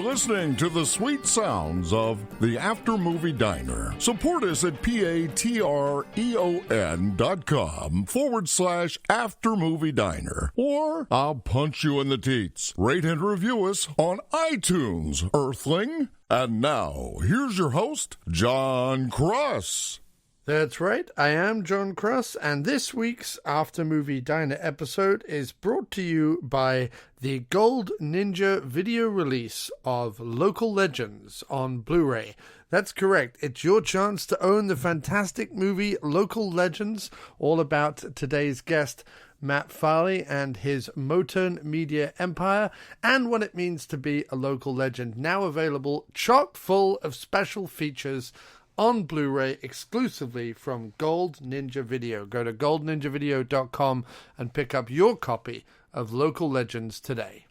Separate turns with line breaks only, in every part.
listening to the sweet sounds of the After Movie Diner. Support us at patreon.com/After Movie Diner. Or I'll punch you in the teats. Rate and review us on iTunes, Earthling. And now, here's your host, Jon Cross.
That's right, I am Jon Cross, and this week's After Movie Diner episode is brought to you by the Gold Ninja video release of Local Legends on Blu-ray. That's correct, it's your chance to own the fantastic movie Local Legends, all about today's guest, Matt Farley, and his Motern Media empire, and what it means to be a local legend. Now available, chock full of special features on Blu-ray exclusively from Gold Ninja Video. Go to goldninjavideo.com and pick up your copy of Local Legends today.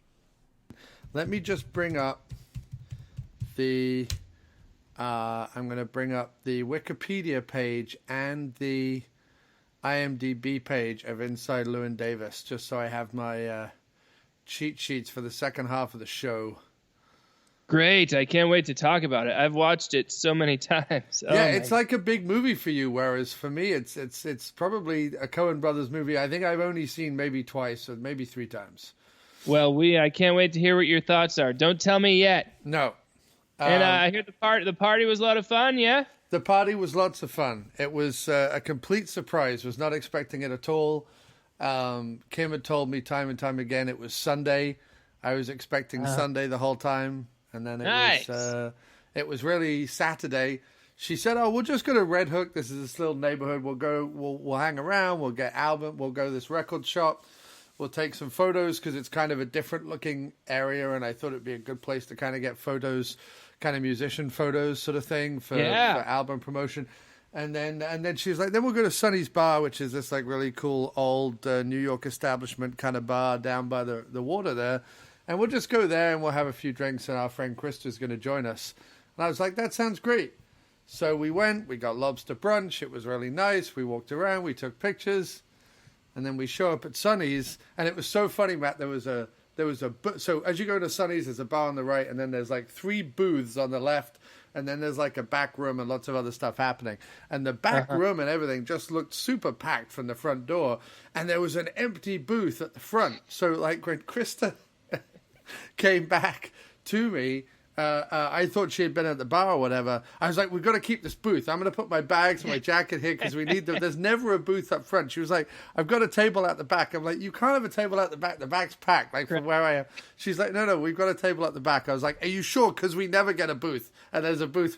Let me just bring up the I'm going to bring up the Wikipedia page and the IMDb page of Inside Llewyn Davis, just so I have my cheat sheets for the second half of the show.
Great. I can't wait to talk about it. I've watched it so many times.
Yeah, it's like a big movie for you, whereas for me, it's probably a Coen Brothers movie. I think I've only seen maybe twice or maybe three times.
Well, I can't wait to hear what your thoughts are. Don't tell me yet.
No.
And I hear the party was a lot of fun, yeah?
The party was lots of fun. It was a complete surprise. Was not expecting it at all. Kim had told me time and time again it was Sunday. I was expecting Sunday the whole time. And then it was really Saturday. She said, "Oh, we'll just go to Red Hook. This is this little neighborhood. We'll hang around. We'll get album. We'll go to this record shop. We'll take some photos because it's kind of a different looking area. And I thought it'd be a good place to kind of get photos, kind of musician photos sort of thing for album promotion." And then she was like, "Then we'll go to Sonny's Bar, which is this like really cool old New York establishment kind of bar down by the water there. And we'll just go there and we'll have a few drinks and our friend Krista's going to join us." And I was like, "That sounds great." So we went, we got lobster brunch. It was really nice. We walked around, we took pictures. And then we show up at Sonny's. And it was so funny, Matt. So as you go to Sonny's, there's a bar on the right. And then there's like 3 booths on the left. And then there's like a back room and lots of other stuff happening. And the back room and everything just looked super packed from the front door. And there was an empty booth at the front. So like when Krista came back to me, I thought she had been at the bar or whatever. I was like, "We've got to keep this booth. I'm going to put my bags and my jacket here because we need them." There's never a booth up front. She was like, "I've got a table at the back." I'm like, "You can't have a table at the back. The back's packed, like from where I am." She's like, No, we've got a table at the back." I was like, "Are you sure? Because we never get a booth." And there's a booth.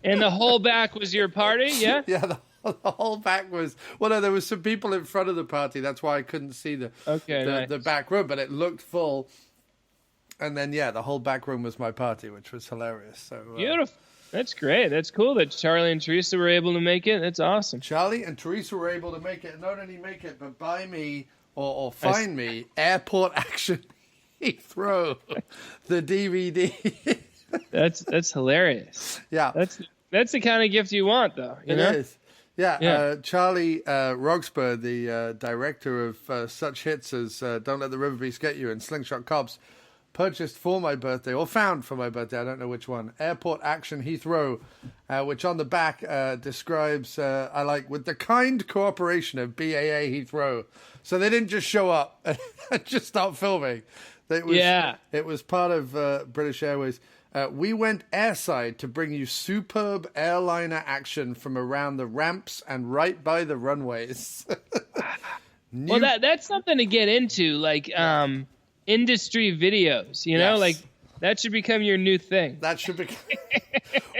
And the whole back was your party, yeah?
Yeah, the whole back was... Well, no, there was some people in front of the party. That's why I couldn't see the back room, but it looked full. And then, the whole back room was my party, which was hilarious. So
beautiful. That's great. That's cool that Charlie and Teresa were able to make it. That's awesome.
Charlie and Teresa were able to make it. And not only make it, but buy me or find me Airport Action Heathrow, the DVD.
That's hilarious. Yeah. That's the kind of gift you want, though. You know?
It is. Yeah. Charlie Roxburgh, the director of such hits as Don't Let the River Beast Get You and Slingshot Cops, purchased for my birthday, or found for my birthday, I don't know which one, Airport Action Heathrow, which on the back describes, with the kind cooperation of BAA Heathrow. So they didn't just show up and just start filming. It was part of British Airways. We went airside to bring you superb airliner action from around the ramps and right by the runways.
Well, that's something to get into, like... industry videos, you know, like that should become your new thing.
That should be.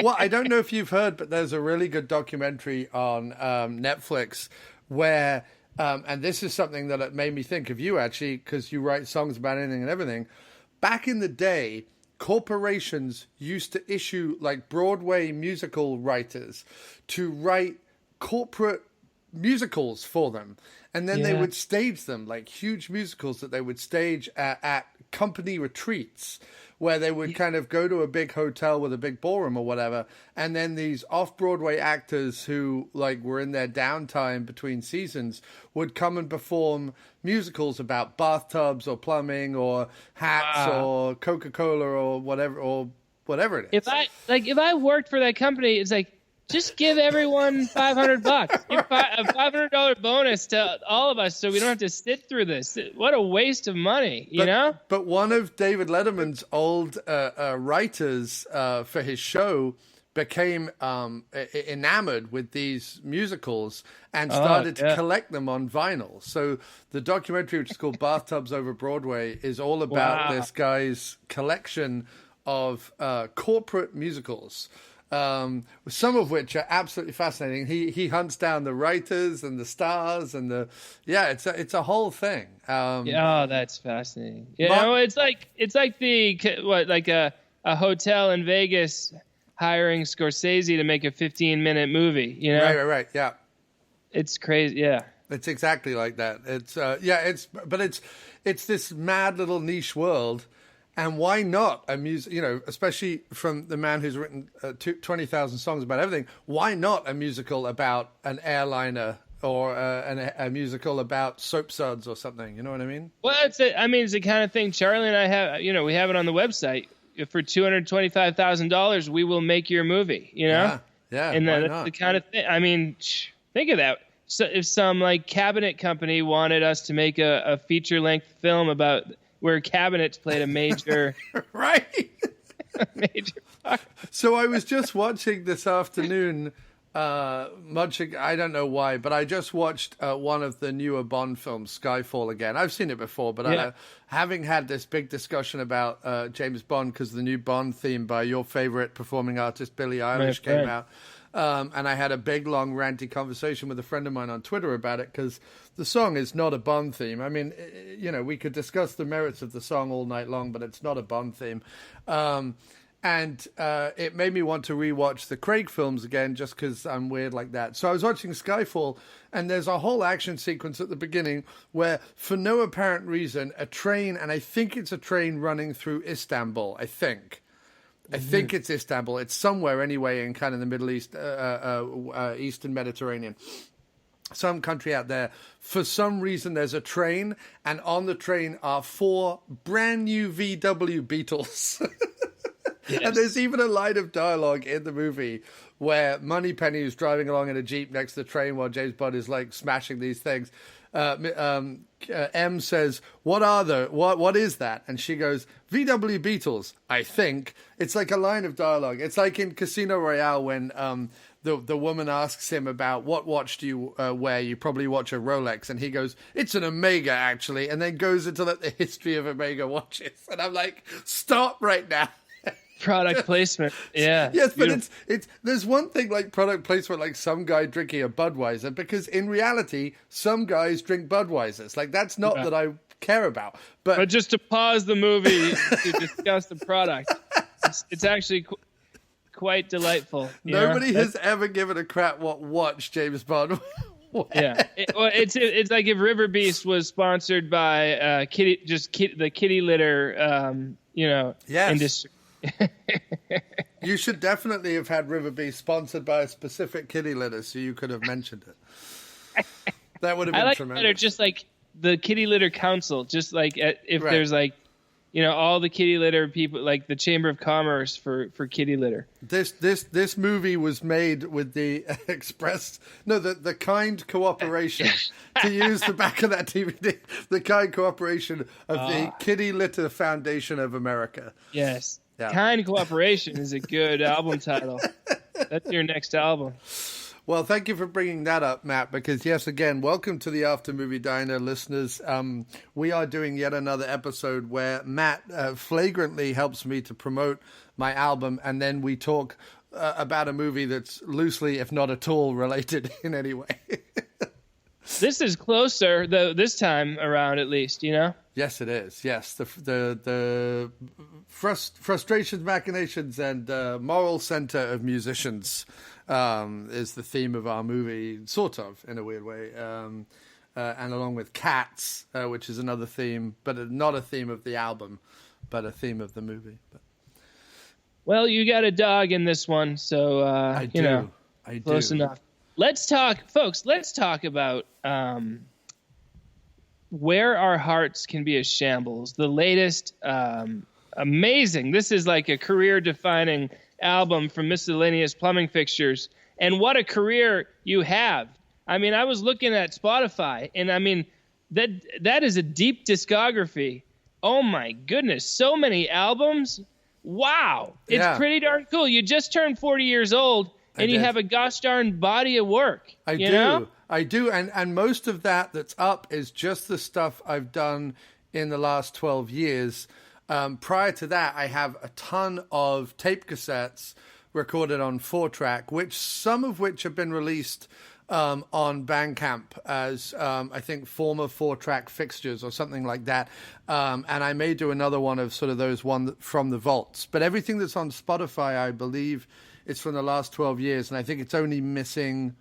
Well, I don't know if you've heard, but there's a really good documentary on Netflix where, and this is something that made me think of you actually, because you write songs about anything and everything. Back in the day, corporations used to issue like Broadway musical writers to write corporate musicals for them. And then they would stage them, like huge musicals that they would stage at company retreats where they would kind of go to a big hotel with a big ballroom or whatever, and then these off-Broadway actors who like were in their downtime between seasons would come and perform musicals about bathtubs or plumbing or hats or Coca-Cola or whatever it is.
If I worked for that company, it's like, just give everyone $500. Give a $500 bonus to all of us, so we don't have to sit through this. What a waste of money, you know.
But one of David Letterman's old writers for his show became enamored with these musicals and started to collect them on vinyl. So the documentary, which is called Bathtubs Over Broadway, is all about this guy's collection of corporate musicals. Some of which are absolutely fascinating. He hunts down the writers and the stars and it's a whole thing.
That's fascinating. It's like a hotel in Vegas hiring Scorsese to make a 15-minute movie. You know,
right, yeah.
It's crazy. Yeah,
it's exactly like that. It's this mad little niche world. And why not a music, especially from the man who's written 20,000 songs about everything, why not a musical about an airliner or a musical about soap suds or something? You know what I mean?
Well, it's the kind of thing Charlie and I have, we have it on the website. For $225,000, we will make your movie,
Yeah,
and that's the kind of thing. I mean, think of that. So if some like cabinet company wanted us to make a feature-length film about where cabinets played a major major part.
So I was just watching this afternoon, I don't know why, but I just watched one of the newer Bond films, Skyfall, again. I've seen it before, but having had this big discussion about James Bond because the new Bond theme by your favorite performing artist Billie Eilish came out. And I had a big, long, ranty conversation with a friend of mine on Twitter about it because the song is not a Bond theme. I mean, we could discuss the merits of the song all night long, but it's not a Bond theme. And it made me want to rewatch the Craig films again just because I'm weird like that. So I was watching Skyfall, and there's a whole action sequence at the beginning where, for no apparent reason, a train, and I think it's a train running through Istanbul, I think it's Istanbul. It's somewhere anyway in kind of the Middle East, Eastern Mediterranean. Some country out there. For some reason, there's a train, and on the train are 4 brand new VW Beetles. Yes. And there's even a line of dialogue in the movie where Moneypenny is driving along in a Jeep next to the train while James Bond is like smashing these things. M says, what is that? And she goes, VW Beetles, I think. It's like a line of dialogue. It's like in Casino Royale when the woman asks him about what watch do you wear? You probably watch a Rolex. And he goes, it's an Omega, actually. And then goes into the history of Omega watches. And I'm like, stop right now.
Product placement. Yeah.
Yes, but it's there's one thing like product placement, like some guy drinking a Budweiser, because in reality, some guys drink Budweisers. Like that's not that I care about. But
just to pause the movie to discuss the product, it's actually quite delightful.
Nobody has ever given a crap what watch James Bond.
Yeah, it's like if River Beast was sponsored by the kitty litter, industry.
You should definitely have had River Beast sponsored by a specific kitty litter, so you could have mentioned it. That would have been tremendous.
Better, just like the kitty litter council, just like if there's like, all the kitty litter people, like the Chamber of Commerce for kitty litter.
This movie was made with the the kind cooperation to use the back of that DVD, the kind cooperation of the Kitty Litter Foundation of America.
Yes. Yeah. Kind Cooperation is a good album title. That's your next album.
Well, thank you for bringing that up, Matt, because, yes, again, welcome to the After Movie Diner, listeners. We are doing yet another episode where Matt flagrantly helps me to promote my album, and then we talk about a movie that's loosely, if not at all, related in any way.
This is closer, though, this time around, at least,
Yes, it is. Yes, the frustrations, machinations, and moral center of musicians is the theme of our movie, sort of, in a weird way. And along with Cats, which is another theme, but not a theme of the album. but a theme of the movie. But.
Well, you got a dog in this one, so
I do.
Close enough. Let's talk, folks. Let's talk about Where Our Hearts Can Be a Shambles, the latest. Amazing. This is like a career-defining album from Miscellaneous Plumbing Fixtures, and what a career you have. I mean, I was looking at Spotify, and I mean, that is a deep discography. Oh my goodness, so many albums. Wow. It's pretty darn cool. You just turned 40 years old, and you have a gosh darn body of work.
I do. And most of that's up is just the stuff I've done in the last 12 years. Prior to that, I have a ton of tape cassettes recorded on 4-track, some of which have been released on Bandcamp as, I think, former 4-track fixtures or something like that. And I may do another one of sort of those one from the vaults. But everything that's on Spotify, I believe, is from the last 12 years. And I think it's only missing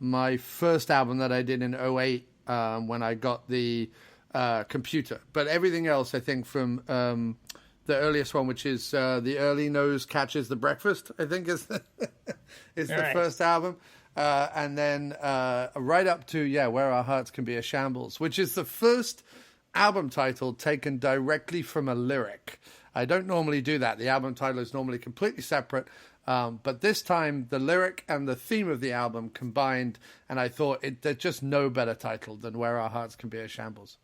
my first album that I did in 2008 when I got the computer. But everything else, I think, from the earliest one, which is The Early Nose Catches the Breakfast, I think is the first album. And then right up to, Where Our Hearts Can Be a Shambles, which is the first album title taken directly from a lyric. I don't normally do that. The album title is normally completely separate. But this time, the lyric and the theme of the album combined, and I thought there's just no better title than Where Our Hearts Can Be a Shambles.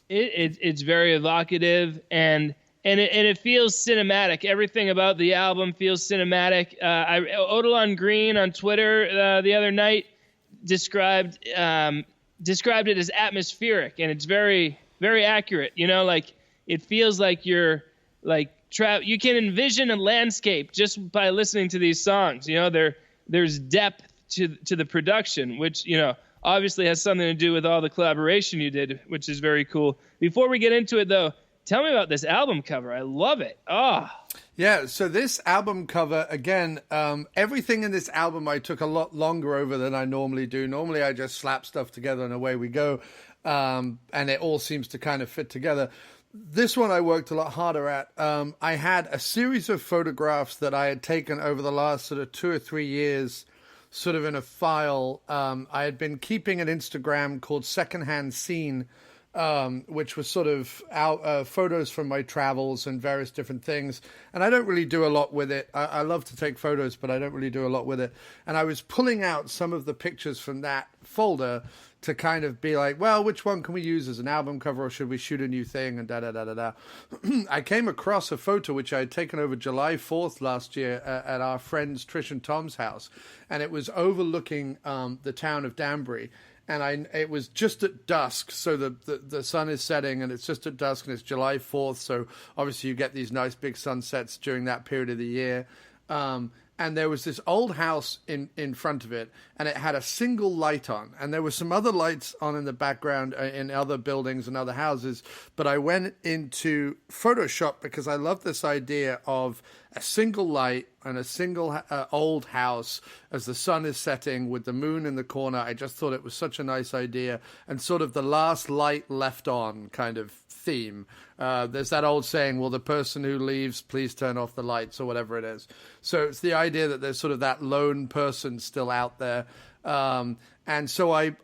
It's very evocative, and it feels cinematic. Everything about the album feels cinematic. Odilon Green on Twitter the other night described it as atmospheric, and it's very, very accurate. You know, like it feels like you're like you can envision a landscape just by listening to these songs. You know, there's depth to the production, which, you know, obviously has something to do with all the collaboration you did, which is very cool. Before we get into it, though, tell me about this album cover. I love it.
Yeah, so this album cover, again, everything in this album I took a lot longer over than I normally do. Normally I just slap stuff together and away we go, and it all seems to kind of fit together. This one I worked a lot harder at. I had a series of photographs that I had taken over the last sort of 2 or 3 years, sort of in a file. I had been keeping an Instagram called Secondhand Scene, which was sort of photos from my travels and various different things. And I don't really do a lot with it. I love to take photos, but I don't really do a lot with it. And I was pulling out some of the pictures from that folder to kind of be like, well, which one can we use as an album cover, or should we shoot a new thing, and da-da-da-da-da. I came across a photo which I had taken over July 4th last year at our friends Trish and Tom's house, and it was overlooking the town of Danbury. And it was just at dusk, so the sun is setting, and it's just at dusk, and it's July 4th, so obviously you get these nice big sunsets during that period of the year. And there was this old house in front of it, and it had a single light on. And there were some other lights on in the background in other buildings and other houses. But I went into Photoshop because I love this idea of a single light and a single old house as the sun is setting with the moon in the corner. I just thought it was such a nice idea, and sort of the last light left on kind of theme. There's that old saying, well, the person who leaves, please turn off the lights, or whatever it is. So it's the idea that there's sort of that lone person still out there. And so I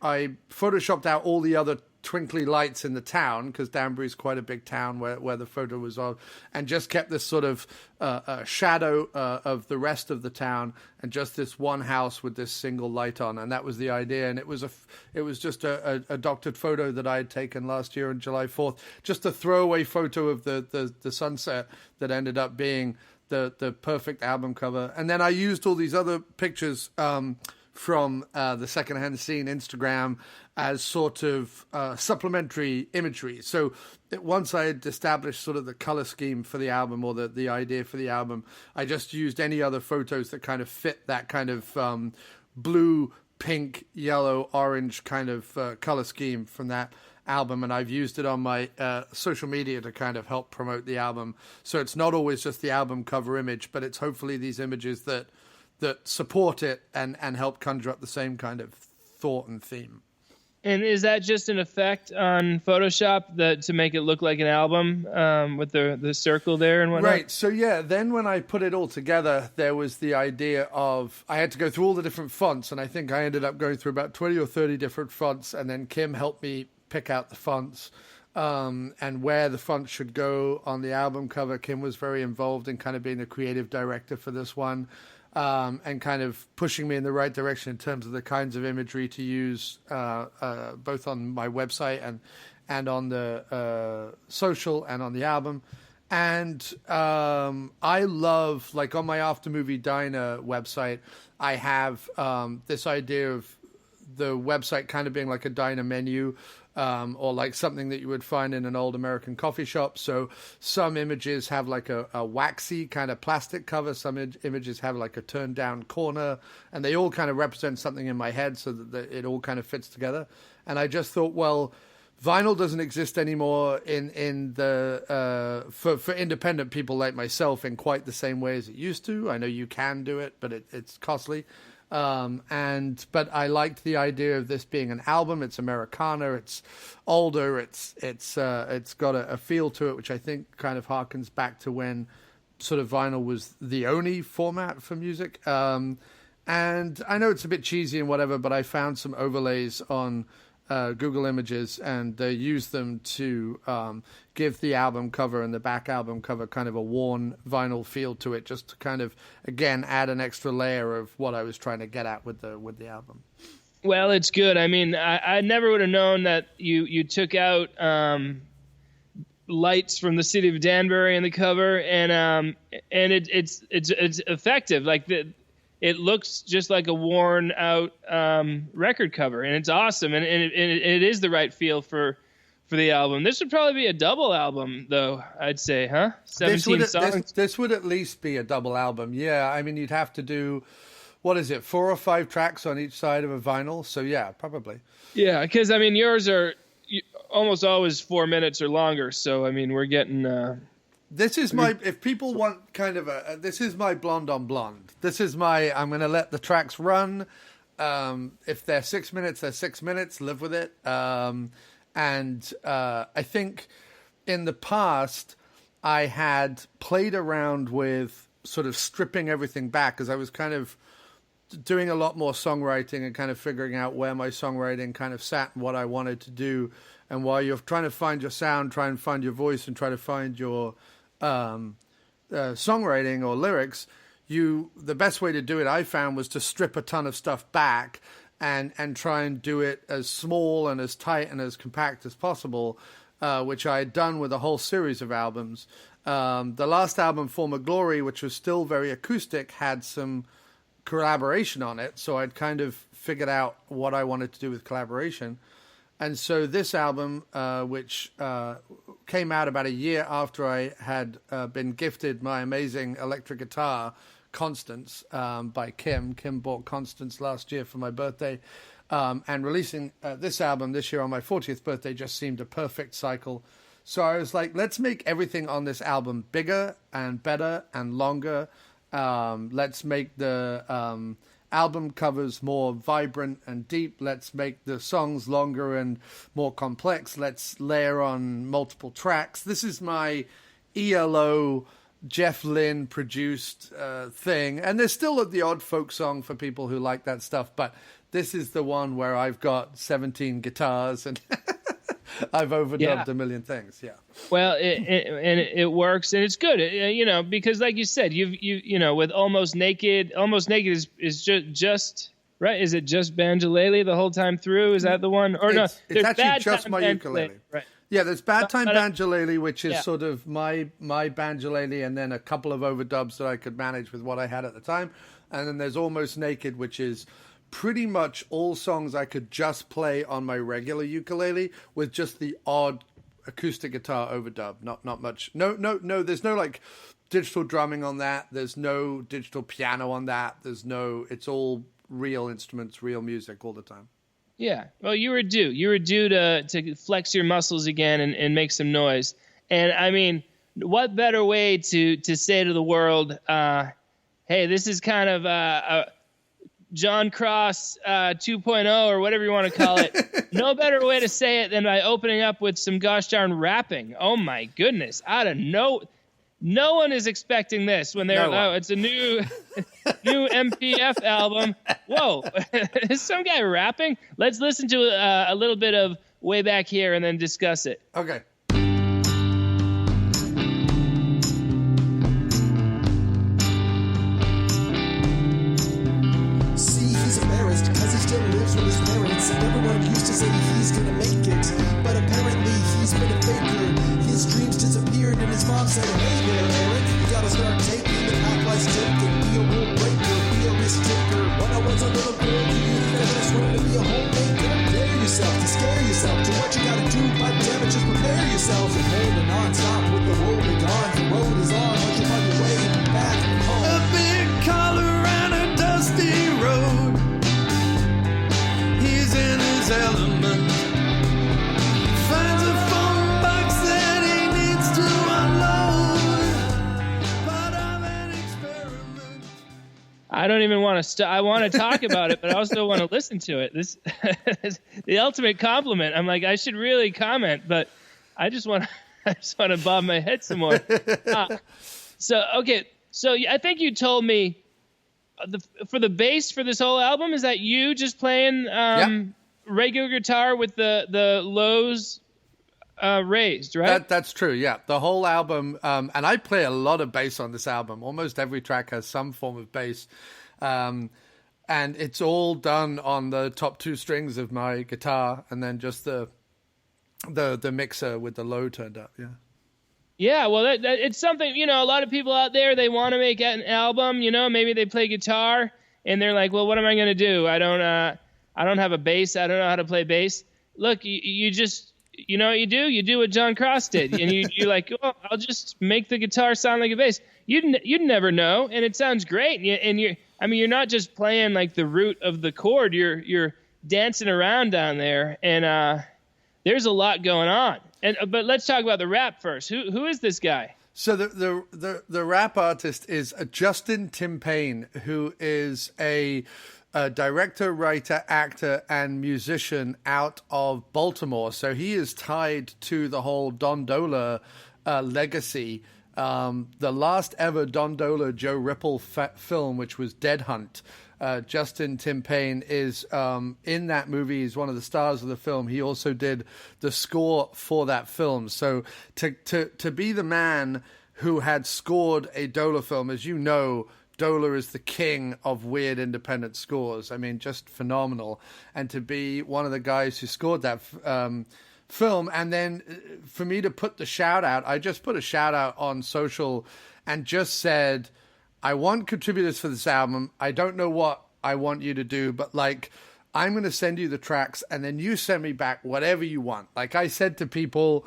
photoshopped out all the other twinkly lights in the town, because Danbury is quite a big town where the photo was of, and just kept this sort of shadow of the rest of the town, and just this one house with this single light on. And that was the idea. And it was just a doctored photo that I had taken last year on July 4th, just a throwaway photo of the sunset that ended up being the perfect album cover. And then I used all these other pictures from the Secondhand Scene Instagram as sort of supplementary imagery. So once I had established sort of the color scheme for the album, or the idea for the album, I just used any other photos that kind of fit that kind of blue, pink, yellow, orange kind of color scheme from that album, and I've used it on my social media to kind of help promote the album. So it's not always just the album cover image, but it's hopefully these images that support it and help conjure up the same kind of thought and theme.
And is that just an effect on Photoshop to make it look like an album with the circle there and whatnot?
Right. So yeah, then when I put it all together, there was the idea of I had to go through all the different fonts, and I think I ended up going through about 20 or 30 different fonts, and then Kim helped me pick out the fonts and where the fonts should go on the album cover. Kim was very involved in kind of being the creative director for this one. And kind of pushing me in the right direction in terms of the kinds of imagery to use, both on my website and on the social and on the album. And I love, like on my After Movie Diner website, I have this idea of the website kind of being like a diner menu, or like something that you would find in an old American coffee shop. So some images have like a waxy kind of plastic cover. Some images have like a turned down corner, and they all kind of represent something in my head so that it all kind of fits together. And I just thought, well, vinyl doesn't exist anymore in the for independent people like myself in quite the same way as it used to. I know you can do it, but it's costly. But I liked the idea of this being an album. It's Americana. It's older. It's got a feel to it, which I think kind of harkens back to when sort of vinyl was the only format for music. And I know it's a bit cheesy and whatever, but I found some overlays on Google Images and used them to give the album cover and the back album cover kind of a worn vinyl feel to it, just to kind of, again, add an extra layer of what I was trying to get at with the album.
Well, it's good. I mean, I never would have known that you took out lights from the city of Danbury in the cover, and it's effective. Like it looks just like a worn out record cover, and it's awesome, and it is the right feel for the album. This would probably be a double album, though, I'd say, huh? 17 songs.
This would at least be a double album. Yeah, I mean, you'd have to do, what is it, 4 or 5 tracks on each side of a vinyl? So yeah, probably.
Yeah, because I mean, yours are almost always 4 minutes or longer. So I mean, we're getting.
This is my, if people want kind of this is my blonde on blonde. This is my, I'm going to let the tracks run. If they're 6 minutes, they're 6 minutes. Live with it. And I think in the past, I had played around with sort of stripping everything back because I was kind of doing a lot more songwriting and kind of figuring out where my songwriting kind of sat and what I wanted to do. And while you're trying to find your sound, try and find your voice and try to find your songwriting or lyrics, the best way to do it, I found, was to strip a ton of stuff back and try and do it as small and as tight and as compact as possible, which I had done with a whole series of albums. The last album, Former Glory, which was still very acoustic, had some collaboration on it, so I'd kind of figured out what I wanted to do with collaboration. And so this album, which came out about a year after I had been gifted my amazing electric guitar, Constance, by Kim. Kim bought Constance last year for my birthday. And releasing this album this year on my 40th birthday just seemed a perfect cycle. So I was like, let's make everything on this album bigger and better and longer. Let's make the album covers more vibrant and deep. Let's make the songs longer and more complex. Let's layer on multiple tracks. This is my ELO Jeff Lynne produced thing, and there's still the odd folk song for people who like that stuff, but this is the one where I've got 17 guitars and I've overdubbed a million things. Yeah.
Well, it works, and it's good, because like you said, you with Almost Naked is just right. Is it just Banjolele the whole time through? Is that the one? Or no?
It's actually just my ukulele.
Right.
Yeah, there's Bad Time Banjolele, which is sort of my banjolele, and then a couple of overdubs that I could manage with what I had at the time. And then there's Almost Naked, which is pretty much all songs I could just play on my regular ukulele with just the odd acoustic guitar overdub. Not much. No, there's no like digital drumming on that. There's no digital piano on that. It's all real instruments, real music all the time.
Yeah, well, you were due. You were due to flex your muscles again and make some noise. And I mean, what better way to say to the world, hey, this is kind of Jon Cross 2.0 or whatever you want to call it. No better way to say it than by opening up with some gosh darn rapping. Oh my goodness! Out of no one is expecting this when they're it's a new MPF album. Whoa, is some guy rapping? Let's listen to a little bit of Way Back Here and then discuss it.
Okay.
Lives with his parents, and everyone used to say he's gonna make it, but apparently he's been a faker. His dreams disappeared, and his mom said, "Hey there, Eric, you gotta start taking the path life's taking. Be a rule breaker, be a risk taker. When I was a little girl, you just wanted to be a homemaker. Dare yourself to scare yourself to what you gotta do, but damn it, just prepare yourself and holding on, stop with the rolling on. The road is on, but you're on your way back home. A big collar and a dusty road. He's in his element. Finds a phone box that he needs to unload. Part of an experiment.
I don't even want to I want to talk about it, but I also want to listen to it. This is the ultimate compliment. I'm like, I should really comment, but I just want to bob my head some more. So I think you told me for the bass for this whole album, is that you just playing regular guitar with the lows raised, right?
That's true, yeah. The whole album, and I play a lot of bass on this album. Almost every track has some form of bass. And it's all done on the top two strings of my guitar, and then just the mixer with the low turned up, yeah.
Yeah, well, that it's something, a lot of people out there, they want to make an album, maybe they play guitar and they're like, well, what am I going to do? I don't have a bass. I don't know how to play bass. Look, you just, what you do? You do what Jon Cross did. And you're like, well, I'll just make the guitar sound like a bass. You'd never know. And it sounds great. And you're not just playing like the root of the chord. You're dancing around down there. And there's a lot going on. But let's talk about the rap first. Who is this guy?
So the rap artist is Justin Timpane, who is a director, writer, actor, and musician out of Baltimore. So he is tied to the whole Don Dola legacy. The last ever Don Dola Joe Ripple film, which was Dead Hunt. Justin Timpane is in that movie. He's one of the stars of the film. He also did the score for that film. So to be the man who had scored a Dola film, as you know, Dola is the king of weird independent scores. I mean, just phenomenal. And to be one of the guys who scored that film, and then for me to put the shout out, I just put a shout out on social and just said, I want contributors for this album. I don't know what I want you to do, but I'm going to send you the tracks and then you send me back whatever you want. Like I said to people,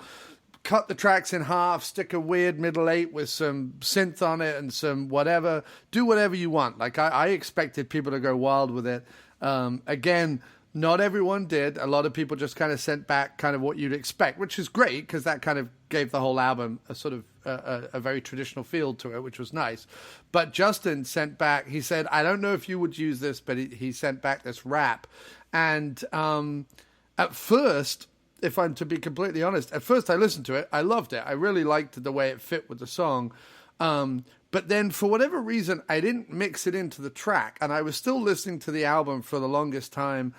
cut the tracks in half, stick a weird middle eight with some synth on it and some whatever. Do whatever you want. Like I expected people to go wild with it. Again, not everyone did. A lot of people just kind of sent back kind of what you'd expect, which is great because that kind of gave the whole album a sort of a very traditional feel to it, which was nice. But Justin sent back, he said, I don't know if you would use this, but he sent back this rap. And at first, if I'm to be completely honest, at first I listened to it. I loved it. I really liked the way it fit with the song. But then for whatever reason, I didn't mix it into the track. And I was still listening to the album for the longest time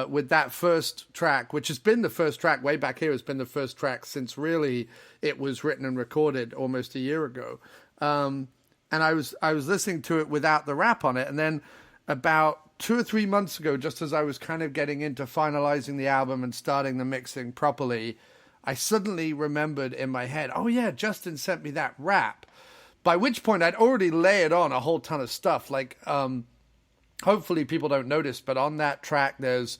with that first track, which has been the first track. Way Back Here has been the first track since really it was written and recorded almost a year ago. And I was listening to it without the rap on it. And then about 2 or 3 months ago, just as I was kind of getting into finalizing the album and starting the mixing properly, I suddenly remembered in my head, oh yeah, Justin sent me that rap. By which point I'd already layered on a whole ton of stuff. Like, hopefully people don't notice, but on that track there's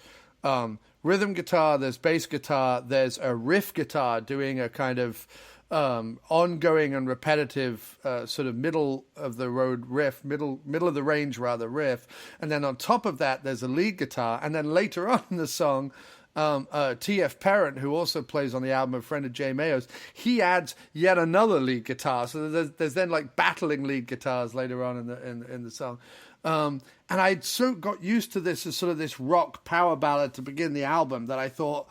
rhythm guitar, there's bass guitar, there's a riff guitar doing a kind of ongoing and repetitive sort of middle of the road riff, middle of the range rather riff, and then on top of that there's a lead guitar, and then later on in the song, T.F. Parent, who also plays on the album, a friend of Jay Mayo's, he adds yet another lead guitar. So there's then like battling lead guitars later on in the song. And I'd so got used to this as sort of this rock power ballad to begin the album that I thought,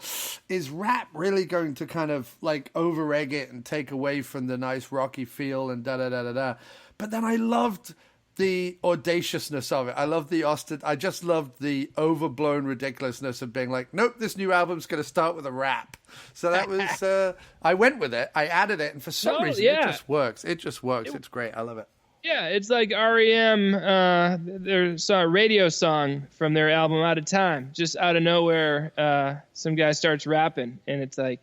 is rap really going to kind of like over egg it and take away from the nice rocky feel and da-da-da-da-da. But then I loved the audaciousness of it. I just loved the overblown ridiculousness of being like, nope, this new album's going to start with a rap. So that was, I went with it. I added it. And for some reason, it just works. It just works. It's great. I love it.
Yeah, it's like REM, their radio song from their album Out of Time. Just out of nowhere, some guy starts rapping, and it's like,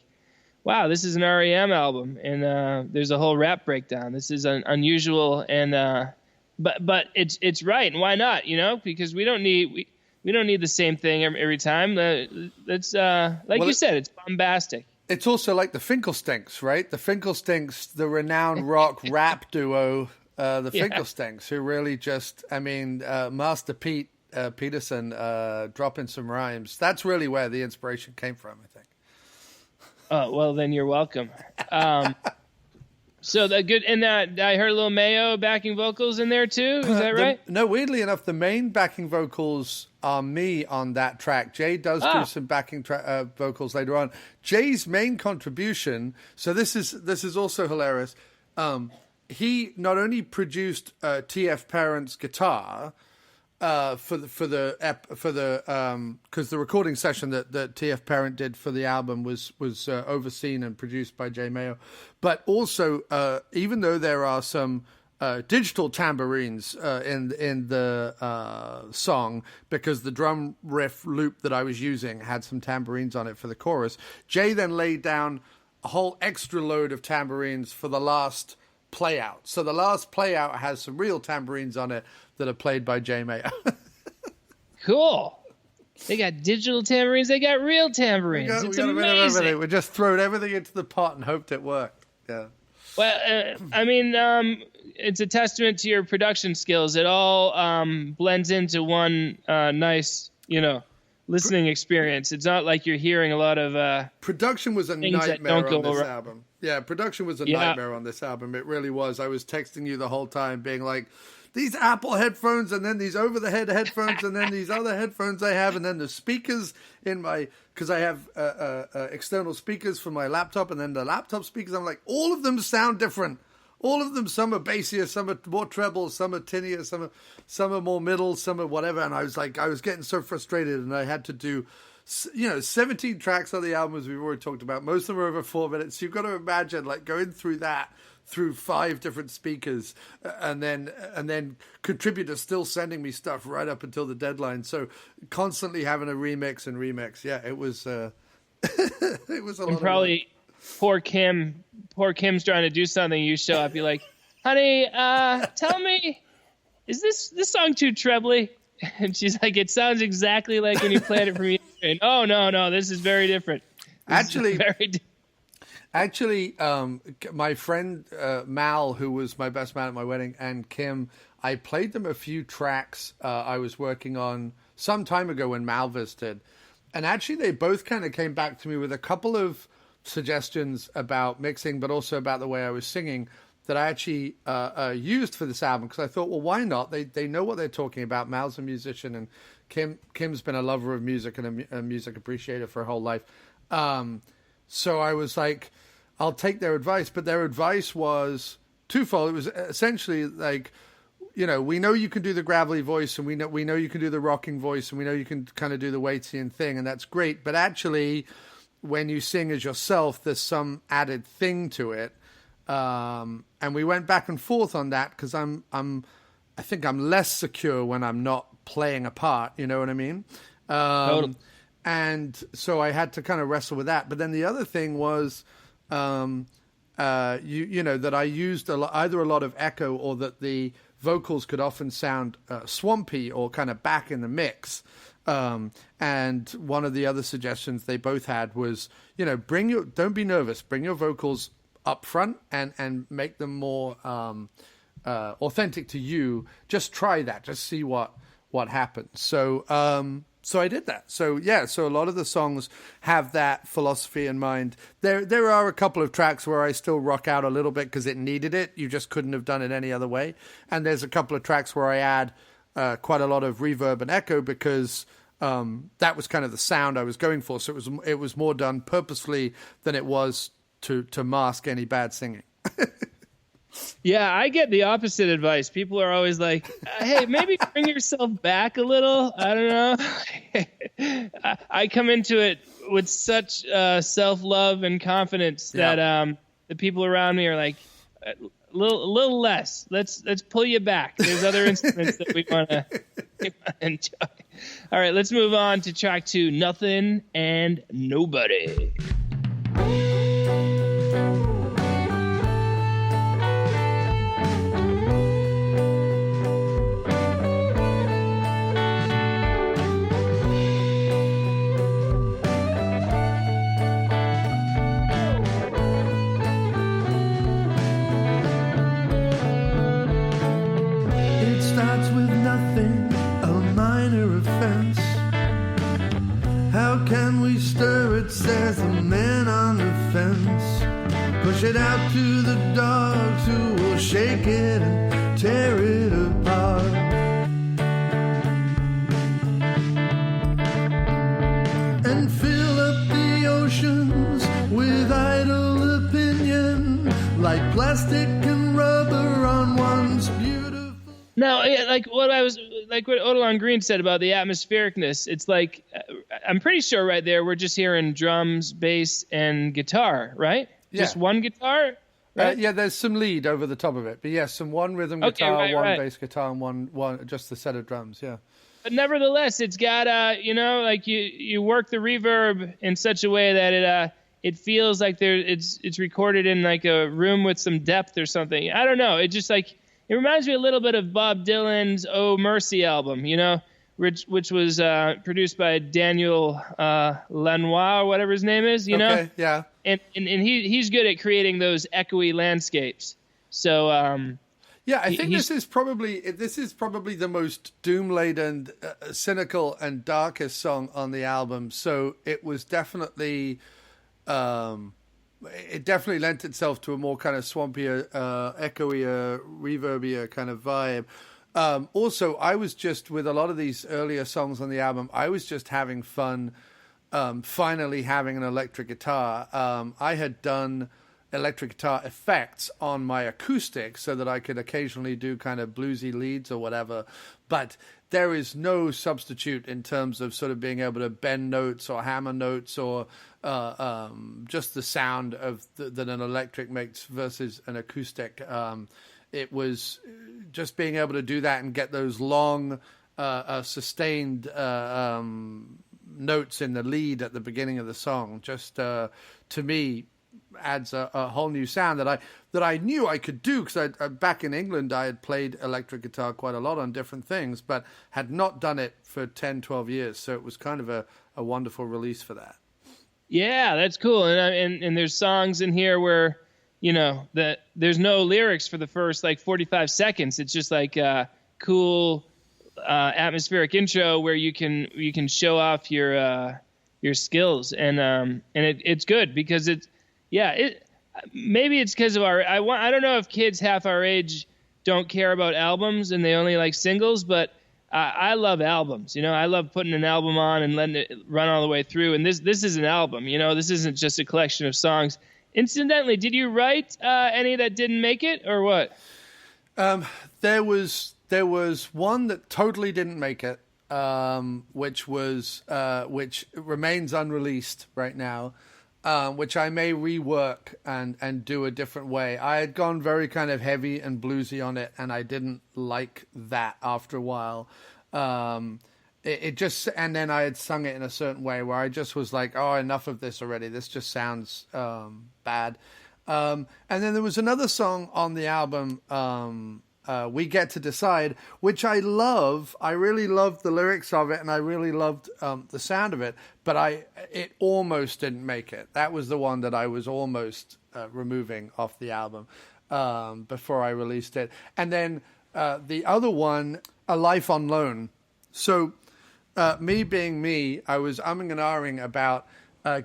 wow, this is an REM album, and there's a whole rap breakdown. This is unusual, and but it's right, and why not? You know, because we don't need the same thing every time. That's you said, it's bombastic.
It's also like the Finkelsteins, right? The Finkelsteins, the renowned rock rap duo. The Finkelsteins, who really just, Master Pete Peterson dropping some rhymes. That's really where the inspiration came from, I think.
Oh, well, then you're welcome. So the good, and I heard a little Mayo backing vocals in there too. Is that right?
No, weirdly enough, the main backing vocals are me on that track. Jay does do some backing vocals later on. Jay's main contribution. So this is also hilarious. He not only produced T.F. Parent's guitar for the because the recording session that T.F. Parent did for the album was overseen and produced by Jay Mayo, but also even though there are some digital tambourines in the song, because the drum riff loop that I was using had some tambourines on it for the chorus, Jay then laid down a whole extra load of tambourines for the last play out. So the last play out has some real tambourines on it that are played by Jay Mayo.
Cool. They got digital tambourines. They got real tambourines. It's amazing.
We just threw everything into the pot and hoped it worked. Yeah.
Well, it's a testament to your production skills. It all blends into one nice, listening experience. It's not like you're hearing a lot of
production was a nightmare on this album. Yeah, production was a nightmare on this album. It really was. I was texting you the whole time being like, these Apple headphones and then these over-the-head headphones and then these other headphones I have and then the speakers in my, because I have external speakers for my laptop and then the laptop speakers. I'm like, all of them sound different. All of them, some are bassier, some are more treble, some are tinnier, some are more middle, some are whatever. And I was getting so frustrated, and I had to do, 17 tracks on the album, as we've already talked about. Most of them are over 4 minutes. So you've got to imagine like going through that through 5 different speakers, and then contributors still sending me stuff right up until the deadline. So constantly having a remix. Yeah, it was it was a lot. And
probably poor Kim's trying to do something. You show up, you're like, honey, tell me, is this song too trebly? And she's like, it sounds exactly like when you played it for me. And, oh no, this is very different.
Actually, my friend Mal, who was my best man at my wedding, and Kim, I played them a few tracks I was working on some time ago when Mal visited. And actually, they both kind of came back to me with a couple of suggestions about mixing, but also about the way I was singing that I actually used for this album, because I thought, well, why not? They know what they're talking about. Mal's a musician, and Kim's been a lover of music and a music appreciator for her whole life. So I was like, I'll take their advice. But their advice was twofold. It was essentially like, we know you can do the gravelly voice, and we know you can do the rocking voice, and we know you can kind of do the Waitian thing, and that's great. But actually, when you sing as yourself, there's some added thing to it. And we went back and forth on that, because I think I'm less secure when I'm not playing a part. You know what I mean?
Totally.
And so I had to kind of wrestle with that. But then the other thing was, that I used either a lot of echo, or that the vocals could often sound swampy or kind of back in the mix. And one of the other suggestions they both had was, don't be nervous, bring your vocals up front and make them more authentic to you. Just try that. Just see what happens. So I did that. So a lot of the songs have that philosophy in mind. There are a couple of tracks where I still rock out a little bit because it needed it. You just couldn't have done it any other way. And there's a couple of tracks where I add quite a lot of reverb and echo because that was kind of the sound I was going for. So it was more done purposefully than it was to mask any bad singing.
Yeah, I get the opposite advice. People are always like, hey, maybe bring yourself back a little. I don't know. I come into it with such self-love and confidence that the people around me are like, a little less. Let's pull you back. There's other instruments that we want to enjoy. All right, let's move on to track 2, Nothing and Nobody.
Says the man on the fence. Push it out to the dogs who will shake it and tear it apart. And fill up the oceans with idle opinion, like plastic and rubber on one's beautiful.
Now, like what Odilon Green said about the atmosphericness, it's like, I'm pretty sure right there we're just hearing drums, bass, and guitar, right?
Yeah.
Just one guitar? Right?
Yeah, there's some lead over the top of it. But yes, some one rhythm guitar, one bass guitar, and one just the set of drums, yeah.
But nevertheless, it's got, like you work the reverb in such a way that it feels like it's recorded in like a room with some depth or something. I don't know. It just like, it reminds me a little bit of Bob Dylan's Oh Mercy album, which was produced by Daniel Lanois, or whatever his name is,
Okay, yeah.
And he's good at creating those echoey landscapes. So
I think this is probably the most doom-laden, cynical, and darkest song on the album. So it was definitely. It definitely lent itself to a more kind of swampier, echoier, reverbier kind of vibe. Also, I was just, with a lot of these earlier songs on the album, I was just having fun finally having an electric guitar. I had done electric guitar effects on my acoustic so that I could occasionally do kind of bluesy leads or whatever. But there is no substitute in terms of sort of being able to bend notes or hammer notes or just the sound of that an electric makes versus an acoustic. It was just being able to do that and get those long, sustained notes in the lead at the beginning of the song. Just to me, adds a whole new sound that I knew I could do because back in England I had played electric guitar quite a lot on different things, but had not done it for 10, 12 years. So it was kind of a wonderful release for that. Yeah,
that's cool. And there's songs in here where, that there's no lyrics for the first like 45 seconds. It's just like a cool atmospheric intro where you can show off your skills. And it's good because maybe it's because of I don't know if kids half our age don't care about albums and they only like singles, but I love albums. I love putting an album on and letting it run all the way through. And this is an album. This isn't just a collection of songs. Incidentally, did you write any that didn't make it, or what?
There was one that totally didn't make it, which remains unreleased right now. Which I may rework and do a different way. I had gone very kind of heavy and bluesy on it, and I didn't like that after a while. It just, and then I had sung it in a certain way where I just was like, oh, enough of this already. This just sounds bad. And then there was another song on the album, We Get to Decide, which I love. I really loved the lyrics of it, and I really loved the sound of it, but it almost didn't make it. That was the one that I was almost removing off the album before I released it. And then the other one, A Life on Loan. So me being me, I was umming and ahhing about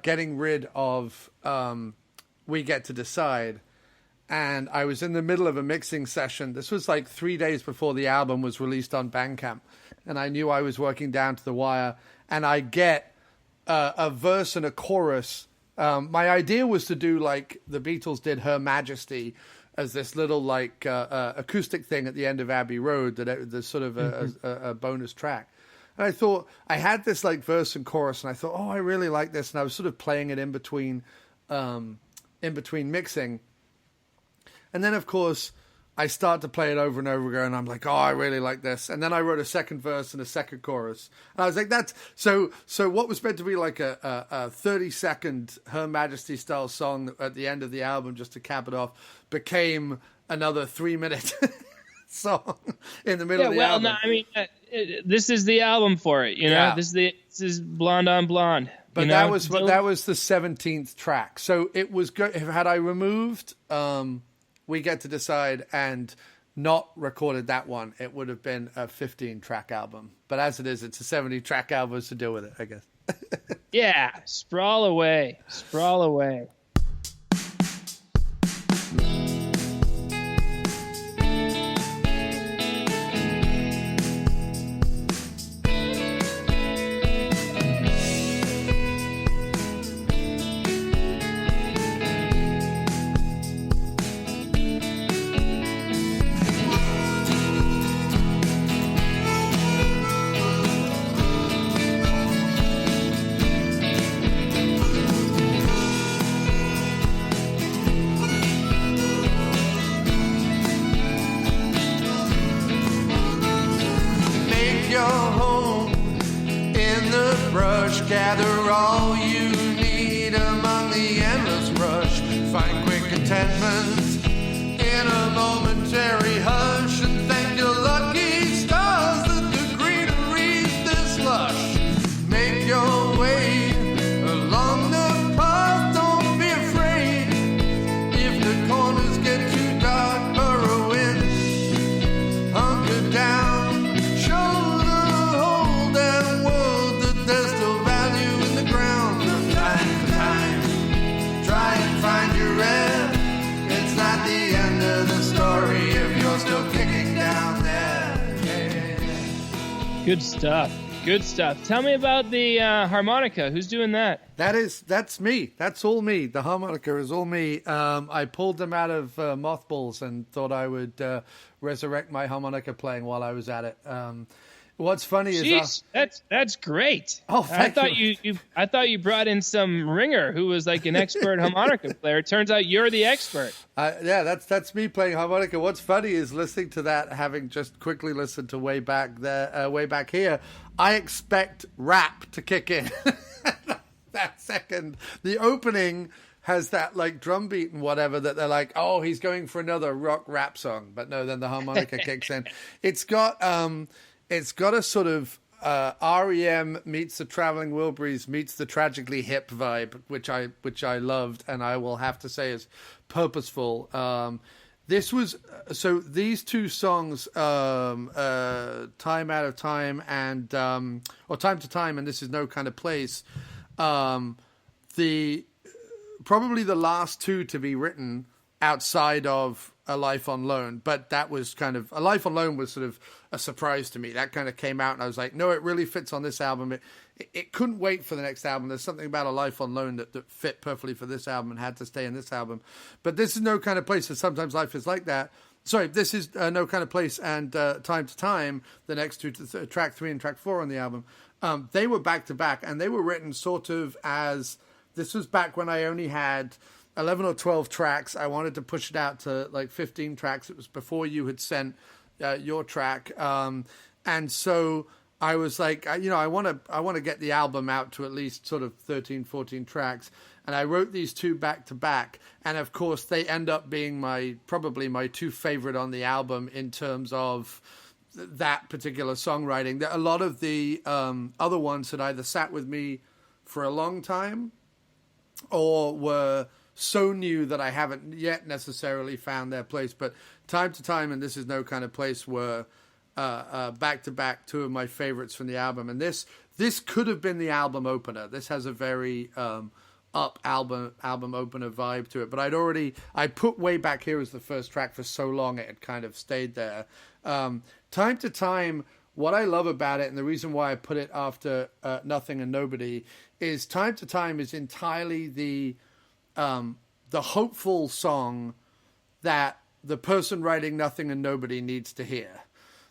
getting rid of We Get to Decide. and I was in the middle of a mixing session. This was like 3 days before the album was released on Bandcamp, and I knew I was working down to the wire, and I get a verse and a chorus. My idea was to do like the Beatles did Her Majesty as this little like acoustic thing at the end of Abbey Road, there's sort of a bonus track. And I thought, I had this like verse and chorus, and I thought, oh, I really like this. And I was sort of playing it in between mixing. And then, of course, I start to play it over and over again, and I'm like, oh, I really like this. And then I wrote a second verse and a second chorus. And I was like, that's... So what was meant to be like a 30-second Her Majesty style song at the end of the album, just to cap it off, became another 3-minute song in the middle of the album.
No, I mean, this is the album for it, you know? Yeah. This is Blonde on Blonde.
But that was the 17th track. So it was good. Had I removed... We Get to Decide and not recorded that one, it would have been a 15-track album. But as it is, it's a 70-track album, to deal with it, I guess.
Yeah, sprawl away. Sprawl away.
Gather all you need among the endless rush. Find quick contentment in a momentary hush, and thank your lucky stars that the greenery's this lush. Make your way along the path, don't be afraid. If the corners get too dark, burrow in, hunker down.
Good stuff. Good stuff. Tell me about the harmonica. Who's doing that?
That's me. That's all me. The harmonica is all me. I pulled them out of mothballs and thought I would resurrect my harmonica playing while I was at it. What's funny is
that's great.
Oh,
I thought you brought in some ringer who was like an expert harmonica player. It turns out you're the expert.
Yeah, that's me playing harmonica. What's funny is listening to that, having just quickly listened to way back here. I expect rap to kick in. That second, the opening has that like drum beat and whatever that they're like, oh, he's going for another rock rap song. But no, then the harmonica kicks in. It's got a sort of REM meets the Traveling Wilburys meets the Tragically Hip vibe, which I loved, and I will have to say is purposeful. This was so these two songs, Time Out of Time and or Time to Time, and This Is No Kind of Place. Probably the last two to be written outside of A Life on Loan, but that was kind of A Life on Loan was sort of a surprise to me. That kind of came out and I was like, no, it really fits on this album. It couldn't wait for the next album. There's something about A Life on Loan that fit perfectly for this album and had to stay in this album. But This Is No Kind of Place, and Sometimes Life Is Like That. Sorry, This Is No Kind of Place and Time to Time, the next two, track 3 and track 4 on the album, they were back to back, and they were written sort of as, this was back when I only had 11 or 12 tracks. I wanted to push it out to like 15 tracks. It was before you had sent your track. And so I was like, I want to get the album out to at least sort of 13, 14 tracks. And I wrote these two back to back. And of course they end up being probably my two favorite on the album in terms of that particular songwriting. A lot of the other ones had either sat with me for a long time or were so new that I haven't yet necessarily found their place. But Time to Time and This Is No Kind of Place were back to back two of my favorites from the album. And this could have been the album opener. This has a very up album opener vibe to it. But I put Way Back Here as the first track for so long it had kind of stayed there. Time to Time, what I love about it, and the reason why I put it after Nothing and Nobody, is Time to Time is entirely the hopeful song that the person writing Nothing and Nobody needs to hear.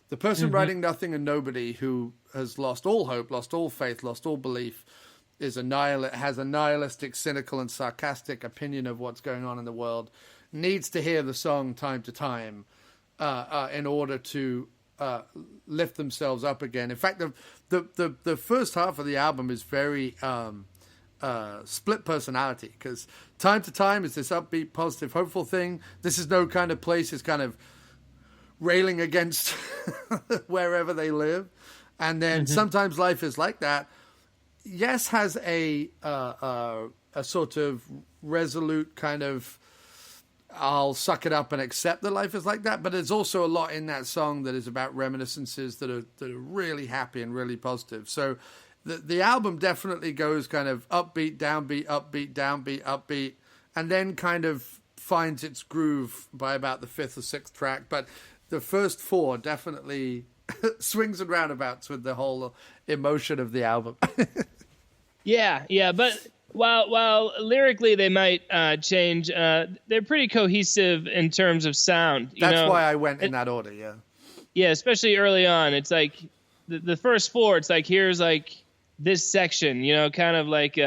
The person writing Nothing and Nobody, who has lost all hope, lost all faith, lost all belief, has a nihilistic, cynical, and sarcastic opinion of what's going on in the world, needs to hear the song Time to Time in order to lift themselves up again. In fact, the first half of the album is very split personality, because Time to Time is this upbeat, positive, hopeful thing. This Is No Kind of Place is kind of railing against wherever they live. And then Sometimes Life Is Like That, yes, has a sort of resolute kind of, I'll suck it up and accept that life is like that. But there's also a lot in that song that is about reminiscences that are really happy and really positive. So the album definitely goes kind of upbeat, downbeat, upbeat, downbeat, upbeat, and then kind of finds its groove by about the fifth or sixth track. But the first four definitely swings and roundabouts with the whole emotion of the album.
Yeah, but while lyrically they might change, they're pretty cohesive in terms of sound.
That's why I went in that order, yeah.
Yeah, especially early on. It's like the first four, it's like, here's like this section, kind of like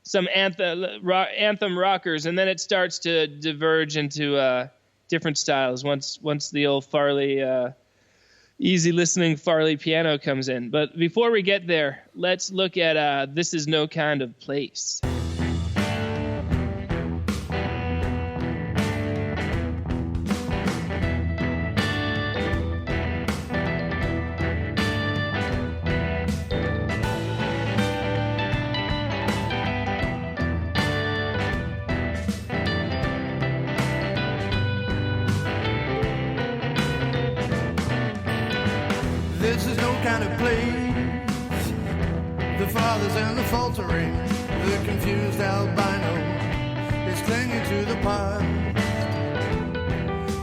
some anthem rockers, and then it starts to diverge into different styles once the old Farley, easy listening Farley piano comes in. But before we get there, let's look at This Is No Kind of Place.
This is no kind of place. The fathers and the faltering, the confused albino is clinging to the past,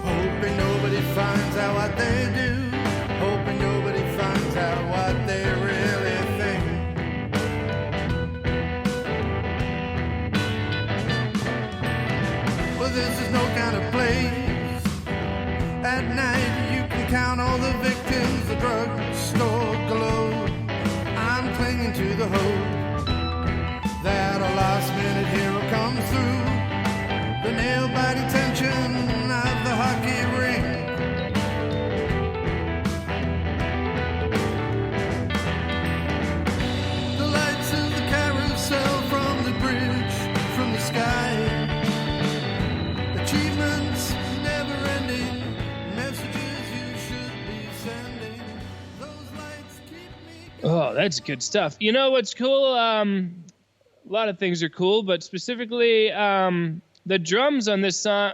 hoping nobody finds out what they do, hoping nobody finds out what they really think. Well, this is no kind of place. At night you can count all the victims, the drugstore glow. I'm clinging to the hope that a last minute hero comes through, the nail-biting tension of the hockey ring. The lights of the carousel from the bridge, from the sky, achievements never ending, messages you should be sending. Those lights keep me.
Oh, that's good stuff. You know what's cool? A lot of things are cool, but specifically the drums on this song,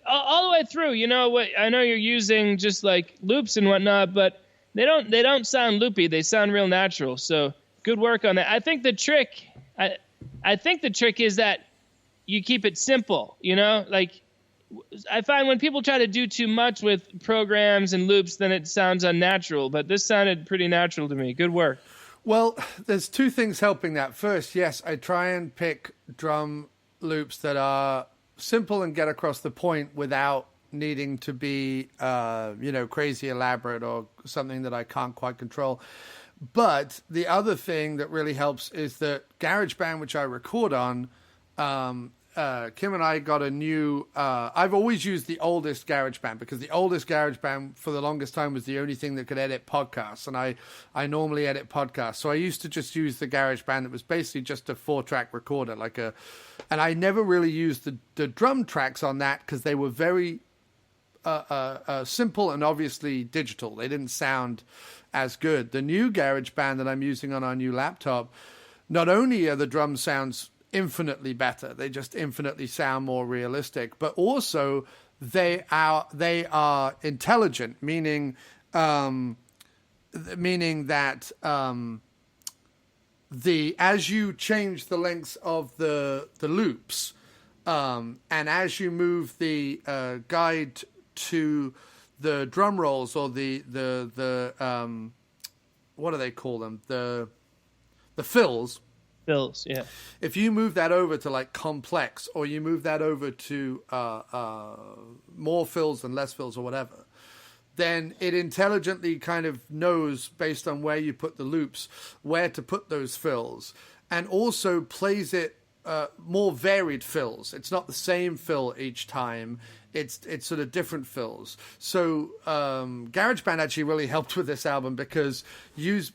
all the way through. You know what? I know you're using just like loops and whatnot, but they don't sound loopy. They sound real natural. So good work on that. I think the trick is that you keep it simple. Like I find when people try to do too much with programs and loops, then it sounds unnatural. But this sounded pretty natural to me. Good work.
Well, there's two things helping that. First, yes, I try and pick drum loops that are simple and get across the point without needing to be, crazy elaborate or something that I can't quite control. But the other thing that really helps is that GarageBand, which I record on, Kim and I got a new, I've always used the oldest GarageBand because the oldest GarageBand for the longest time was the only thing that could edit podcasts. And I normally edit podcasts. So I used to just use the GarageBand that was basically just a 4-track recorder, and I never really used the drum tracks on that because they were very simple and obviously digital. They didn't sound as good. The new GarageBand that I'm using on our new laptop, not only are the drum sounds infinitely better, they just infinitely sound more realistic, but also they are intelligent, meaning that as you change the lengths of the loops, and as you move the guide to the drum rolls or the what do they call them? The fills.
Fills, yeah.
If you move that over to like complex, or you move that over to more fills and less fills or whatever, then it intelligently kind of knows, based on where you put the loops, where to put those fills, and also plays it more varied fills. It's not the same fill each time. It's sort of different fills. So GarageBand actually really helped with this album, because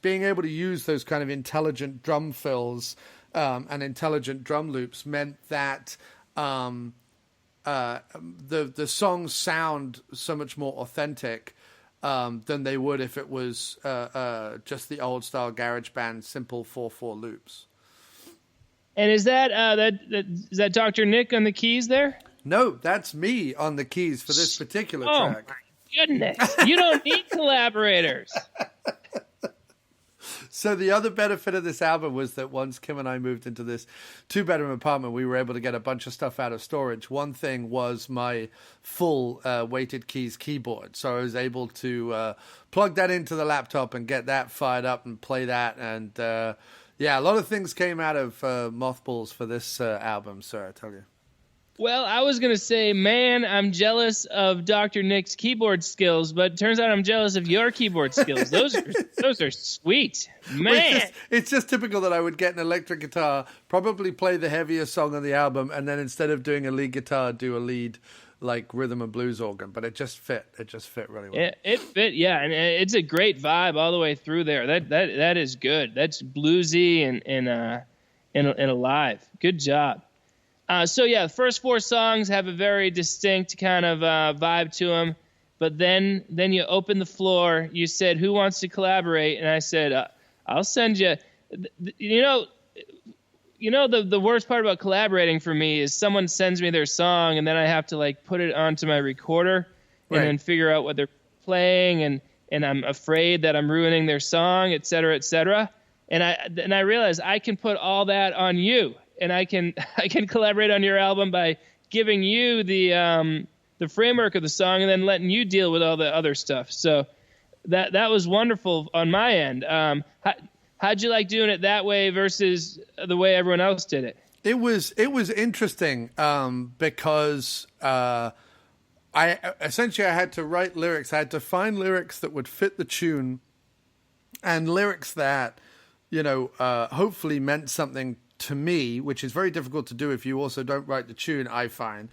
being able to use those kind of intelligent drum fills and intelligent drum loops meant that the songs sound so much more authentic than they would if it was just the old style GarageBand simple 4/4 loops.
And is that is that Dr. Nick on the keys there?
No, that's me on the keys for this particular track.
Oh my goodness! You don't need collaborators.
So the other benefit of this album was that once Kim and I moved into this 2-bedroom apartment, we were able to get a bunch of stuff out of storage. One thing was my full weighted keys keyboard. So I was able to plug that into the laptop and get that fired up and play that. And yeah, a lot of things came out of mothballs for this album, sir, I tell you.
Well, I was going to say, man, I'm jealous of Dr. Nick's keyboard skills, but it turns out I'm jealous of your keyboard skills. Those are sweet. Man.
Well, it's just typical that I would get an electric guitar, probably play the heaviest song on the album, and then instead of doing a lead guitar, do a lead like rhythm and blues organ. But it just fit. It just fit really well.
It fit, yeah, and it's a great vibe all the way through there. That is good. That's bluesy and alive. Good job. So yeah, the first 4 songs have a very distinct kind of vibe to them, but then you open the floor. You said, "Who wants to collaborate?" And I said, "I'll send you." You know, the worst part about collaborating for me is someone sends me their song, and then I have to like put it onto my recorder and then figure out what they're playing, and I'm afraid that I'm ruining their song, et cetera, et cetera. And I realized I can put all that on you. And I can collaborate on your album by giving you the framework of the song and then letting you deal with all the other stuff. So that was wonderful on my end. How'd you like doing it that way versus the way everyone else did it?
It was interesting because I had to write lyrics. I had to find lyrics that would fit the tune, and lyrics that hopefully meant something to me, which is very difficult to do if you also don't write the tune, I find.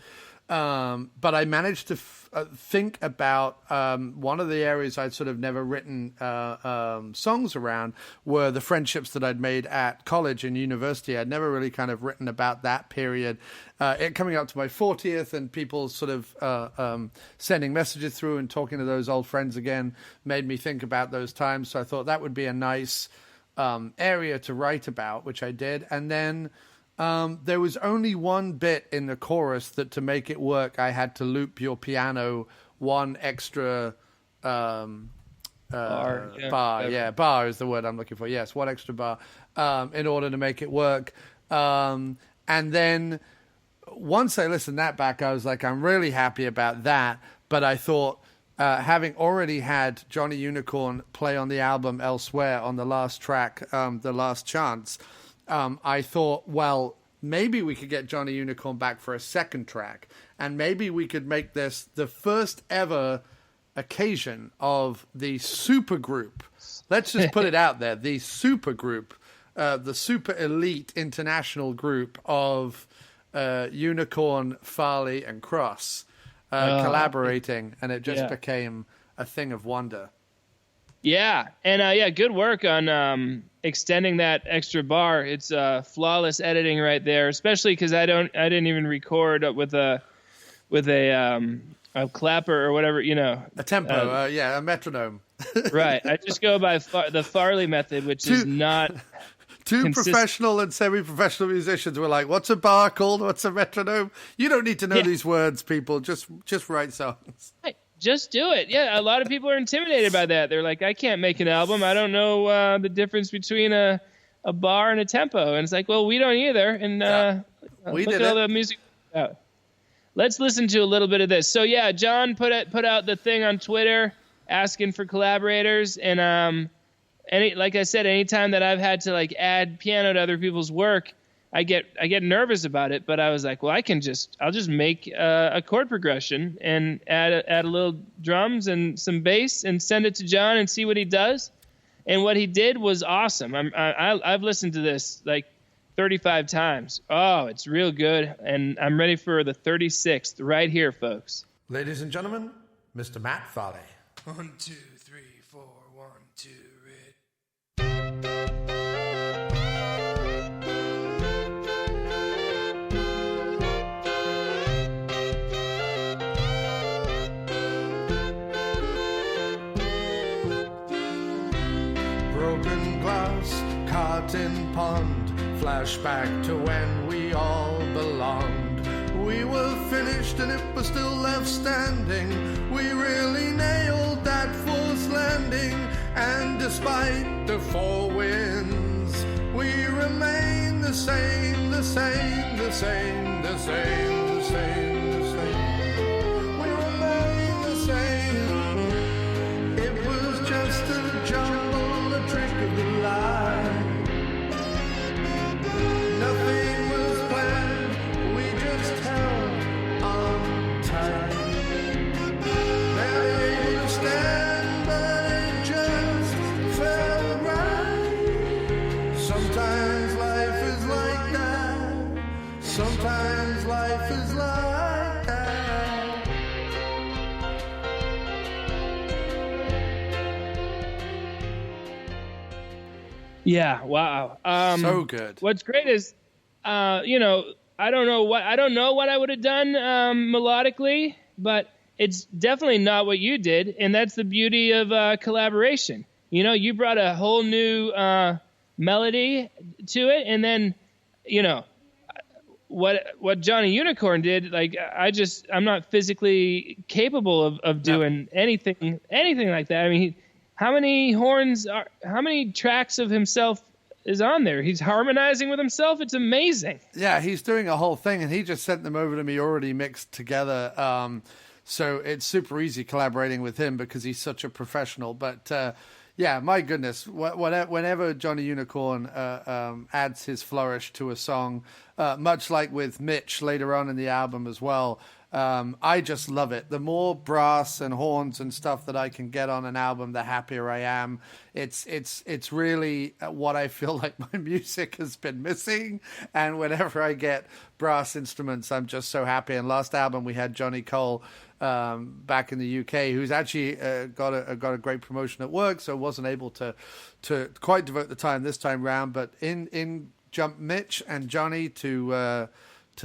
But I managed to think about one of the areas I'd sort of never written songs around were the friendships that I'd made at college and university. I'd never really kind of written about that period. It coming up to my 40th and people sort of sending messages through and talking to those old friends again made me think about those times. So I thought that would be a nice area to write about, which I did. And then there was only one bit in the chorus that to make it work, I had to loop your piano one extra bar. Yeah, bar is the word I'm looking for. Yes, one extra bar in order to make it work. And then once I listened that back, I was like, I'm really happy about that. But I thought, having already had Johnny Unicorn play on the album elsewhere on the last track, The Last Chance, I thought, well, maybe we could get Johnny Unicorn back for a second track, and maybe we could make this the first ever occasion of the supergroup. Let's just put it out there, the supergroup, the super elite international group of Unicorn, Farley, and Cross. Collaborating, and it just became a thing of wonder.
Yeah, and good work on extending that extra bar. It's flawless editing right there, especially because I didn't even record with a clapper or whatever,
a tempo, a metronome.
Right, I just go by the Farley method, which is not.
Two professional and semi-professional musicians were like, what's a bar called? What's a metronome? You don't need to know these words, people. Just write songs.
Right. Just do it. Yeah, a lot of people are intimidated by that. They're like, I can't make an album. I don't know the difference between a a bar and a tempo. And it's like, well, we don't either. And
We
look
did
at all
it.
the music out. Let's listen to a little bit of this. So yeah, Jon put out the thing on Twitter asking for collaborators, and like I said, anytime that I've had to like add piano to other people's work, I get nervous about it. But I was like, well, I'll just make a chord progression and add a little drums and some bass and send it to Jon and see what he does. And what he did was awesome. I've listened to this like 35 times. Oh, it's real good. And I'm ready for the 36th right here, folks.
Ladies and gentlemen, Mr. Matt Farley.
1, 2, 3, 4, 1, 2, ready.
Broken glass, cotton pond, flashback to when we all belonged. We were finished and it was still left standing. We really nailed that forced landing. And despite the four winds, we remain the same, the same, the same, the same, the same, the same. We remain the same. It was just a jumble, a trick of the light. Nothing was planned, we just held on tight. Never able to stand, but it just felt right. Sometimes life is like that. Sometimes life is like that.
Yeah, wow.
So good.
What's great is, I don't know what I would have done melodically, but it's definitely not what you did, and that's the beauty of collaboration. You brought a whole new melody to it, and then, what Johnny Unicorn did, like I'm not physically capable of doing anything like that. I mean, how many tracks of himself is on there? He's harmonizing with himself. It's amazing.
Yeah, he's doing a whole thing, and he just sent them over to me already mixed together. So it's super easy collaborating with him because he's such a professional. But yeah, my goodness, whenever Johnny Unicorn adds his flourish to a song, much like with Mitch later on in the album as well, I just love it. The more brass and horns and stuff that I can get on an album, the happier I am. It's really what I feel like my music has been missing. And whenever I get brass instruments, I'm just so happy. And last album we had Johnny Cole back in the UK, who's actually got a great promotion at work, so wasn't able to quite devote the time this time round. But in jumped Mitch and Johnny to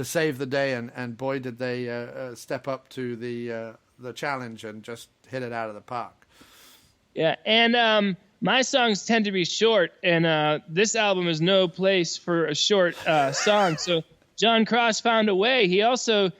save the day, and boy did they step up to the challenge and just hit it out of the park.
Yeah, and my songs tend to be short, and this album is no place for a short song. So Jon Cross found a way. He also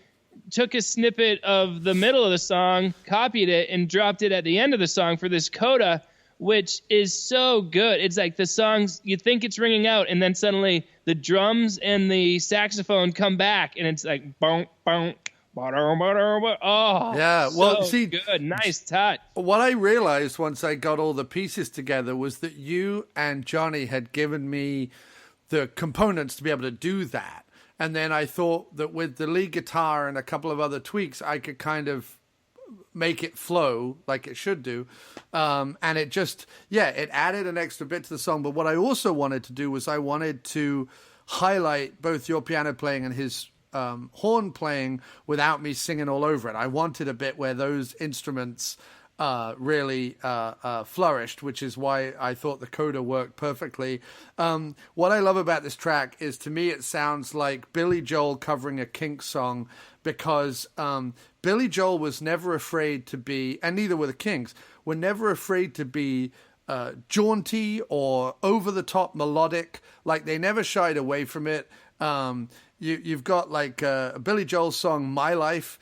took a snippet of the middle of the song, copied it, and dropped it at the end of the song for this coda, which is so good. It's like the songs, you think it's ringing out, and then suddenly the drums and the saxophone come back, and it's like, bonk, bonk, oh,
yeah. Well,
so
see,
good, nice touch.
What I realized once I got all the pieces together was that you and Johnny had given me the components to be able to do that. And then I thought that with the lead guitar and a couple of other tweaks, I could kind of make it flow like it should do. And it just, it added an extra bit to the song. But what I also wanted to do was I wanted to highlight both your piano playing and his horn playing without me singing all over it. I wanted a bit where those instruments really flourished, which is why I thought the coda worked perfectly. What I love about this track is, to me, it sounds like Billy Joel covering a Kinks song, because Billy Joel was never afraid to be, and neither were the Kinks, were never afraid to be jaunty or over-the-top melodic. Like, they never shied away from it. you've got like Billy Joel's song "My Life,"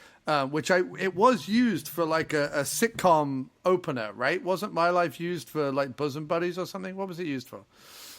which it was used for like a sitcom opener, right? Wasn't "My Life" used for like Bosom Buddies or something? What was it used for?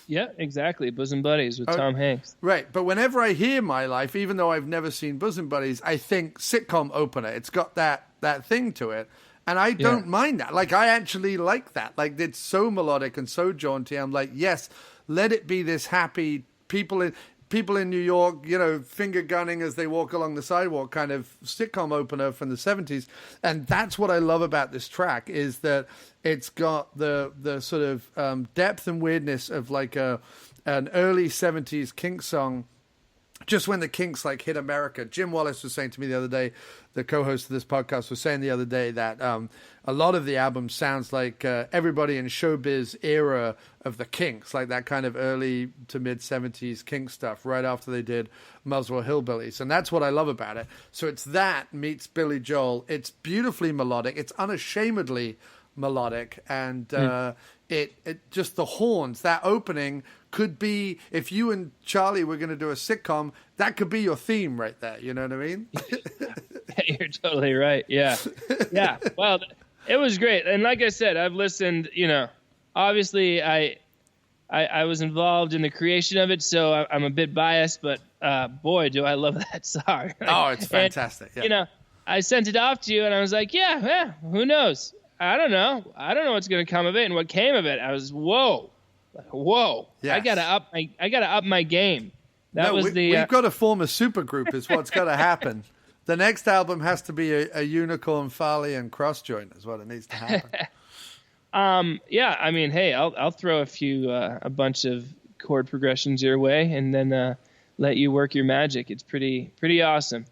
Yeah, exactly. Bosom Buddies with Tom Hanks.
Right, but whenever I hear "My Life," even though I've never seen Bosom Buddies, I think sitcom opener. It's got that thing to it. And I don't mind that. Like, I actually like that. Like, it's so melodic and so jaunty. I'm like, yes, let it be this happy people in New York, you know, finger gunning as they walk along the sidewalk kind of sitcom opener from the 70s. And that's what I love about this track, is that it's got the sort of depth and weirdness of like an early 70s Kinks song. Just when the Kinks like hit America. Jim Wallace was saying to me the other day, the co-host of this podcast was saying the other day that a lot of the album sounds like everybody in showbiz era of the Kinks, like that kind of early to mid 70s Kinks stuff right after they did Muswell Hillbillies. And that's what I love about it. So it's that meets Billy Joel. It's beautifully melodic. It's unashamedly melodic. And it just the horns, that opening could be, if you and Charlie were going to do a sitcom, that could be your theme right there. You know what I mean?
You're totally right. Yeah. Yeah. Well, it was great. And like I said, I've listened, you know, obviously I was involved in the creation of it, so I'm a bit biased, but boy, do I love that song.
Oh, it's fantastic.
And, you know, I sent it off to you and I was like, yeah, who knows? I don't know what's going to come of it. And what came of it, I was, whoa. Yes. I gotta up my game. We've got to form a super group is what's got to happen. The next album has to be a Unicorn, Farley, and Cross joint is what it needs to happen. Yeah, I mean, hey, I'll throw a bunch of chord progressions your way and then let you work your magic. It's pretty awesome.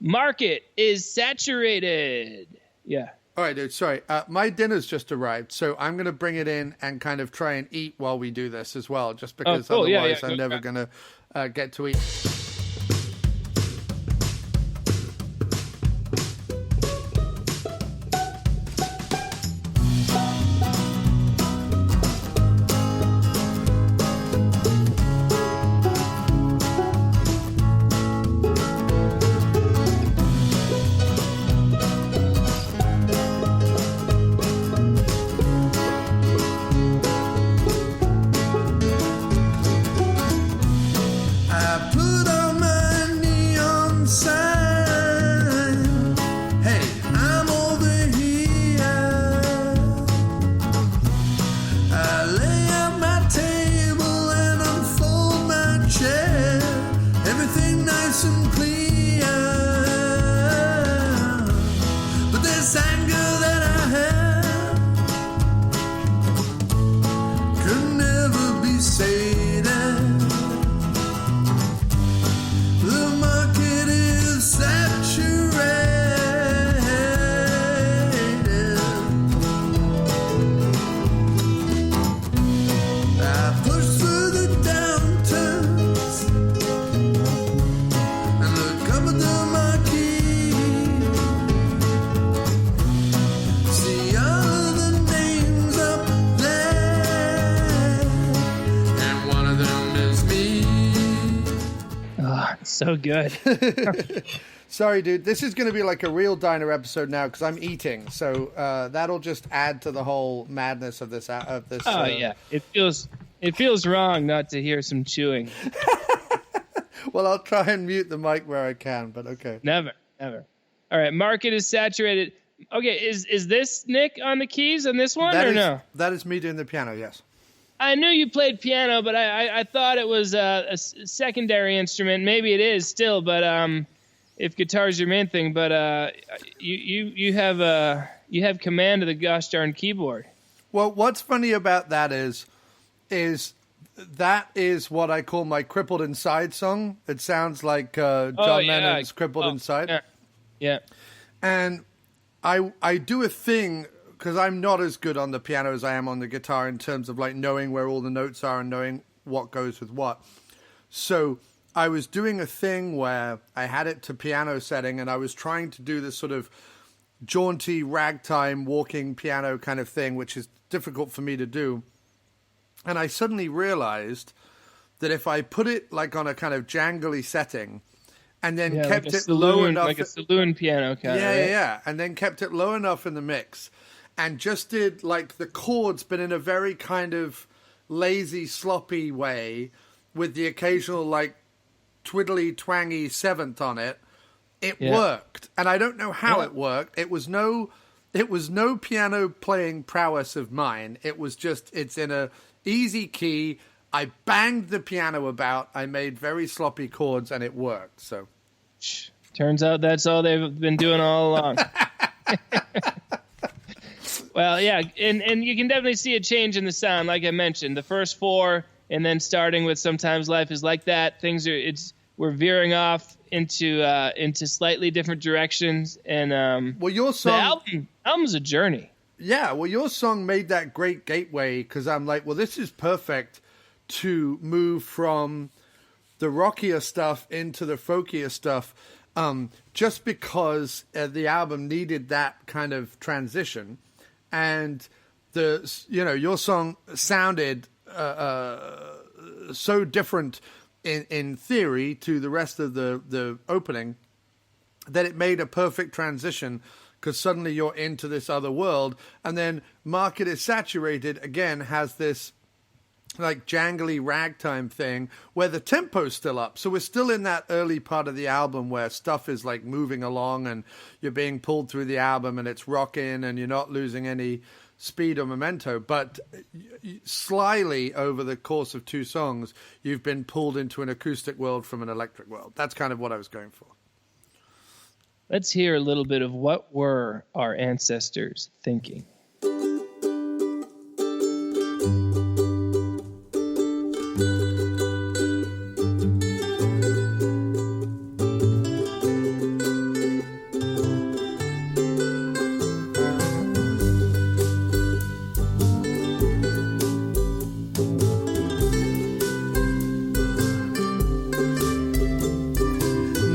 Market is saturated. Yeah.
All right, dude, sorry. My dinner's just arrived, so I'm going to bring it in and kind of try and eat while we do this as well, just because otherwise I'm never going to get to eat.
So good.
Sorry, dude. This is going to be like a real diner episode now because I'm eating. So that'll just add to the whole madness of this.
Oh yeah, it feels wrong not to hear some chewing.
Well, I'll try and mute the mic where I can, but okay.
Never. All right, market is saturated. Okay, is this Nick on the keys on this one no?
That is me doing the piano. Yes.
I knew you played piano, but I thought it was a secondary instrument. Maybe it is still, but if guitar's your main thing. But you have command of the gosh darn keyboard.
Well, what's funny about that is that is what I call my Crippled Inside song. It sounds like John Lennon's Crippled Inside.
Yeah.
And I do a thing, because I'm not as good on the piano as I am on the guitar in terms of like knowing where all the notes are and knowing what goes with what. So I was doing a thing where I had it to piano setting and I was trying to do this sort of jaunty ragtime walking piano kind of thing, which is difficult for me to do. And I suddenly realized that if I put it like on a kind of jangly setting and then
Yeah,
kept
like a
it
saloon,
low enough.
like a saloon piano kind
Yeah,
of. Right?
yeah, and then kept it low enough in the mix, and just did like the chords, but in a very kind of lazy, sloppy way, with the occasional like twiddly, twangy seventh on it. It worked, and I don't know how it worked. It was no piano playing prowess of mine. It was just, it's in a easy key. I banged the piano about. I made very sloppy chords, and it worked. So,
turns out that's all they've been doing all along. Well, yeah, and you can definitely see a change in the sound. Like I mentioned, the first four, and then starting with Sometimes Life Is Like That. We're veering off into slightly different directions, and
well, your song,
the album's a journey.
Yeah, well, your song made that great gateway, because I'm like, well, this is perfect to move from the rockier stuff into the folkier stuff, just because the album needed that kind of transition, and your song sounded so different in theory to the rest of the opening that it made a perfect transition, because suddenly you're into this other world. And then Market is Saturated, again, has this like jangly ragtime thing where the tempo's still up. So we're still in that early part of the album where stuff is like moving along and you're being pulled through the album and it's rocking and you're not losing any speed or memento. But slyly over the course of two songs, you've been pulled into an acoustic world from an electric world. That's kind of what I was going for.
Let's hear a little bit of what were our ancestors thinking.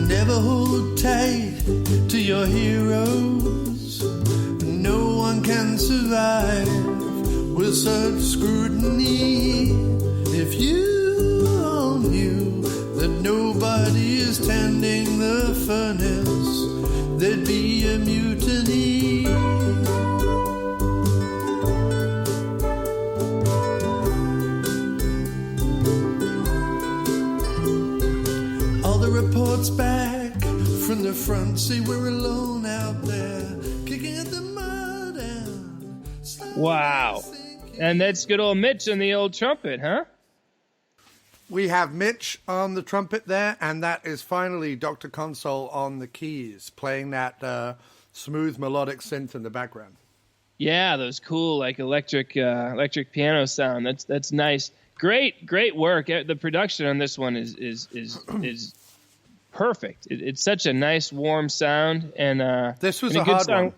Never hold tight to your heroes. No one can survive with such scrutiny. If you all knew that nobody is tending the furnace, there'd be a mutiny. All the reports back from the front say we're alone out there, kicking at the mud and
Wow. And that's good old Mitch on the old trumpet, huh?
We have Mitch on the trumpet there, and that is finally Dr. Console on the keys, playing that smooth melodic synth in the background.
Yeah, those cool like electric piano sound. That's nice. Great work. The production on this one is perfect. It's such a nice warm sound, and
This was
and
a
good
hard
song.
one.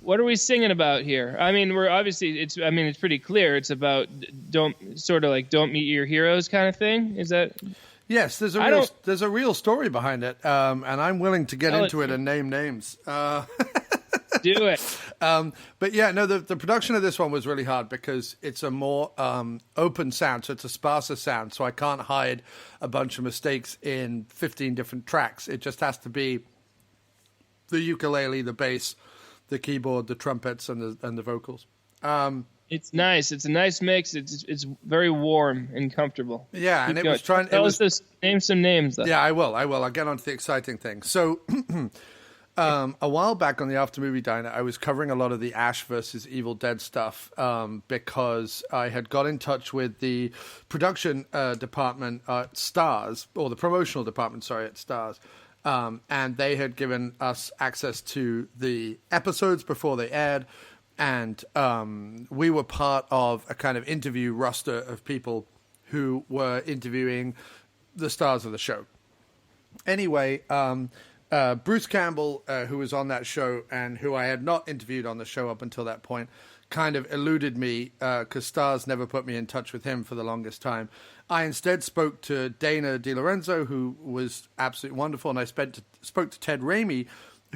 What are we singing about here? I mean, we're obviously it's pretty clear. It's about don't meet your heroes kind of thing. Is that?
Yes, there's a real story behind it, and I'm willing to get into it and name names.
Do it.
But yeah, no, the production of this one was really hard because it's a more open sound, so it's a sparser sound, so I can't hide a bunch of mistakes in 15 different tracks. It just has to be the ukulele, the bass, the keyboard, the trumpets, and the vocals.
It's nice. It's a nice mix. It's very warm and comfortable.
Yeah, and it was trying.
Name some names though.
Yeah, I will. I'll get on to the exciting thing. So, a while back on the After Movie Diner, I was covering a lot of the Ash versus Evil Dead stuff because I had got in touch with the production department at Stars, or the promotional department, sorry, at Stars. And they had given us access to the episodes before they aired. And we were part of a kind of interview roster of people who were interviewing the stars of the show. Anyway, Bruce Campbell, who was on that show and who I had not interviewed on the show up until that point, kind of eluded me because Stars never put me in touch with him for the longest time. I instead spoke to Dana DiLorenzo, who was absolutely wonderful, and I spoke to Ted Raimi,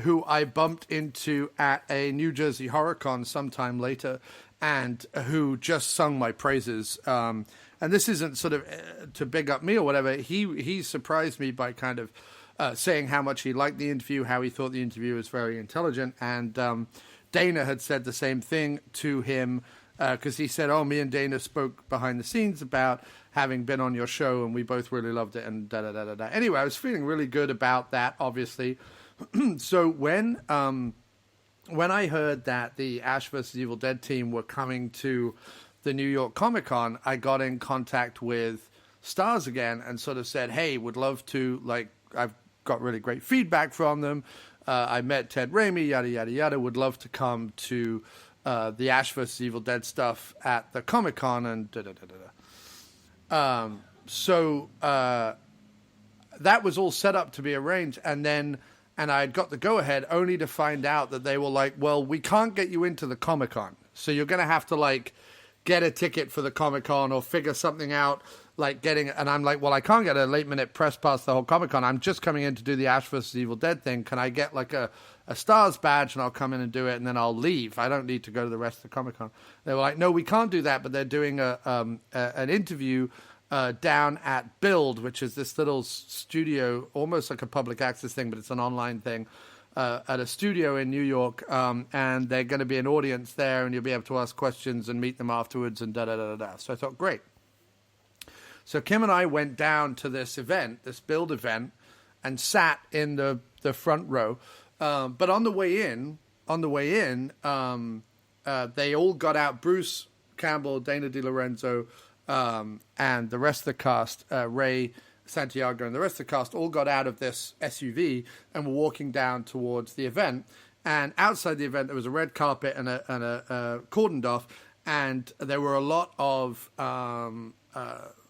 who I bumped into at a New Jersey HorrorCon sometime later, and who just sung my praises. And this isn't sort of to big up me or whatever. He surprised me by kind of saying how much he liked the interview, how he thought the interview was very intelligent. And Dana had said the same thing to him because he said, me and Dana spoke behind the scenes about having been on your show, and we both really loved it, and da-da-da-da-da. Anyway, I was feeling really good about that, obviously. So when I heard that the Ash vs. Evil Dead team were coming to the New York Comic-Con, I got in contact with Stars again and sort of said, hey, would love to, I've got really great feedback from them. I met Ted Raimi, yada, yada, yada, would love to come to the Ash vs. Evil Dead stuff at the Comic-Con, and da-da-da-da-da. So that was all set up to be arranged, and I had got the go-ahead only to find out that they were like, well, we can't get you into the Comic-Con, so you're going to have to, get a ticket for the Comic-Con or figure something out, and I'm like, well, I can't get a late-minute press pass the whole Comic-Con. I'm just coming in to do the Ash vs. Evil Dead thing. Can I get, a Stars badge, and I'll come in and do it, and then I'll leave. I don't need to go to the rest of the Comic-Con. They were like, no, we can't do that, but they're doing an interview down at Build, which is this little studio, almost like a public access thing, but it's an online thing, at a studio in New York, and they're going to be an audience there, and you'll be able to ask questions and meet them afterwards, and da-da-da-da-da. So I thought, great. So Kim and I went down to this event, this Build event, and sat in the front row. But on the way in, they all got out. Bruce Campbell, Dana DiLorenzo, and the rest of the cast, Ray Santiago and the rest of the cast, all got out of this SUV and were walking down towards the event. And outside the event, there was a red carpet and a cordoned off, and there were a lot of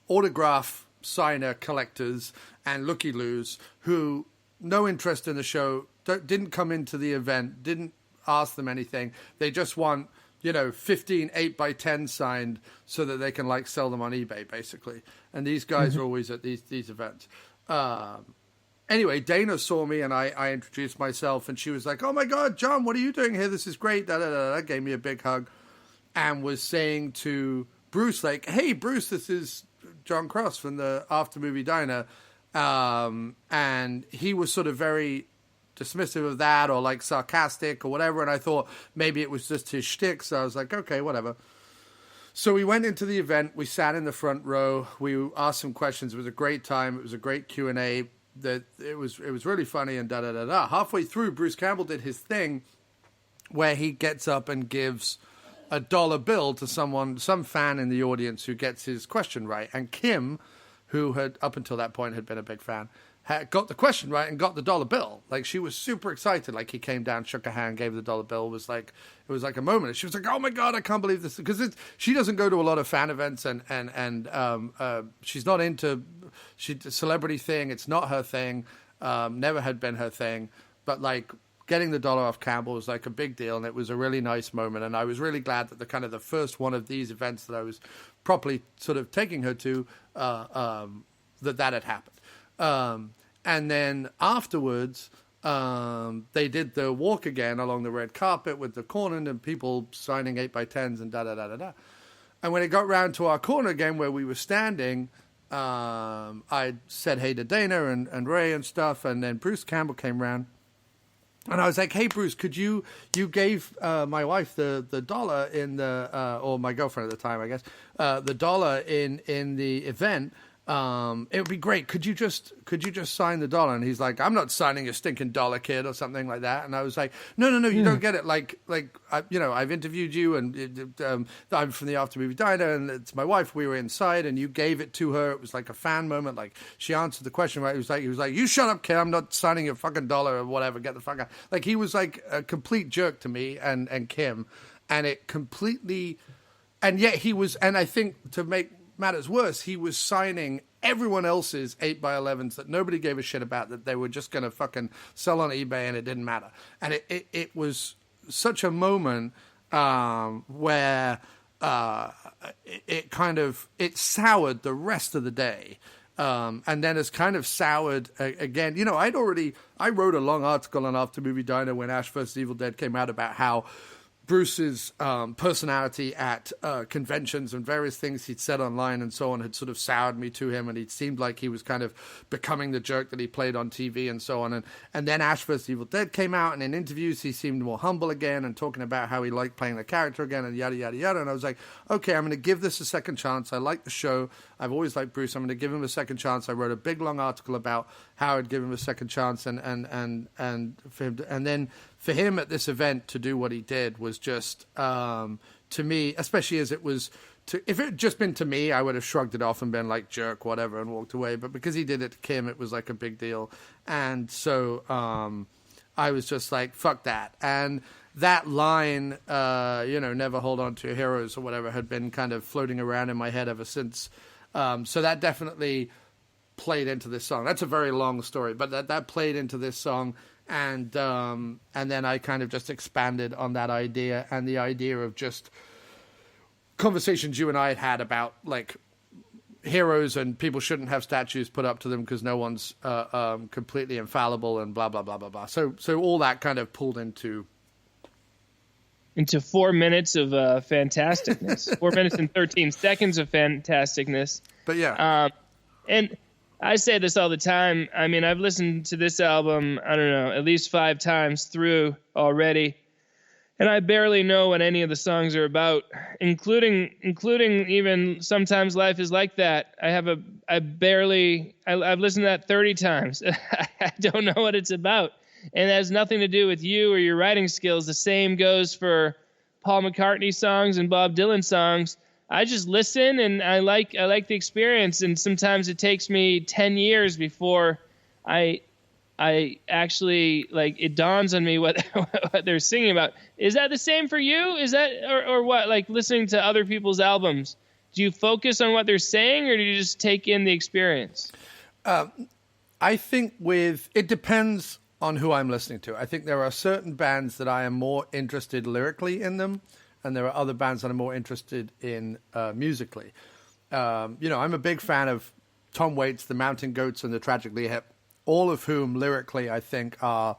autograph signer collectors and looky-loos who, no interest in the show, didn't come into the event, didn't ask them anything. They just want, 15 8x10 signed so that they can sell them on eBay, basically. And these guys are always at these events. Anyway, Dana saw me and I introduced myself, and she was like, oh my God, John, what are you doing here? This is great. Gave me a big hug and was saying to Bruce, hey, Bruce, this is Jon Cross from the After Movie Diner. And he was sort of very dismissive of that, or sarcastic or whatever. And I thought maybe it was just his shtick. So I was like, okay, whatever. So we went into the event. We sat in the front row. We asked some questions. It was a great time. It was a great Q&A. It was really funny and da-da-da-da. Halfway through, Bruce Campbell did his thing where he gets up and gives a $1 bill to some fan in the audience who gets his question right. And Kim, who had up until that point had been a big fan, had got the question right and got the $1 bill. She was super excited. He came down, shook her hand, gave the $1 bill. It was like a moment. She was like, "Oh my God, I can't believe this!" Because she doesn't go to a lot of fan events, and she's not into the celebrity thing. It's not her thing. Never had been her thing. But getting the $1 off Campbell was a big deal, and it was a really nice moment. And I was really glad that the first one of these events that I was properly sort of taking her to, that had happened. And then afterwards, they did the walk again along the red carpet with the corner and people signing 8x10s and da-da-da-da-da. And when it got round to our corner again where we were standing, I said hey to Dana and Ray and stuff, and then Bruce Campbell came round. And I was like, hey, Bruce, could you gave my wife the $1 in the, or my girlfriend at the time, I guess, the $1 in the event. It would be great. Could you just sign the $1? And he's like, I'm not signing a stinking $1, kid, or something like that. And I was like, no, you don't get it. I've interviewed you, and I'm from the After Movie Diner, and it's my wife. We were inside, and you gave it to her. It was like a fan moment. She answered the question right. He was like, you shut up, kid. I'm not signing your fucking $1 or whatever. Get the fuck out. He was like a complete jerk to me and Kim, and it completely, and yet he was, and I think to make matters worse, he was signing everyone else's 8x11s that nobody gave a shit about, that they were just going to fucking sell on eBay, and it didn't matter. And it was such a moment where it soured the rest of the day. And then it's kind of soured again. I wrote a long article on After Movie Diner when Ash vs. Evil Dead came out about how Bruce's personality at conventions and various things he'd said online and so on had sort of soured me to him, and it seemed like he was kind of becoming the jerk that he played on TV and so on. And then Ash vs. Evil Dead came out, and in interviews he seemed more humble again and talking about how he liked playing the character again and yada, yada, yada. And I was like, okay, I'm going to give this a second chance. I like the show. I've always liked Bruce. I'm going to give him a second chance. I wrote a big, long article about how I'd give him a second chance, and for him to, and then for him at this event to do what he did was just, to me, especially as it was, if it had just been to me, I would have shrugged it off and been like, jerk, whatever, and walked away. But because he did it to Kim, it was like a big deal. And so I was just like, fuck that. And that line, never hold on to your heroes or whatever, had been kind of floating around in my head ever since. So that definitely played into this song. That's a very long story, but that played into this song. And then I kind of just expanded on that idea and the idea of just conversations you and I had about like heroes and people shouldn't have statues put up to them because no one's completely infallible and blah, blah, blah, blah, blah. So all that kind of pulled into
4 minutes of fantasticness, 4 minutes and 13 seconds of fantasticness.
But yeah.
And I say this all the time. I mean, I've listened to this album, I don't know, at least 5 times through already, and I barely know what any of the songs are about, including even Sometimes Life Is Like That. I've listened to that 30 times. I don't know what it's about, and it has nothing to do with you or your writing skills. The same goes for Paul McCartney songs and Bob Dylan songs. I just listen, and I like the experience, and sometimes it takes me 10 years before I actually, like, it dawns on me what they're singing about. Is that the same for you? Is that or what? Like listening to other people's albums, do you focus on what they're saying, or do you just take in the experience?
I think it depends on who I'm listening to. I think there are certain bands that I am more interested lyrically in them, and there are other bands that I'm more interested in musically. I'm a big fan of Tom Waits, the Mountain Goats, and the Tragically Hip, all of whom lyrically I think are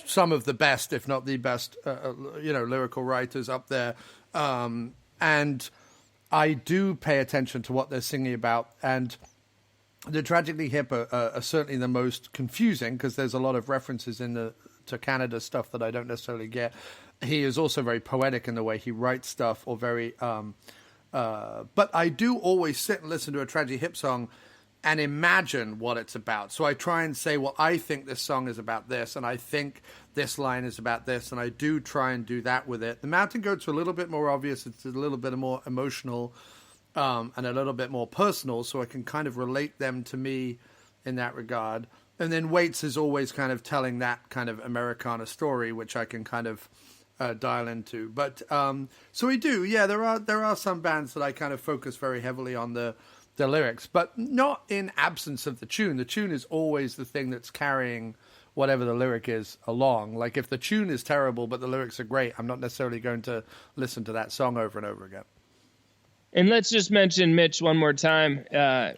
some of the best, if not the best, lyrical writers up there. And I do pay attention to what they're singing about. And the Tragically Hip are certainly the most confusing because there's a lot of references to Canada stuff that I don't necessarily get. He is also very poetic in the way he writes stuff, or very. But I do always sit and listen to a Tragically Hip song and imagine what it's about. So I try and say, well, I think this song is about this, and I think this line is about this, and I do try and do that with it. The Mountain Goats are a little bit more obvious. It's a little bit more emotional and a little bit more personal, so I can kind of relate them to me in that regard. And then Waits is always kind of telling that kind of Americana story, which I can kind of dial into. But so we do, yeah, there are some bands that I kind of focus very heavily on the lyrics, but not in absence of the tune. The tune is always the thing that's carrying whatever the lyric is along. Like if the tune is terrible but the lyrics are great, I'm not necessarily going to listen to that song over and over again.
And let's just mention Mitch one more time.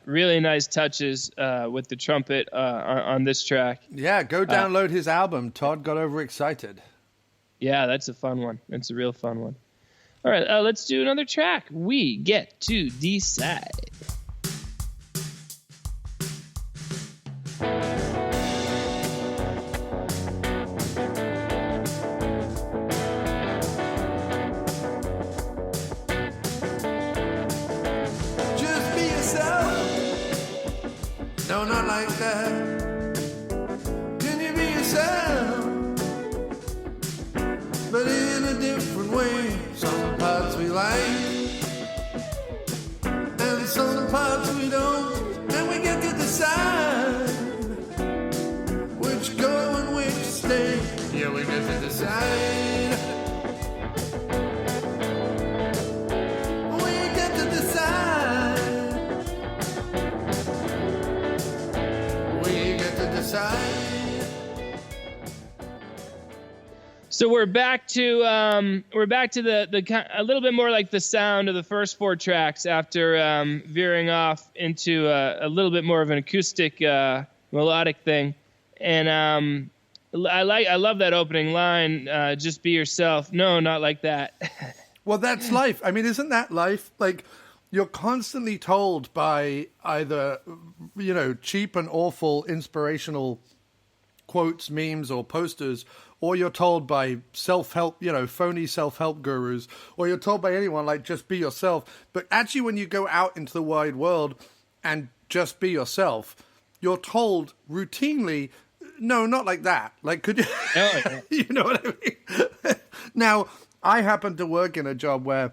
Really nice touches with the trumpet on this track.
Yeah, go download his album. Todd got overexcited.
Yeah, that's a fun one. That's a real fun one. All right, let's do another track. We Get to Decide.
No, not like that. Can you be yourself? But in a different way. Some parts we like, and some parts we don't. And we get to decide which go and which stay. Yeah, we get to decide.
So we're back to the a little bit more like the sound of the first 4 tracks after veering off into a little bit more of an acoustic melodic thing. And I love that opening line. Just be yourself. No, not like that.
Well, that's life. I mean, isn't that life? Like, you're constantly told by either, cheap and awful inspirational quotes, memes, or posters, or you're told by self-help, phony self-help gurus, or you're told by anyone, like, just be yourself. But actually, when you go out into the wide world and just be yourself, you're told routinely, no, not like that. Like, could you, you know what I mean? Now, I happen to work in a job where,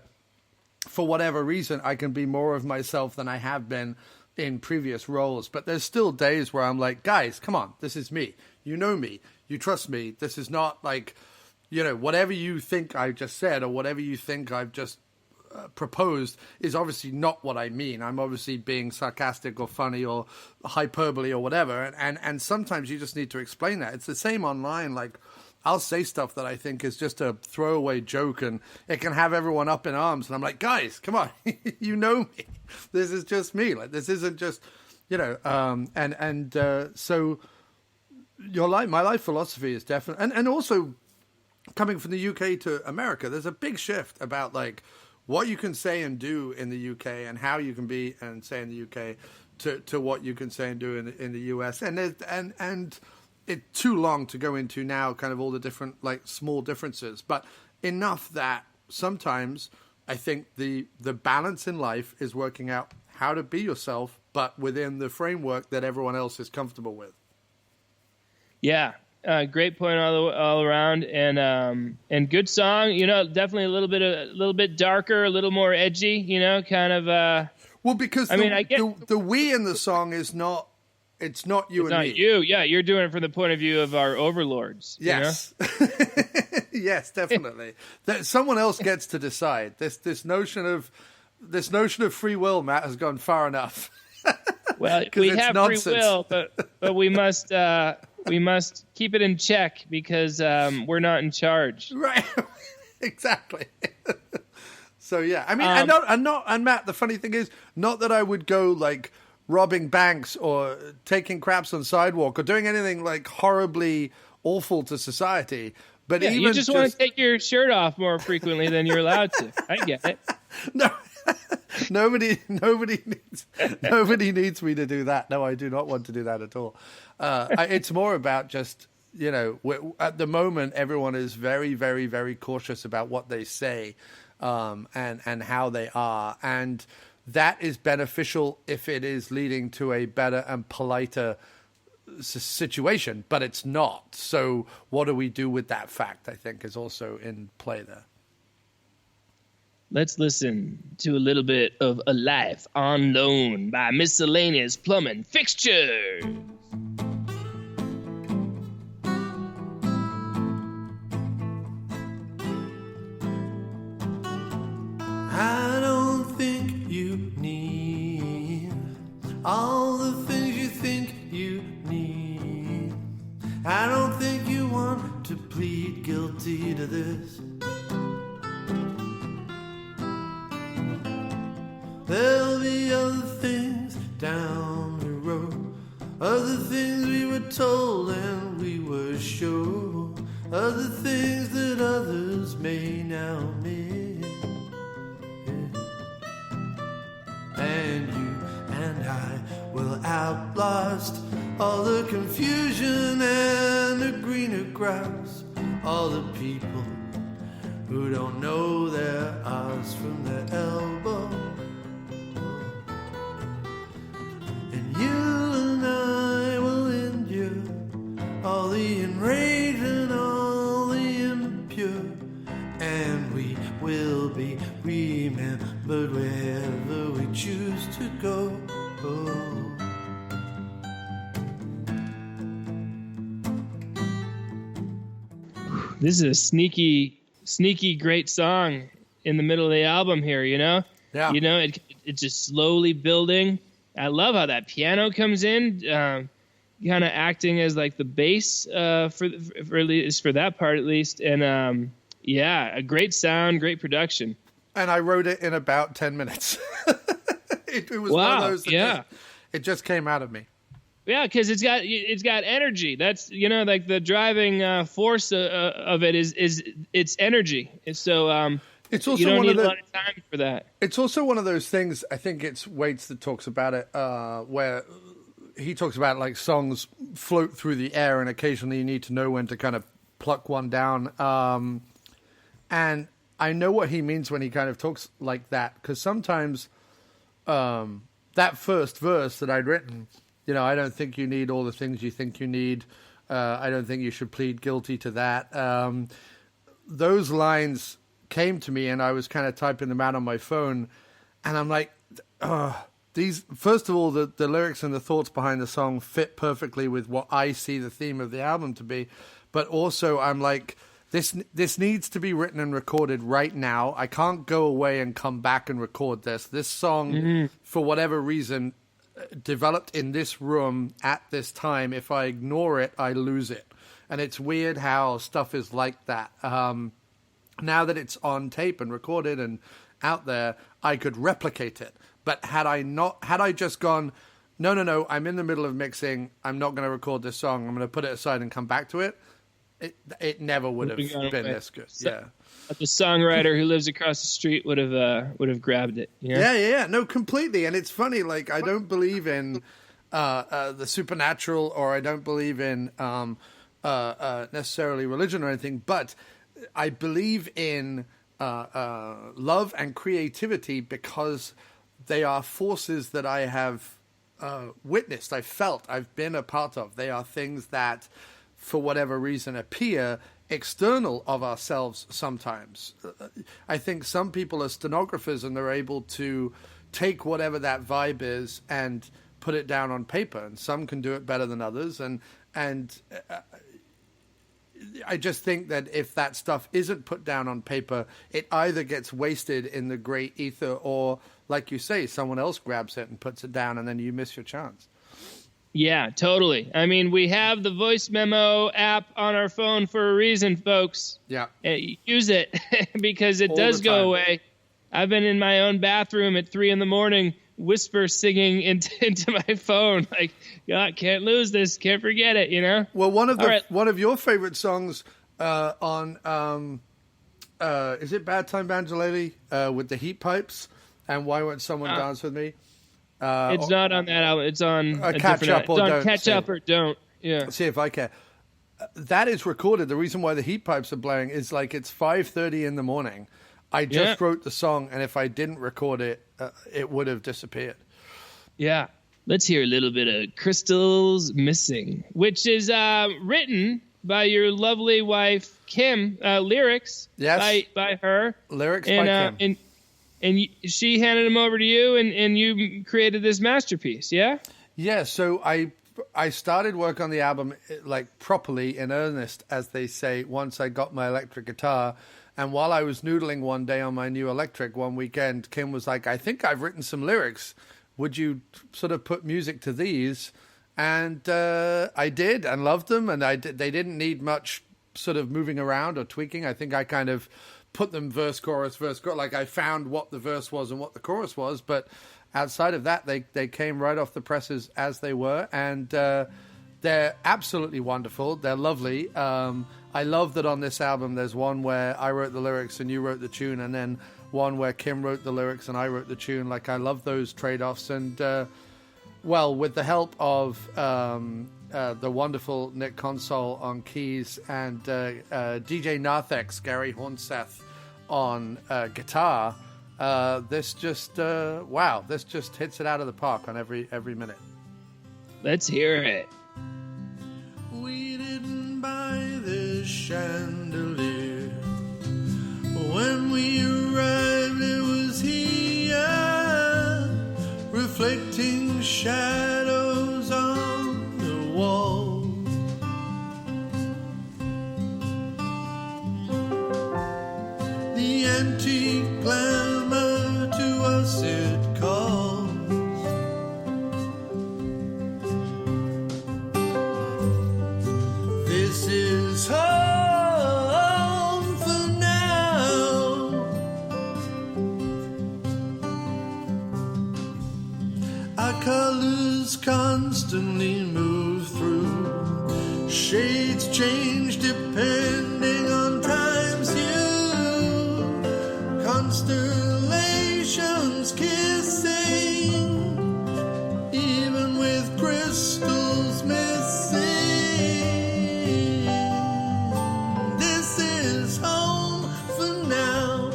for whatever reason, I can be more of myself than I have been in previous roles. But there's still days where I'm like, guys, come on, this is me. You know me. You trust me. This is not like, whatever you think I just said or whatever you think I've just proposed is obviously not what I mean. I'm obviously being sarcastic or funny or hyperbole or whatever. And sometimes you just need to explain that. It's the same online. Like, I'll say stuff that I think is just a throwaway joke and it can have everyone up in arms. And I'm like, guys, come on. You know me. This is just me. Like, this isn't just, so my life philosophy is definitely, and also coming from the UK to America, there's a big shift about like what you can say and do in the UK and how you can be and say in the UK to what you can say and do in the US. And it's too long to go into now kind of all the different like small differences, but enough that sometimes I think the balance in life is working out how to be yourself, but within the framework that everyone else is comfortable with.
Yeah, great point all around, and good song. Definitely a little bit darker, a little more edgy. Kind of.
Well, because I get the we in the song is not. It's not you and me.
Not you. Yeah, you're doing it from the point of view of our overlords.
Yes. Yes, definitely. That someone else gets to decide. This notion of free will, Matt, has gone far enough.
Well, we have nonsense. Free will, but we must keep it in check because we're not in charge.
Right. Exactly. So yeah, I mean, and Matt, the funny thing is, not that I would go like robbing banks or taking craps on sidewalk or doing anything like horribly awful to society. But
yeah,
even
you just want to take your shirt off more frequently than you're allowed to. I get it.
No, nobody needs me to do that. No, I do not want to do that at all. It's more about just, at the moment, everyone is very, very, very cautious about what they say and how they are. And that is beneficial if it is leading to a better and politer situation, but it's not. So what do we do with that fact, I think, is also in play there.
Let's listen to a little bit of A Life on Loan by Miscellaneous Plumbing Fixtures.
I don't think you need all the things you think you need. I don't think you want to plead guilty to this. There'll be other things down the road, other things we were told and we were sure, other things that others may now miss. And you and I will outlast all the confusion and the greener grass, all the people who don't know their arse from their elbow. And you and I will endure all the enraged and all the impure, and we will be remembered wherever we choose to go.
This is a sneaky great song in the middle of the album here,
Yeah.
It's just slowly building. I love how that piano comes in, kind of acting as like the bass for that part at least. And a great sound, great production.
And I wrote it in about 10 minutes. It was
wow,
one of those that it just came out of me.
Yeah, because it's got energy. That's like the driving force of it is its energy. So
It's also
you don't
one
need
of
a lot of time for that.
It's also one of those things. I think it's Waits that talks about it, where he talks about like songs float through the air, and occasionally you need to know when to kind of pluck one down. And I know what he means when he kind of talks like that, because sometimes that first verse that I'd written, I don't think you need all the things you think you need. I don't think you should plead guilty to that. Those lines came to me, and I was kind of typing them out on my phone, and I'm like, these. First of all, the lyrics and the thoughts behind the song fit perfectly with what I see the theme of the album to be, but also I'm like, this needs to be written and recorded right now. I can't go away and come back and record this. This song, for whatever reason, developed in this room at this time. If I ignore it, I lose it, and it's weird how stuff is like that. Now that it's on tape and recorded and out there, I could replicate it. But had I just gone, no, I'm in the middle of mixing, I'm not going to record this song, I'm going to put it aside and come back to it, it never would have been this good. Yeah.
The songwriter who lives across the street would have grabbed it.
Yeah. No, completely. And it's funny, like, I don't believe in the supernatural, or I don't believe in necessarily religion or anything, but I believe in love and creativity, because they are forces that I have witnessed, I've felt, I've been a part of. They are things that, for whatever reason, appear external of ourselves sometimes. I think some people are stenographers, and they're able to take whatever that vibe is and put it down on paper, and some can do it better than others. And I just think that if that stuff isn't put down on paper, it either gets wasted in the great ether, or, like you say, someone else grabs it and puts it down, and then you miss your chance.
Yeah, totally. I mean, we have the voice memo app on our phone for a reason, folks.
Yeah.
Use it because it does go away. I've been in my own bathroom at 3 a.m, whisper singing into my phone, like, God, can't lose this, can't forget it,
Well, one of your favorite songs on is it Bad Time Banjalele with the heat pipes and Why Won't Someone Dance With Me?
It's not on that album. It's on
Catch Up or Don't.
Catch Up or Don't. Yeah.
See if I can. That is recorded. The reason why the heat pipes are blaring is like it's 5:30 in the morning. I just wrote the song, and if I didn't record it, it would have disappeared.
Yeah. Let's hear a little bit of Crystal's Missing, which is written by your lovely wife, Kim. Lyrics by her.
Lyrics by Kim.
And she handed them over to you, and you created this masterpiece, yeah?
Yeah, so I started work on the album, like, properly, in earnest, as they say, once I got my electric guitar. And while I was noodling one day on my new electric one weekend, Kim was like, I think I've written some lyrics. Would you sort of put music to these? And I did, and loved them, and they didn't need much sort of moving around or tweaking. I think I kind of put them verse, chorus. Like, I found what the verse was and what the chorus was, but outside of that, they came right off the presses as they were, and they're absolutely wonderful. They're lovely. I love that on this album there's one where I wrote the lyrics and you wrote the tune, and then one where Kim wrote the lyrics and I wrote the tune. Like, I love those trade-offs, and well, with the help of the wonderful Nick Console on keys and DJ Narthex, Gary Hornseth on guitar, this just this just hits it out of the park on every minute.
Let's hear it.
We didn't buy this chandelier. When we arrived, it was here, reflecting shadows on the wall. The antique glamour to us it calls. This is home for now. Our colors colors constantly move through. Shades change depending on time's hue. Constellations kissing, even with crystals missing. This is home for now.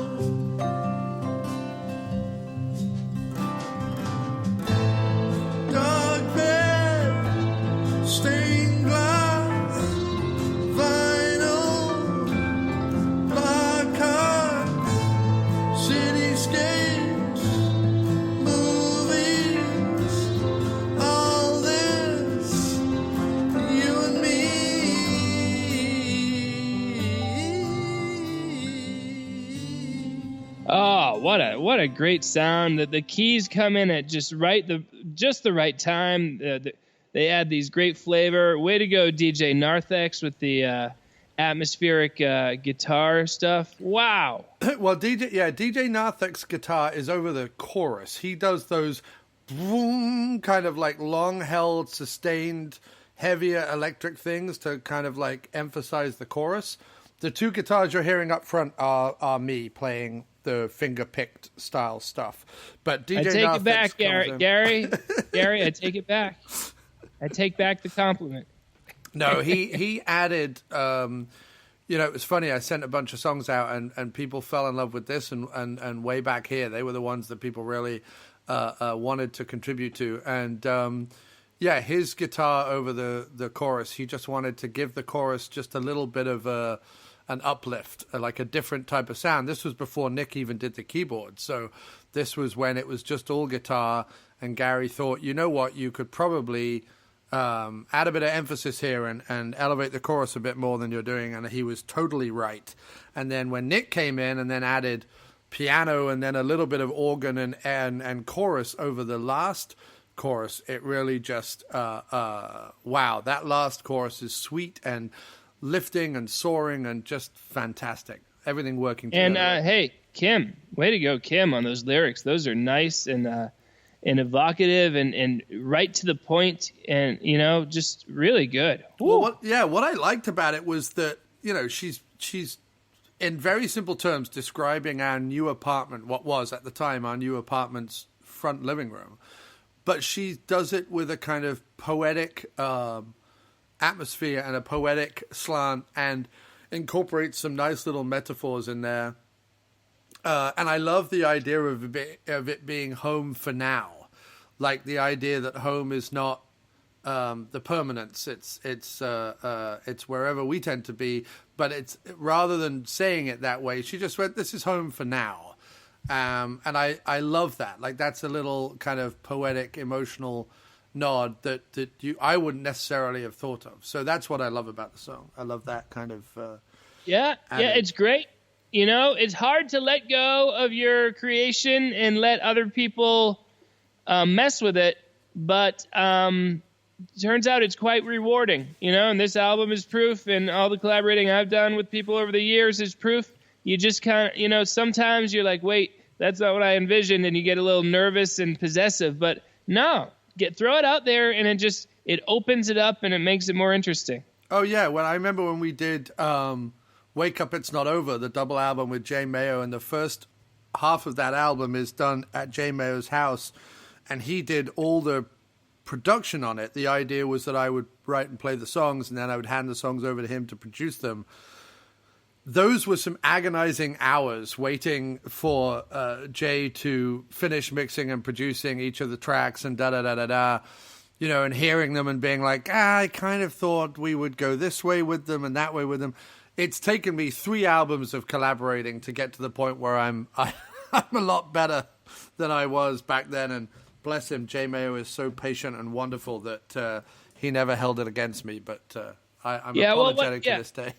Dark bed, stained glass, vinyl, bar cards, cityscapes, movies, all this, you and me.
Oh, what a great sound! The keys come in at just the right time. They add these great flavor. Way to go, DJ Narthex, with the atmospheric guitar stuff. Wow.
Well, DJ Narthek's guitar is over the chorus. He does those boom, kind of like long-held, sustained, heavier electric things to kind of like emphasize the chorus. The two guitars you're hearing up front are me playing the finger-picked style stuff. But DJ
I take
Narthex
it back,
comes in.
Gary, I take it back. I take back the compliment.
No, he added, it was funny. I sent a bunch of songs out and people fell in love with this and Way Back Here. They were the ones that people really wanted to contribute to. And his guitar over the chorus, he just wanted to give the chorus just a little bit of an uplift, like a different type of sound. This was before Nick even did the keyboard. So this was when it was just all guitar. And Gary thought, you know what, you could probably add a bit of emphasis here and elevate the chorus a bit more than you're doing. And he was totally right. And then when Nick came in and then added piano and then a little bit of organ and chorus over the last chorus, it really just, wow, that last chorus is sweet and lifting and soaring and just fantastic. Everything working together.
And hey, Kim, way to go, Kim, on those lyrics. Those are nice and evocative and right to the point, and just really good.
Well, what I liked about it was that she's in very simple terms describing our new apartment, what was at the time our new apartment's front living room, but she does it with a kind of poetic atmosphere and a poetic slant, and incorporates some nice little metaphors in there. And I love the idea of it being home for now, like the idea that home is not the permanence. It's wherever we tend to be, but it's rather than saying it that way, she just went, "This is home for now," and I love that. Like that's a little kind of poetic, emotional nod that I wouldn't necessarily have thought of. So that's what I love about the song. I love that kind of
it's great. It's hard to let go of your creation and let other people mess with it, but turns out it's quite rewarding, and this album is proof, and all the collaborating I've done with people over the years is proof. You just kind of, sometimes you're like, wait, that's not what I envisioned, and you get a little nervous and possessive, but no, throw it out there, and it opens it up, and it makes it more interesting.
Oh, yeah. Well, I remember when we did Wake Up, It's Not Over, the double album with Jay Mayo, and the first half of that album is done at Jay Mayo's house, and he did all the production on it. The idea was that I would write and play the songs, and then I would hand the songs over to him to produce them. Those were some agonizing hours waiting for Jay to finish mixing and producing each of the tracks and da-da-da-da-da, and hearing them and being like, I kind of thought we would go this way with them and that way with them. It's taken me 3 albums of collaborating to get to the point where I'm a lot better than I was back then. And bless him, Jay Mayo is so patient and wonderful that he never held it against me. But I'm apologetic to this day.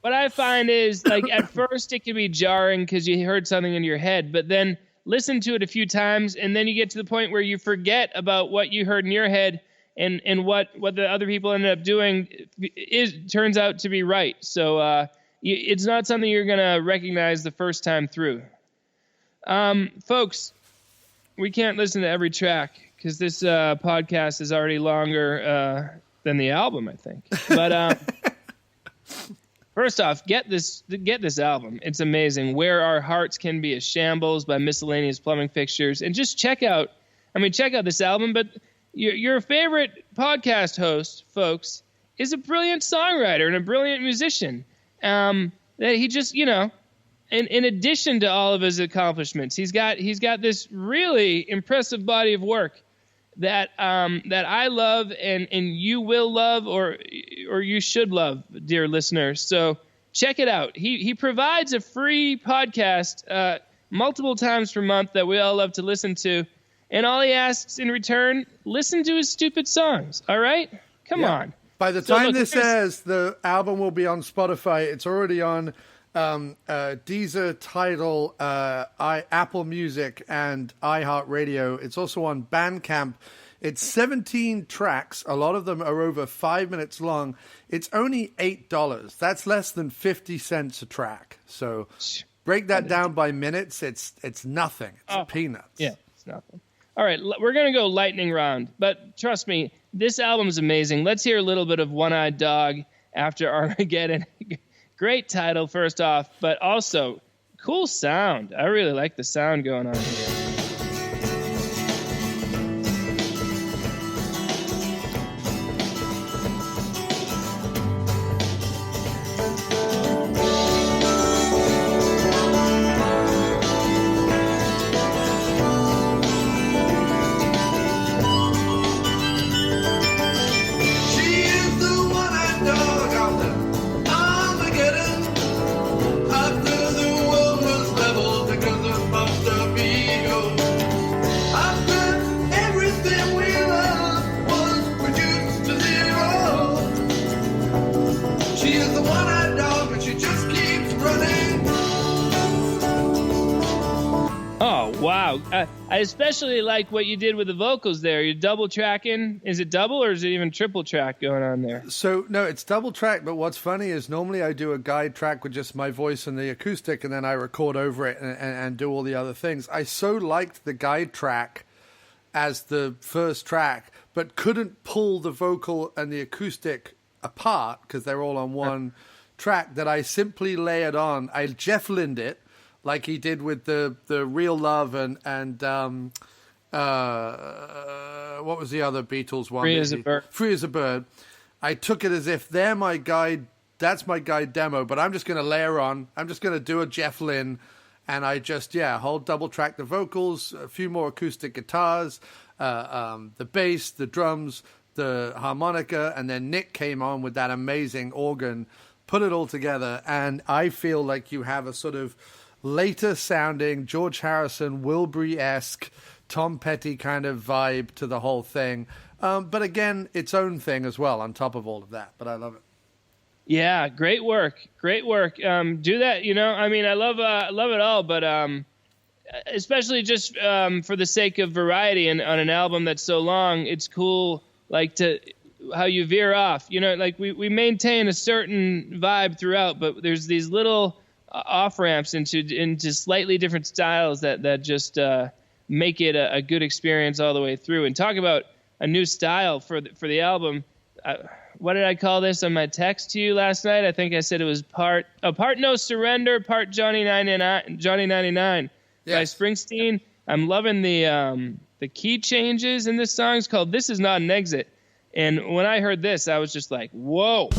What I find is, like, at first it can be jarring because you heard something in your head, but then listen to it a few times, and then you get to the point where you forget about what you heard in your head, and what the other people ended up doing turns out to be right. So it's not something you're going to recognize the first time through. Folks, we can't listen to every track because this podcast is already longer than the album, I think. But first off, get this album. It's amazing. Where Our Hearts Can Be a Shambles by Miscellaneous Plumbing Fixtures, and just check out this album. But your favorite podcast host, folks, is a brilliant songwriter and a brilliant musician. That he just, in addition to all of his accomplishments, he's got this really impressive body of work that I love and you will love or you should love, dear listeners. So check it out. He provides a free podcast multiple times per month that we all love to listen to, and all he asks in return, listen to his stupid songs. All right, come on.
By the time this airs, the album will be on Spotify. It's already on Deezer, Tidal, Apple Music, and iHeartRadio. It's also on Bandcamp. It's 17 tracks. A lot of them are over 5 minutes long. It's only $8. That's less than 50 cents a track. So break that down by minutes. It's nothing. It's peanuts.
Yeah, it's nothing. All right, we're going to go lightning round. But trust me, this album's amazing. Let's hear a little bit of One-Eyed Dog after Armageddon. Great title, first off, but also cool sound. I really like the sound going on here. I especially like what you did with the vocals there. You're double tracking. Is it double or is it even triple track going on there?
So, no, it's double track, but what's funny is normally I do a guide track with just my voice and the acoustic, and then I record over it and do all the other things. I so liked the guide track as the first track, but couldn't pull the vocal and the acoustic apart because they're all on one track, that I simply layered on. I Jeff Lynned it, like he did with the Real Love and what was the other Beatles one?
Free as a Bird.
Free as a Bird. I took it as if they're my guide. That's my guide demo, but I'm just going to layer on. I'm just going to do a Jeff Lynne, and I just whole double track the vocals, a few more acoustic guitars, the bass, the drums, the harmonica, and then Nick came on with that amazing organ. Put it all together, and I feel like you have a sort of later sounding George Harrison, Wilbury-esque, Tom Petty kind of vibe to the whole thing. But again, its own thing as well on top of all of that. But I love it.
Yeah, great work. Do that, I love it all, but especially just for the sake of variety and on an album that's so long, it's cool to how you veer off. We maintain a certain vibe throughout, but there's these little off ramps into slightly different styles that just make it a good experience all the way through. And talk about a new style for the album. What did I call this on my text to you last night? I think I said it was part No Surrender, part Johnny 99
yes.
by Springsteen. I'm loving the key changes in this song. It's called This Is Not an Exit. And when I heard this, I was just like, whoa.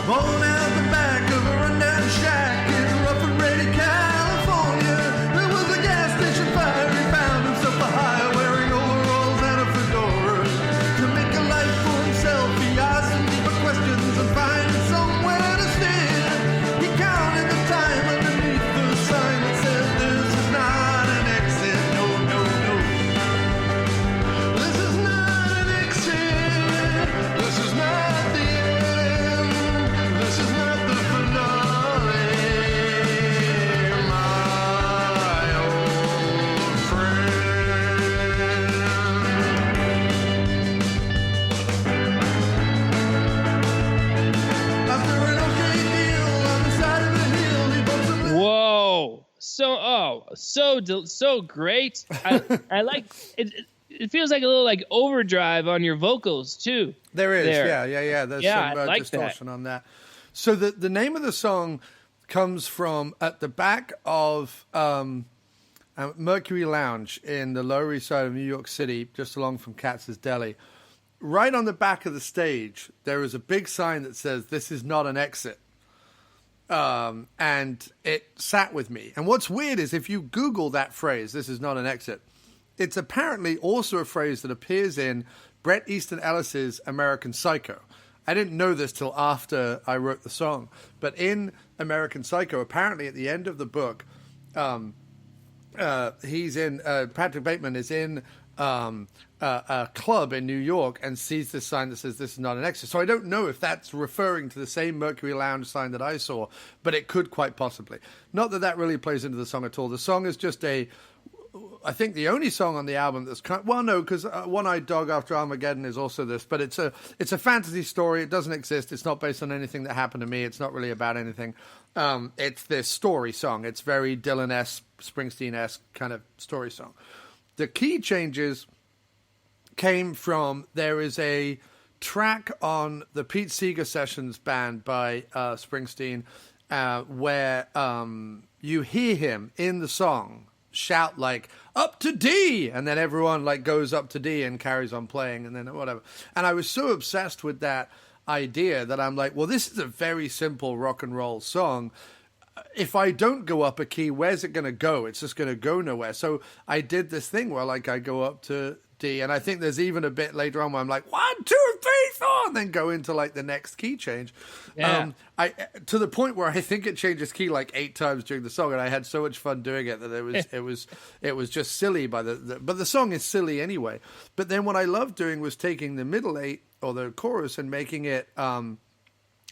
Born out the back of a rundown shack in rough and ready California, there was a gas station fire. He found himself a hire, wearing overalls and a fedora. To make a life for himself, he asked some deeper questions and finding somewhere to stand. He counted the time underneath the sign that said, "This is not an exit, no, no, no. This is not an exit. This is not the end. This is
so great. I like it. It feels like a little like overdrive on your vocals too.
There is, yeah. There's some
I like
distortion on that. So the name of the song comes from at the back of Mercury Lounge in the Lower East Side of New York City, just along from Katz's Deli. Right on the back of the stage, there is a big sign that says, "This is not an exit." And it sat with me. And what's weird is if you Google that phrase, "This is not an exit," it's apparently also a phrase that appears in Bret Easton Ellis's American Psycho. I didn't know this till after I wrote the song. But in American Psycho, apparently at the end of the book, he's in Patrick Bateman is in a club in New York and sees this sign that says, "This is not an exit." So I don't know if that's referring to the same Mercury Lounge sign that I saw, but it could quite possibly. Not that really plays into the song at all. The song is just I think the only song on the album that's because One-Eyed Dog After Armageddon is also this, but it's a fantasy story. It doesn't exist. It's not based on anything that happened to me. It's not really about anything. It's this story song. It's very Dylan-esque, Springsteen-esque kind of story song. The key changes came from, there is a track on the Pete Seeger Sessions band by Springsteen where you hear him in the song shout like "up to D," and then everyone like goes up to D and carries on playing, and then whatever. And I was so obsessed with that idea that I'm like, well, this is a very simple rock and roll song. If I don't go up a key, where's it going to go? It's just going to go nowhere. So I did this thing where like I go up to D, and I think there's even a bit later on where I'm like 1, 2, 3, 4, and then go into like the next key change.
Yeah.
I to the point where I think it changes key like 8 times during the song, and I had so much fun doing it that it was just silly. But the song is silly anyway. But then what I loved doing was taking the middle 8 or the chorus and making it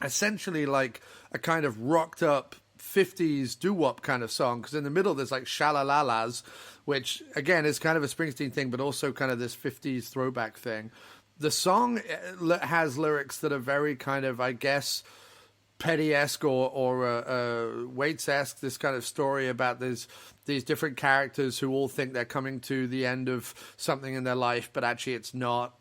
essentially like a kind of rocked up 50s doo-wop kind of song, because in the middle there's like shalalalas, which again is kind of a Springsteen thing, but also kind of this 50s throwback thing. The song has lyrics that are very kind of, I guess, Petty-esque or Waits-esque, this kind of story about these different characters who all think they're coming to the end of something in their life, but actually it's not.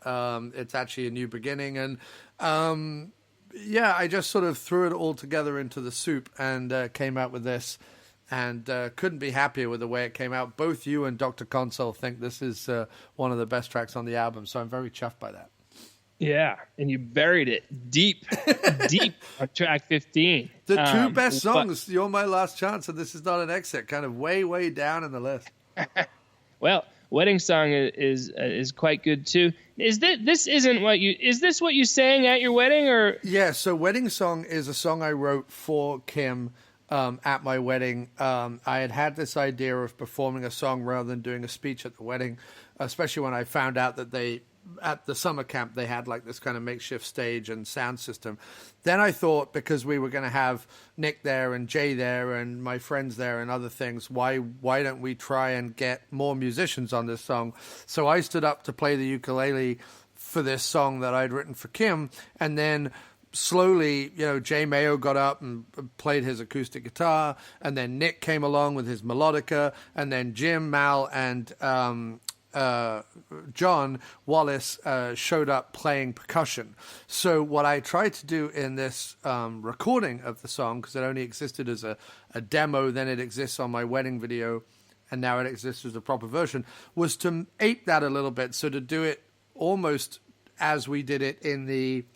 It's actually a new beginning. And I just sort of threw it all together into the soup and came out with this, and couldn't be happier with the way it came out. Both you and Dr. Console think this is one of the best tracks on the album, so I'm very chuffed by that.
Yeah, and you buried it deep on track 15.
The two best songs, You're My Last Chance and This Is Not an Exit, kind of way, way down in the list.
Well, Wedding Song is quite good too. Is this what you sang at your wedding, or?
Yeah, so Wedding Song is a song I wrote for Kim at my wedding. I had this idea of performing a song rather than doing a speech at the wedding, especially when I found out that at the summer camp, they had like this kind of makeshift stage and sound system. Then I thought, because we were going to have Nick there and Jay there and my friends there and other things, why don't we try and get more musicians on this song? So I stood up to play the ukulele for this song that I'd written for Kim. And then slowly, Jay Mayo got up and played his acoustic guitar. And then Nick came along with his melodica. And then Jim, Mal, and John Wallace showed up playing percussion. So what I tried to do in this recording of the song, because it only existed as a demo, then it exists on my wedding video, and now it exists as a proper version, was to ape that a little bit. So to do it almost as we did it in the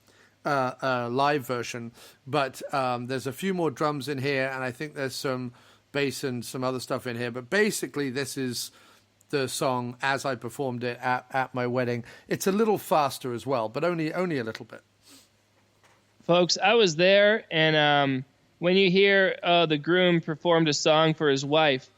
live version. But there's a few more drums in here, and I think there's some bass and some other stuff in here. But basically, this is the song as I performed it at my wedding. It's a little faster as well, but only a little bit.
Folks, I was there, and when you hear the groom performed a song for his wife,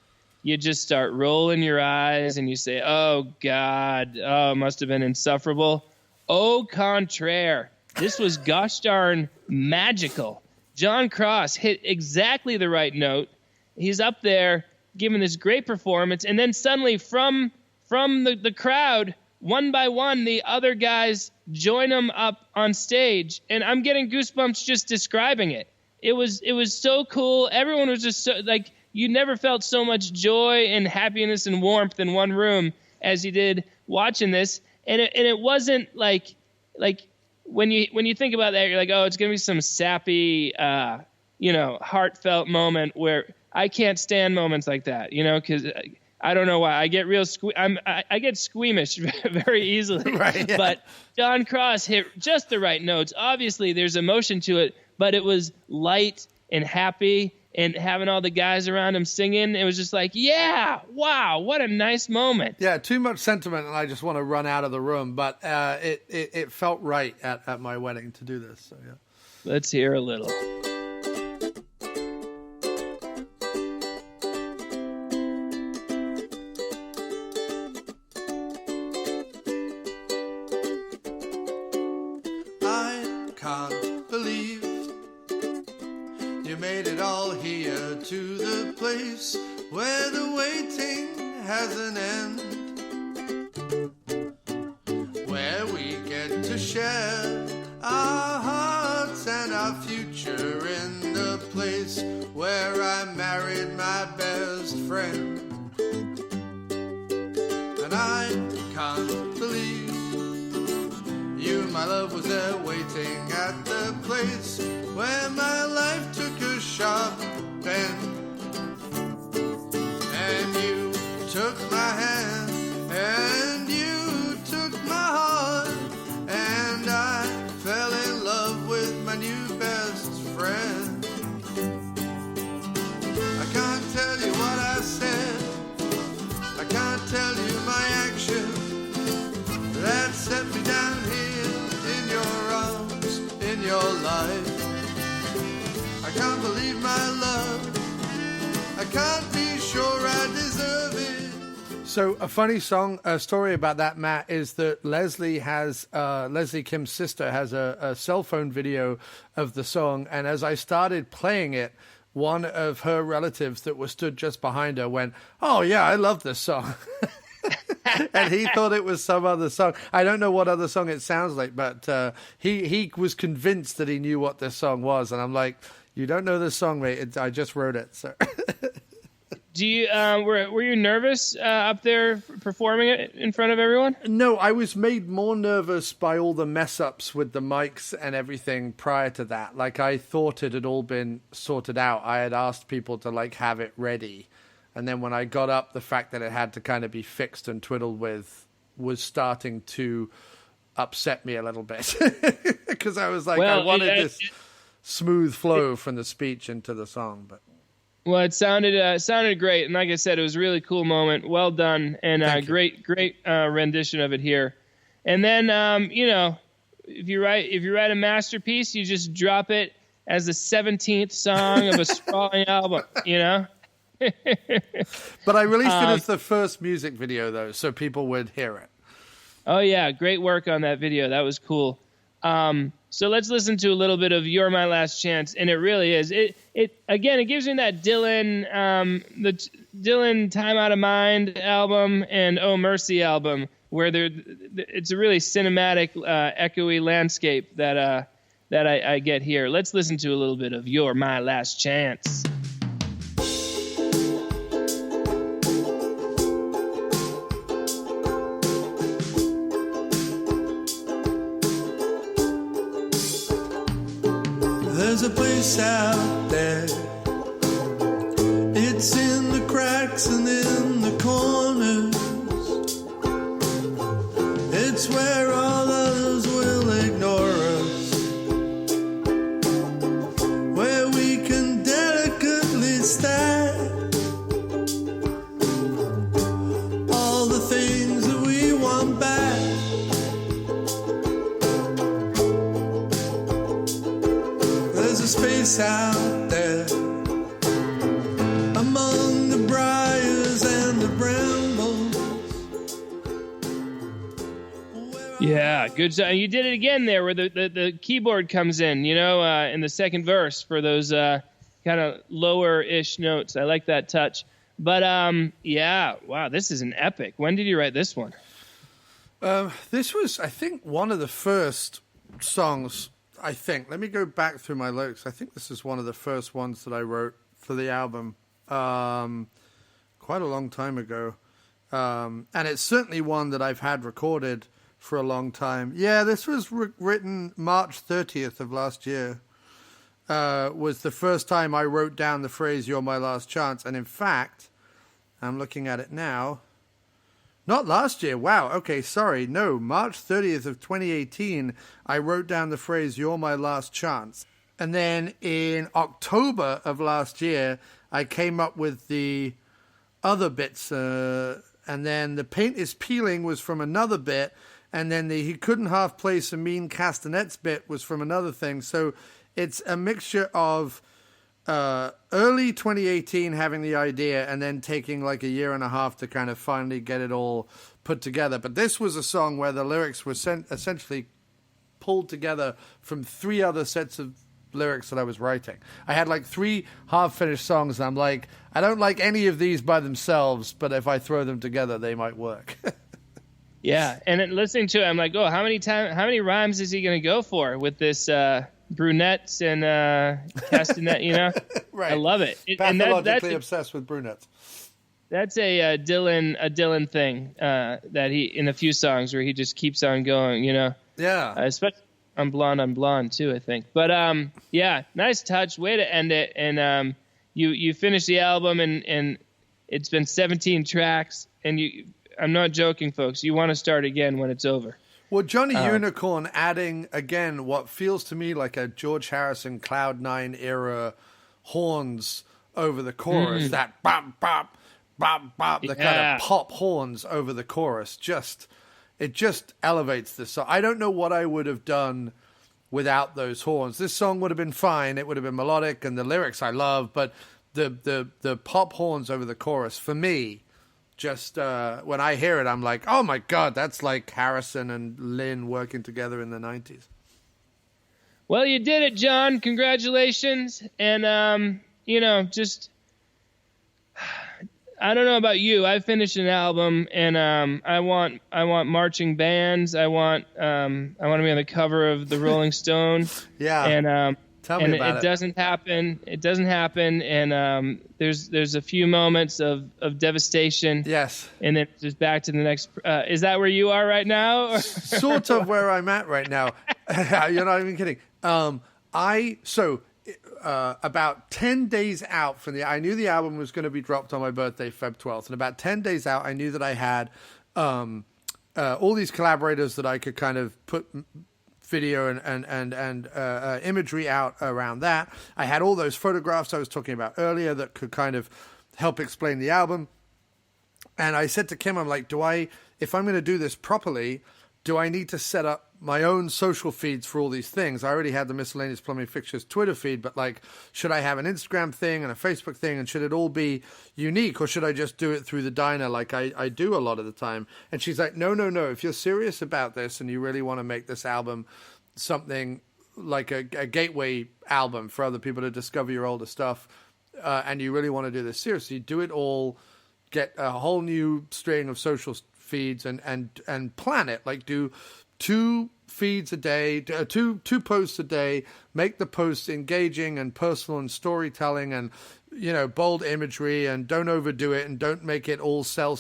you just start rolling your eyes and you say, oh, God, it must have been insufferable. Au contraire, this was gosh darn magical. Jon Cross hit exactly the right note. He's up there giving this great performance, and then suddenly from the crowd, one by one, the other guys join him up on stage, and I'm getting goosebumps just describing it. It was so cool. Everyone was just so, like, you never felt so much joy and happiness and warmth in one room as you did watching this. And it wasn't like when you think about that, you're like, oh, it's gonna be some sappy, heartfelt moment where I can't stand moments like that, because I don't know why I get I get squeamish very easily.
Right, yeah.
But Jon Cross hit just the right notes. Obviously, there's emotion to it, but it was light and happy, and having all the guys around him singing, it was just like, yeah, wow, what a nice moment.
Yeah, too much sentiment, and I just want to run out of the room. But it felt right at my wedding to do this. So yeah.
Let's hear a little.
I can't believe you made it all here to the place where the waiting has an end, where we get to share our hearts and our future in the place where I married my best friend. And I can't believe you, my love, was there waiting at the place where my life took a sharp bend. And you took my hand, and you took my heart, and I fell in love with my new best friend. I can't tell you what I said, I can't tell you my action that set me down here in your arms, in your life. I can't believe my love, I can't be sure I deserve it.
So a funny story about that, Matt, is that Leslie Kim's sister has a cell phone video of the song, and as I started playing it, one of her relatives that was stood just behind her went, "Oh yeah, I love this song." And he thought it was some other song. I don't know what other song it sounds like, but he was convinced that he knew what this song was, and I'm like, "You don't know this song, mate. I just wrote it." So.
Do you were you nervous up there performing it in front of everyone?
No, I was made more nervous by all the mess ups with the mics and everything prior to that. Like, I thought it had all been sorted out. I had asked people to have it ready. And then when I got up, the fact that it had to kind of be fixed and twiddled with was starting to upset me a little bit. Because I was like, I wanted this smooth flow from the speech into the song. But
well, it sounded great. And like I said, it was a really cool moment. Well done. And great rendition of it here. And then, if you write a masterpiece, you just drop it as the 17th song of a sprawling album,
But I released it as the first music video, though, so people would hear it.
Oh, yeah. Great work on that video. That was cool. So let's listen to a little bit of You're My Last Chance. And it really is. It gives me that the Dylan Time Out of Mind album and Oh Mercy album, where it's a really cinematic, echoey landscape that I get here. Let's listen to a little bit of You're My Last Chance.
There's a place out there, it's in the cracks and in the corners, it's where all others will ignore us, where we can delicately stack all the things that we want back. There's a space out there among the briars and the brambles.
Yeah, good. You did it again there, where the keyboard comes in, in the second verse for those kind of lower-ish notes. I like that touch. But yeah, wow, this is an epic. When did you write this one?
This was, I think, one of the first songs. I think. Let me go back through my lyrics. I think this is one of the first ones that I wrote for the album. quite a long time ago. And it's certainly one that I've had recorded for a long time. Yeah, this was written March 30th of last year. Was the first time I wrote down the phrase, "You're my last chance." And in fact, I'm looking at it now. Not last year. Wow. Okay, sorry. No, March 30th of 2018, I wrote down the phrase, "You're my last chance." And then in October of last year, I came up with the other bits. And then "The Paint is Peeling" was from another bit. And then the "He Couldn't Half Play Some Mean Castanets" bit was from another thing. So it's a mixture of early 2018 having the idea and then taking like a year and a half to kind of finally get it all put together. But this was a song where the lyrics were essentially pulled together from 3 other sets of lyrics that I was writing. I had like 3 half-finished songs, and I'm like, I don't like any of these by themselves, but if I throw them together, they might work.
Yeah, and then listening to it, I'm like, oh, how many rhymes is he going to go for with this brunettes and castanet? You know,
Right.
I love it.
Pathologically obsessed with brunettes.
That's a Dylan thing that he in a few songs where he just keeps on going. You know,
Yeah.
especially on Blonde too, I think. But yeah, nice touch, way to end it. And you finish the album and it's been 17 tracks, and I'm not joking, folks. You want to start again when it's over.
Well, Johnny Unicorn adding, again, what feels to me like a George Harrison Cloud9 era horns over the chorus, that bop, bop, bop, bop, the kind of pop horns over the chorus. It just elevates this song. I don't know what I would have done without those horns. This song would have been fine. It would have been melodic, and the lyrics I love, but the pop horns over the chorus, for me, just when I hear it, I'm like, oh my God, that's like Harrison and Lynn working together in the 90s.
Well, you did it, John. Congratulations. And, just, I don't know about you. I finished an album, and I want marching bands. I want to be on the cover of the Rolling Stone.
Yeah.
And
tell me about it.
It doesn't happen. It doesn't happen. And there's a few moments of devastation.
Yes.
And then just back to the next. Is that where you are right now?
Sort of where I'm at right now. You're not even kidding. About 10 days out from I knew the album was going to be dropped on my birthday, Feb 12th. And about 10 days out, I knew that I had all these collaborators that I could kind of put video and imagery out around that. I had all those photographs I was talking about earlier that could kind of help explain the album. And I said to Kim, I'm like, if I'm going to do this properly, do I need to set up my own social feeds for all these things? I already had the Miscellaneous Plumbing Fixtures Twitter feed, but like, should I have an Instagram thing and a Facebook thing, and should it all be unique, or should I just do it through the diner like I do a lot of the time? And she's like, no. If you're serious about this and you really want to make this album something like a gateway album for other people to discover your older stuff, and you really want to do this seriously, do it all, get a whole new string of social feeds and plan it. Like, do 2 feeds a day, two posts a day, make the posts engaging and personal and storytelling and, bold imagery, and don't overdo it and don't make it all sell,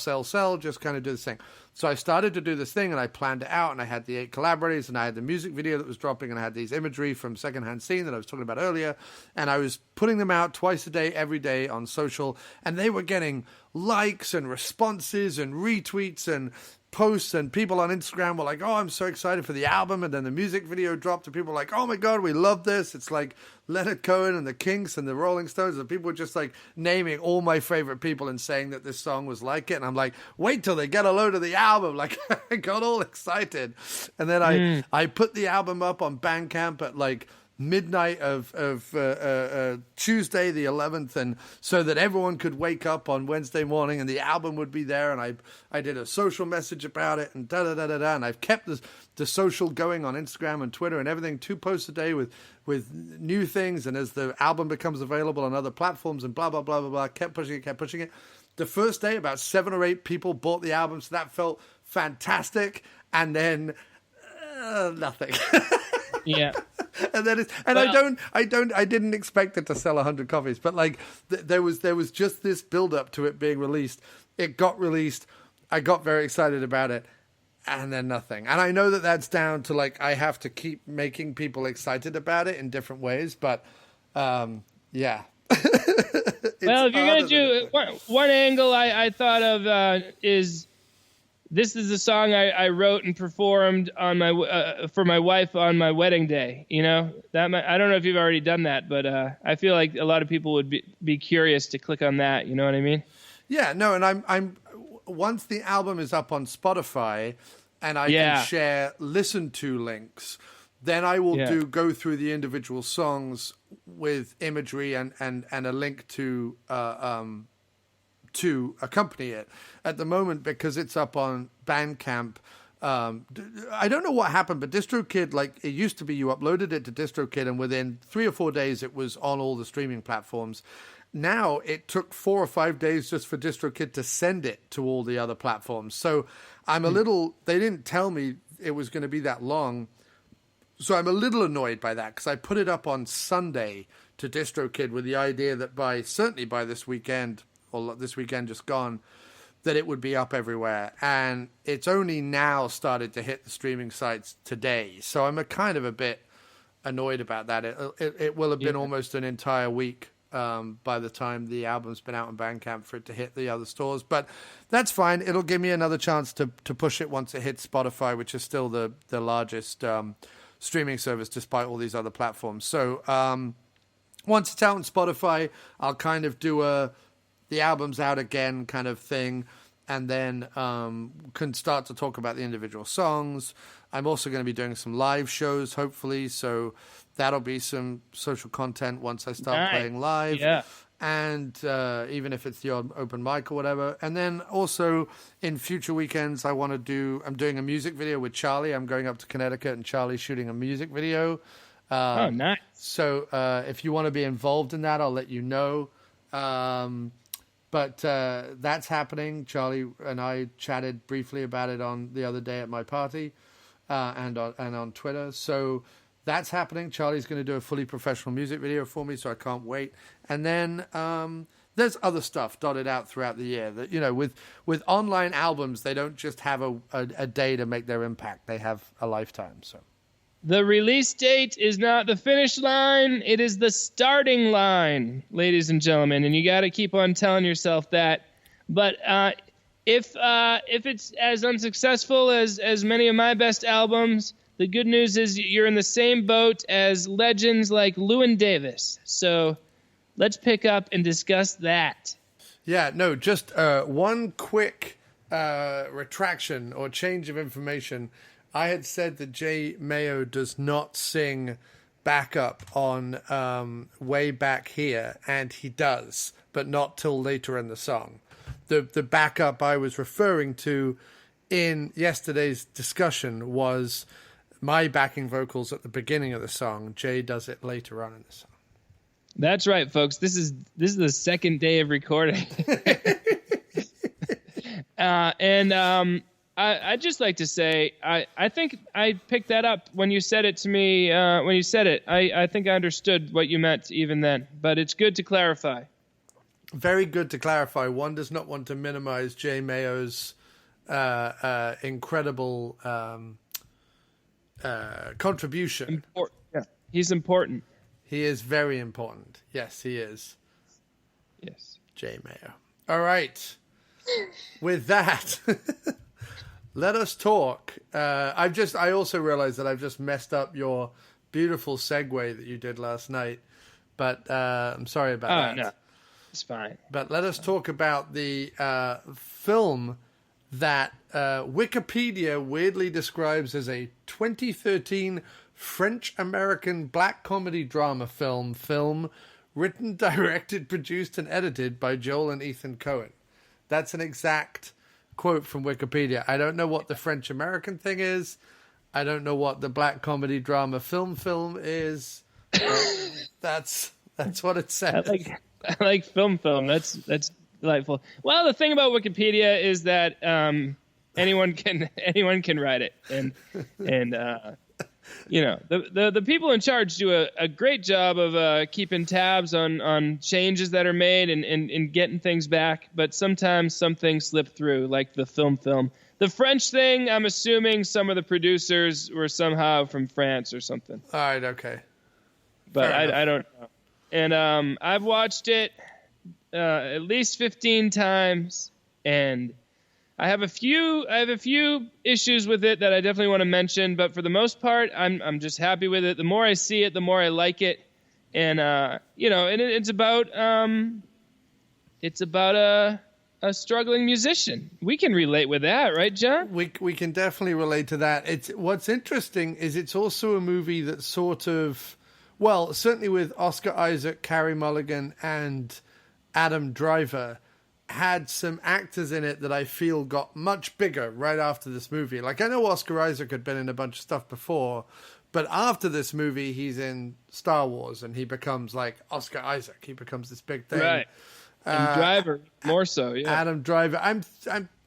just kind of do this thing. So I started to do this thing, and I planned it out, and I had the 8 collaborators, and I had the music video that was dropping, and I had these imagery from Secondhand Scene that I was talking about earlier, and I was putting them out twice a day, every day on social, and they were getting likes and responses and retweets and posts, and people on Instagram were like, oh, I'm so excited for the album. And then the music video dropped, and people were like, oh my God, we love this. It's like Leonard Cohen and the Kinks and the Rolling Stones, and people were just like naming all my favorite people and saying that this song was like it. And I'm like, wait till they get a load of the album. Like, I got all excited. And then I put the album up on Bandcamp at like midnight of Tuesday the 11th, and so that everyone could wake up on Wednesday morning and the album would be there. And I did a social message about it, and and I've kept the social going on Instagram and Twitter and everything, 2 posts a day with new things, and as the album becomes available on other platforms and blah blah blah blah blah, kept pushing it. The first day about 7 or 8 people bought the album, so that felt fantastic. And then nothing.
Yeah.
And then I didn't expect it to sell 100 copies, but like there was just this build up to it being released. It got released. I got very excited about it, and then nothing. And I know that that's down to like I have to keep making people excited about it in different ways, but yeah.
Well, if you're gonna do one angle, I thought of is. This is the song I wrote and performed on my for my wife on my wedding day. You know that I don't know if you've already done that, but I feel like a lot of people would be curious to click on that. You know what I mean?
Yeah, no, and I'm once the album is up on Spotify, and I can share listen to links, then I will go through the individual songs with imagery and a link to accompany it. At the moment, because it's up on Bandcamp, I don't know what happened, but DistroKid, like it used to be, you uploaded it to DistroKid, and within 3 or 4 days, it was on all the streaming platforms. Now it took 4 or 5 days just for DistroKid to send it to all the other platforms. So I'm a little. They didn't tell me it was going to be that long, so I'm a little annoyed by that because I put it up on Sunday to DistroKid with the idea that certainly by this weekend, or this weekend just gone, that it would be up everywhere. And it's only now started to hit the streaming sites today. So I'm kind of a bit annoyed about that. It will have been almost an entire week by the time the album's been out on Bandcamp for it to hit the other stores. But that's fine. It'll give me another chance to push it once it hits Spotify, which is still the largest streaming service despite all these other platforms. So once it's out on Spotify, I'll kind of do the album's out again kind of thing, and then can start to talk about the individual songs. I'm also going to be doing some live shows, hopefully, so that'll be some social content once I start playing live. Yeah. And even if it's the odd open mic or whatever. And then also in future weekends, I'm doing a music video with Charlie. I'm going up to Connecticut, and Charlie's shooting a music video.
Oh, nice.
So if you want to be involved in that, I'll let you know. But that's happening. Charlie and I chatted briefly about it on the other day at my party and on Twitter. So that's happening. Charlie's going to do a fully professional music video for me, so I can't wait. And then there's other stuff dotted out throughout the year. That, you know, with online albums, they don't just have a day to make their impact. They have a lifetime. So.
The release date is not the finish line. It is the starting line, ladies and gentlemen. And you got to keep on telling yourself that. But if it's as unsuccessful as many of my best albums, the good news is you're in the same boat as legends like Llewyn Davis. So let's pick up and discuss that.
Yeah, no, just one quick retraction or change of information. I had said that Jay Mayo does not sing backup on Way Back Here, and he does, but not till later in the song. The backup I was referring to in yesterday's discussion was my backing vocals at the beginning of the song. Jay does it later on in the song.
That's right, folks. This is the second day of recording. I'd just like to say, I think I picked that up when you said it to me, when you said it. I think I understood what you meant even then, but it's good to clarify.
Very good to clarify. One does not want to minimize Jay Mayo's incredible contribution.
Yeah, he's important.
He is very important. Yes, he is.
Yes.
Jay Mayo. All right. With that... Let us talk. I also realized that I've just messed up your beautiful segue that you did last night, but I'm sorry about that.
No, it's fine.
But let us talk about the film that Wikipedia weirdly describes as a 2013 French-American black comedy drama film written, directed, produced, and edited by Joel and Ethan Coen. That's an exact quote from Wikipedia. I don't know what the French-American thing is. I don't know what the black comedy drama film is. That's what it says.
I like film. That's delightful. Well, the thing about Wikipedia is that anyone can write it, and the people in charge do a great job of keeping tabs on changes that are made and getting things back. But sometimes some things slip through, like the film. The French thing, I'm assuming some of the producers were somehow from France or something.
All right, okay.
But I don't know. And I've watched it at least 15 times, and I have a few issues with it that I definitely want to mention. But for the most part, I'm just happy with it. The more I see it, the more I like it. And and it's about a struggling musician. We can relate with that, right, John?
We can definitely relate to that. What's interesting is it's also a movie that sort of, well, certainly with Oscar Isaac, Carey Mulligan, and Adam Driver, had some actors in it that I feel got much bigger right after this movie. Like, I know Oscar Isaac had been in a bunch of stuff before, but after this movie, he's in Star Wars, and he becomes like Oscar Isaac. He becomes this big thing.
Right. And Driver, more so, yeah.
Adam Driver.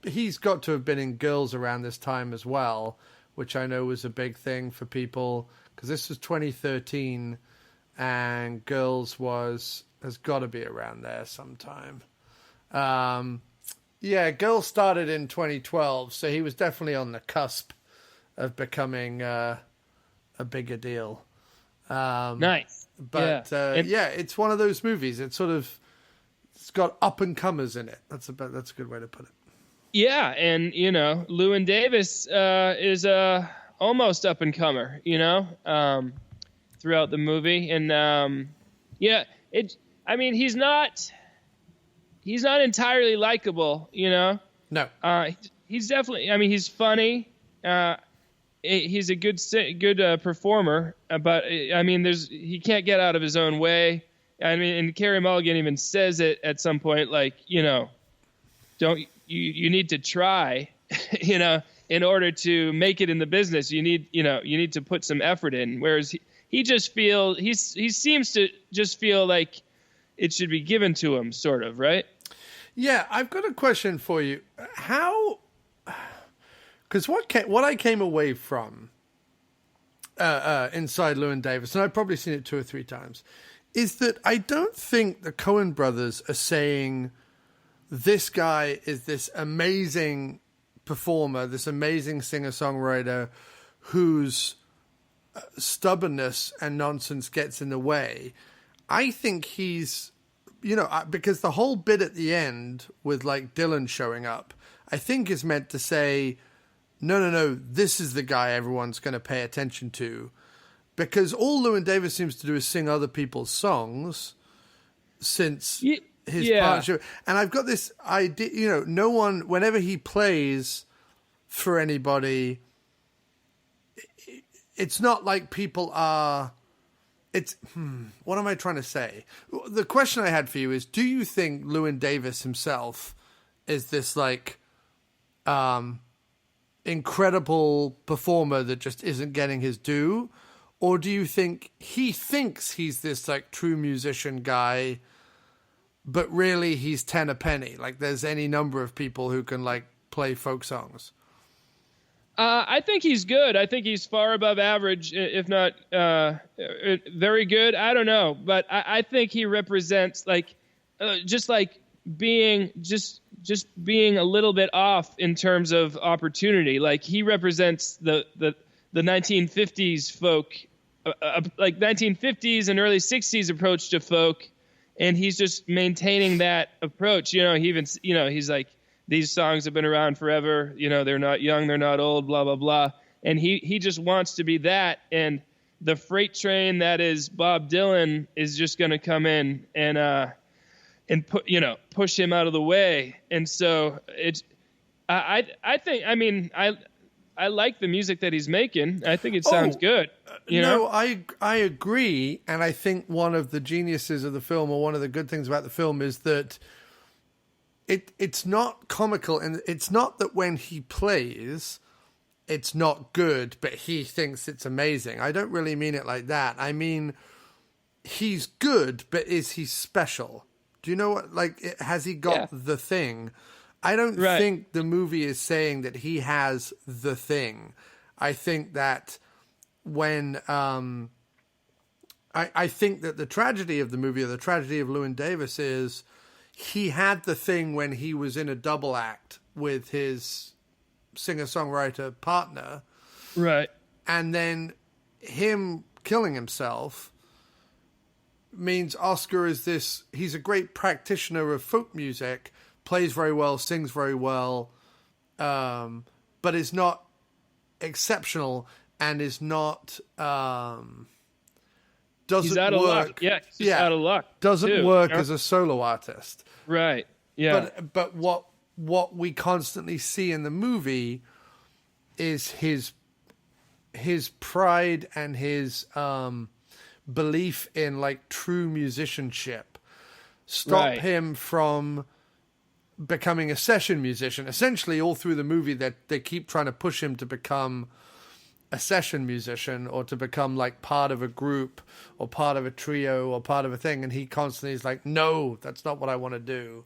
He's got to have been in Girls around this time as well, which I know was a big thing for people, because this was 2013, and Girls has got to be around there sometime. Girls started in 2012, so he was definitely on the cusp of becoming a bigger deal.
Nice.
But it's one of those movies. It's got up and comers in it. That's a good way to put it. Yeah, and
Llewyn Davis is almost up and comer. Throughout the movie, and he's not entirely likable.
No.
He's definitely. He's funny. He's a good performer, but he can't get out of his own way. And Carey Mulligan even says it at some point, like, don't you need to try, in order to make it in the business. You need to put some effort in. Whereas he just he seems to just feel like it should be given to him, sort of, right?
Yeah, I've got a question for you. How? Because what I came away from inside Llewyn Davis, and I've probably seen it 2 or 3 times, is that I don't think the Coen Brothers are saying this guy is this amazing performer, this amazing singer-songwriter whose stubbornness and nonsense gets in the way. I think he's, because the whole bit at the end with like Dylan showing up, I think is meant to say, no, this is the guy everyone's going to pay attention to. Because all Llewyn Davis seems to do is sing other people's songs since his partnership. And I've got this idea, no one, whenever he plays for anybody, it's not like people are, what am I trying to say? The question I had for you is, do you think Llewyn Davis himself is this like incredible performer that just isn't getting his due? Or do you think he thinks he's this like true musician guy, but really he's ten a penny? Like there's any number of people who can like play folk songs.
I think he's good. I think he's far above average, if not very good. I don't know, but I think he represents like just like being being a little bit off in terms of opportunity. Like he represents the 1950s folk, like 1950s and early 60s approach to folk, and he's just maintaining that approach. He even, he's like, these songs have been around forever. They're not young, they're not old, blah blah blah. And he just wants to be that. And the freight train that is Bob Dylan is just going to come in and put push him out of the way. And so I think I like the music that he's making. I think it sounds good.
No, I agree. And I think one of the geniuses of the film, or one of the good things about the film, is that it's not comical. And it's not that when he plays, it's not good, but he thinks it's amazing. I don't really mean it like that. I mean, he's good, but is he special? Do you know what, like, has he got the thing? I don't think the movie is saying that he has the thing. I think that when I think that the tragedy of the movie, or the tragedy of Llewyn Davis, is he had the thing when he was in a double act with his singer-songwriter partner.
Right.
And then him killing himself means Oscar is this, he's a great practitioner of folk music, plays very well, sings very well, but is not exceptional and is not, doesn't
He's out of
work.
luck. Yeah, he's just out of luck.
Doesn't
too,
work
you know?
as a solo artist.
Right. Yeah.
But what we constantly see in the movie is his pride and his belief in like true musicianship stop him from becoming a session musician. Essentially, all through the movie, that they keep trying to push him to become a session musician, or to become like part of a group or part of a trio or part of a thing, and he constantly is like, no, that's not what I want to do,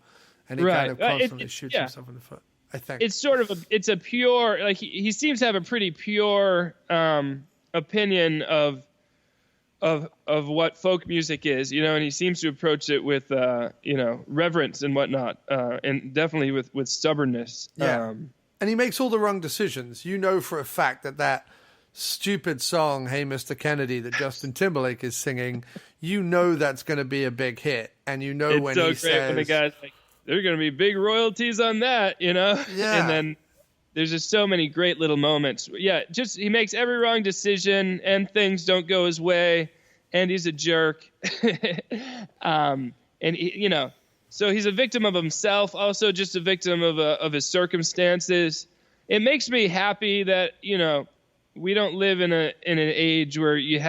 and he kind of constantly shoots himself in the foot. I think
it's sort of it's a pure, like he seems to have a pretty pure opinion of what folk music is, you know, and he seems to approach it with you know, reverence and whatnot, and definitely with stubbornness.
And he makes all the wrong decisions. You know for a fact that stupid song, Hey Mr. Kennedy, that Justin Timberlake is singing, you know that's going to be a big hit. And you know,
it's
when
so
he
great
says,
when the guy's like, there are going to be big royalties on that, you know?
Yeah.
And then there's just so many great little moments. Yeah, just he makes every wrong decision and things don't go his way, and he's a jerk. And he, you know, so he's a victim of himself, also just a victim of his circumstances. It makes me happy that, you know, we don't live in an age where you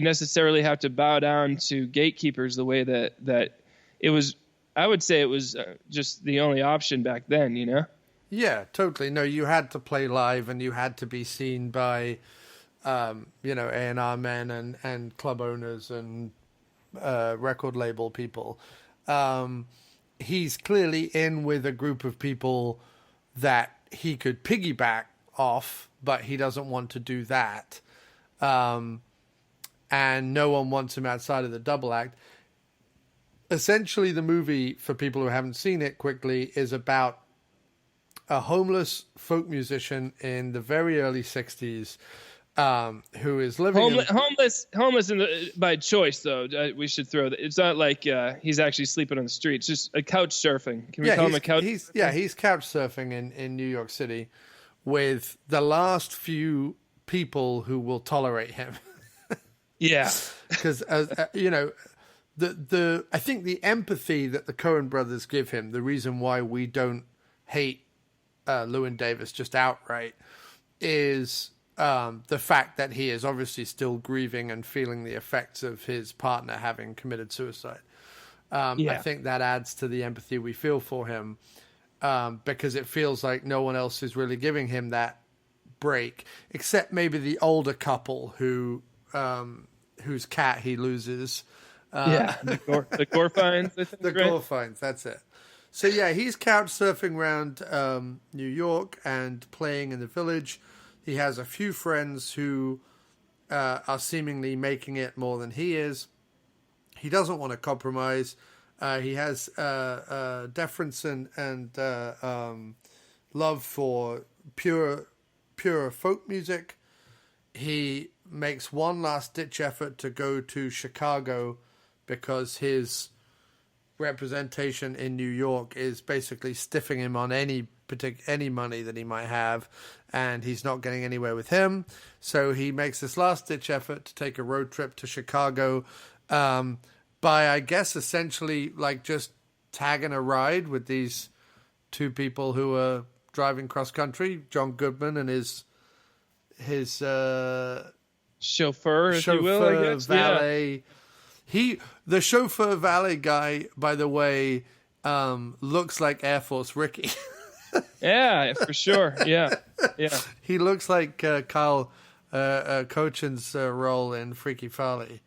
necessarily have to bow down to gatekeepers the way that it was. I would say it was just the only option back then, you know?
Yeah, totally. No, you had to play live, and you had to be seen by, you know, A&R men and club owners and record label people. He's clearly in with a group of people that he could piggyback off, but he doesn't want to do that. And no one wants him outside of the double act. Essentially, the movie, for people who haven't seen it quickly, is about a homeless folk musician in the very early 60s who is living
homeless by choice, though. We should throw that. It's not like he's actually sleeping on the street. It's just a couch surfing. Can we call him a couch?
He's couch surfing in New York City with the last few people who will tolerate him.
Yeah,
because you know, I think the empathy that the Coen brothers give him, the reason why we don't hate Llewyn Davis just outright, is the fact that he is obviously still grieving and feeling the effects of his partner having committed suicide. I think that adds to the empathy we feel for him, because it feels like no one else is really giving him that break, except maybe the older couple whose cat he loses.
The Gorfines.
The Gorfines, that's it. So yeah, he's couch surfing around New York and playing in the Village. He has a few friends who are seemingly making it more than he is. He doesn't want to compromise. He has deference and love for pure folk music. He makes one last ditch effort to go to Chicago because his representation in New York is basically stiffing him on any money that he might have, and he's not getting anywhere with him. So he makes this last ditch effort to take a road trip to Chicago, by, I guess, essentially like just tagging a ride with these two people who are driving cross country, John Goodman and his
chauffeur, if you will, I guess.
Valet. The chauffeur valet guy, by the way, looks like Air Force Ricky.
Yeah, for sure. Yeah.
He looks like Kyle Cochin's role in Freaky Farley.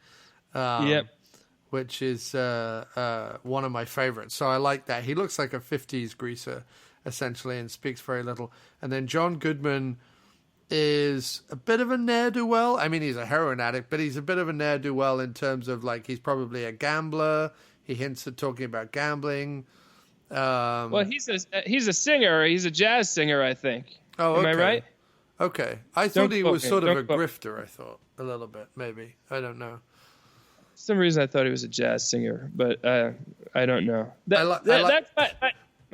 Which is one of my favorites. So I like that. He looks like a 50s greaser, essentially, and speaks very little. And then John Goodman is a bit of a ne'er-do-well. I mean, he's a heroin addict, but he's a bit of a ne'er-do-well in terms of, like, he's probably a gambler. He hints at talking about gambling.
Well, he's a singer. He's a jazz singer, I think.
Oh, okay.
Am I right?
Okay. I thought he was sort of a
Don't quote me.
grifter, I thought. A little bit, maybe. I don't know.
For some reason, I thought he was a jazz singer, but I don't know.
I
That's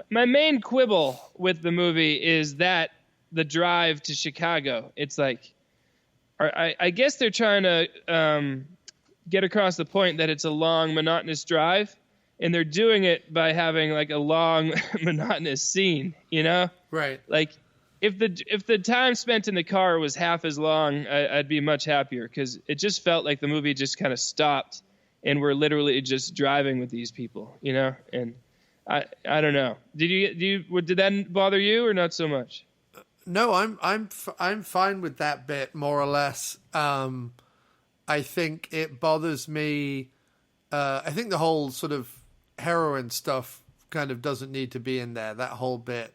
my main quibble with the movie is that the drive to Chicago. It's like, I guess they're trying to get across the point that it's a long, monotonous drive, and they're doing it by having like a long, monotonous scene. You know,
Right.
like if the time spent in the car was half as long, I'd be much happier because it just felt like the movie just kind of stopped, and we're literally just driving with these people. You know, and I don't know. Did that bother you or not so much?
No, I'm fine with that bit more or less. I think it bothers me. I think the whole sort of heroin stuff kind of doesn't need to be in there. That whole bit,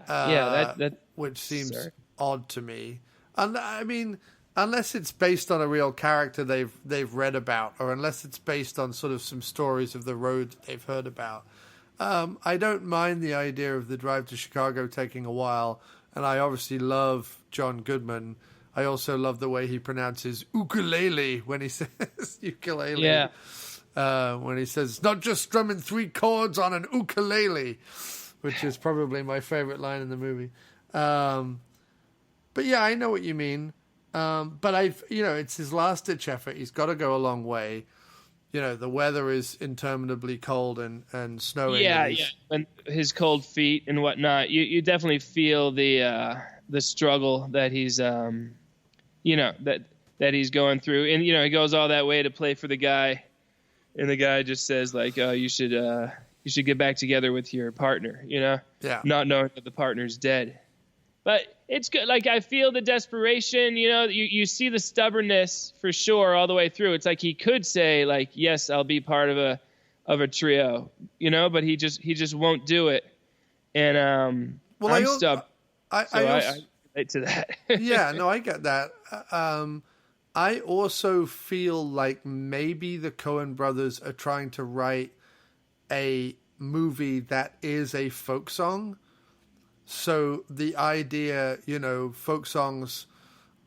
that
which seems odd to me. And I mean, unless it's based on a real character they've read about, or unless it's based on sort of some stories of the road that they've heard about. I don't mind the idea of the drive to Chicago taking a while, and I obviously love John Goodman. I also love the way he pronounces ukulele when he says ukulele.
Yeah.
When he says, it's not just strumming 3 chords on an ukulele, which is probably my favorite line in the movie. But yeah, I know what you mean. But it's his last ditch effort. He's got to go a long way. You know, the weather is interminably cold and snowing.
Yeah, and his cold feet and whatnot. You definitely feel the struggle that he's that he's going through, and he goes all that way to play for the guy, and the guy just says like, "Oh, you should get back together with your partner," not knowing that the partner's dead. But it's good. Like, I feel the desperation, you see the stubbornness for sure all the way through. It's like he could say like, yes, I'll be part of a trio, but he just won't do it. And I'm stubborn. I relate to that.
Yeah, no, I get that. I also feel like maybe the Coen brothers are trying to write a movie that is a folk song. So the idea, folk songs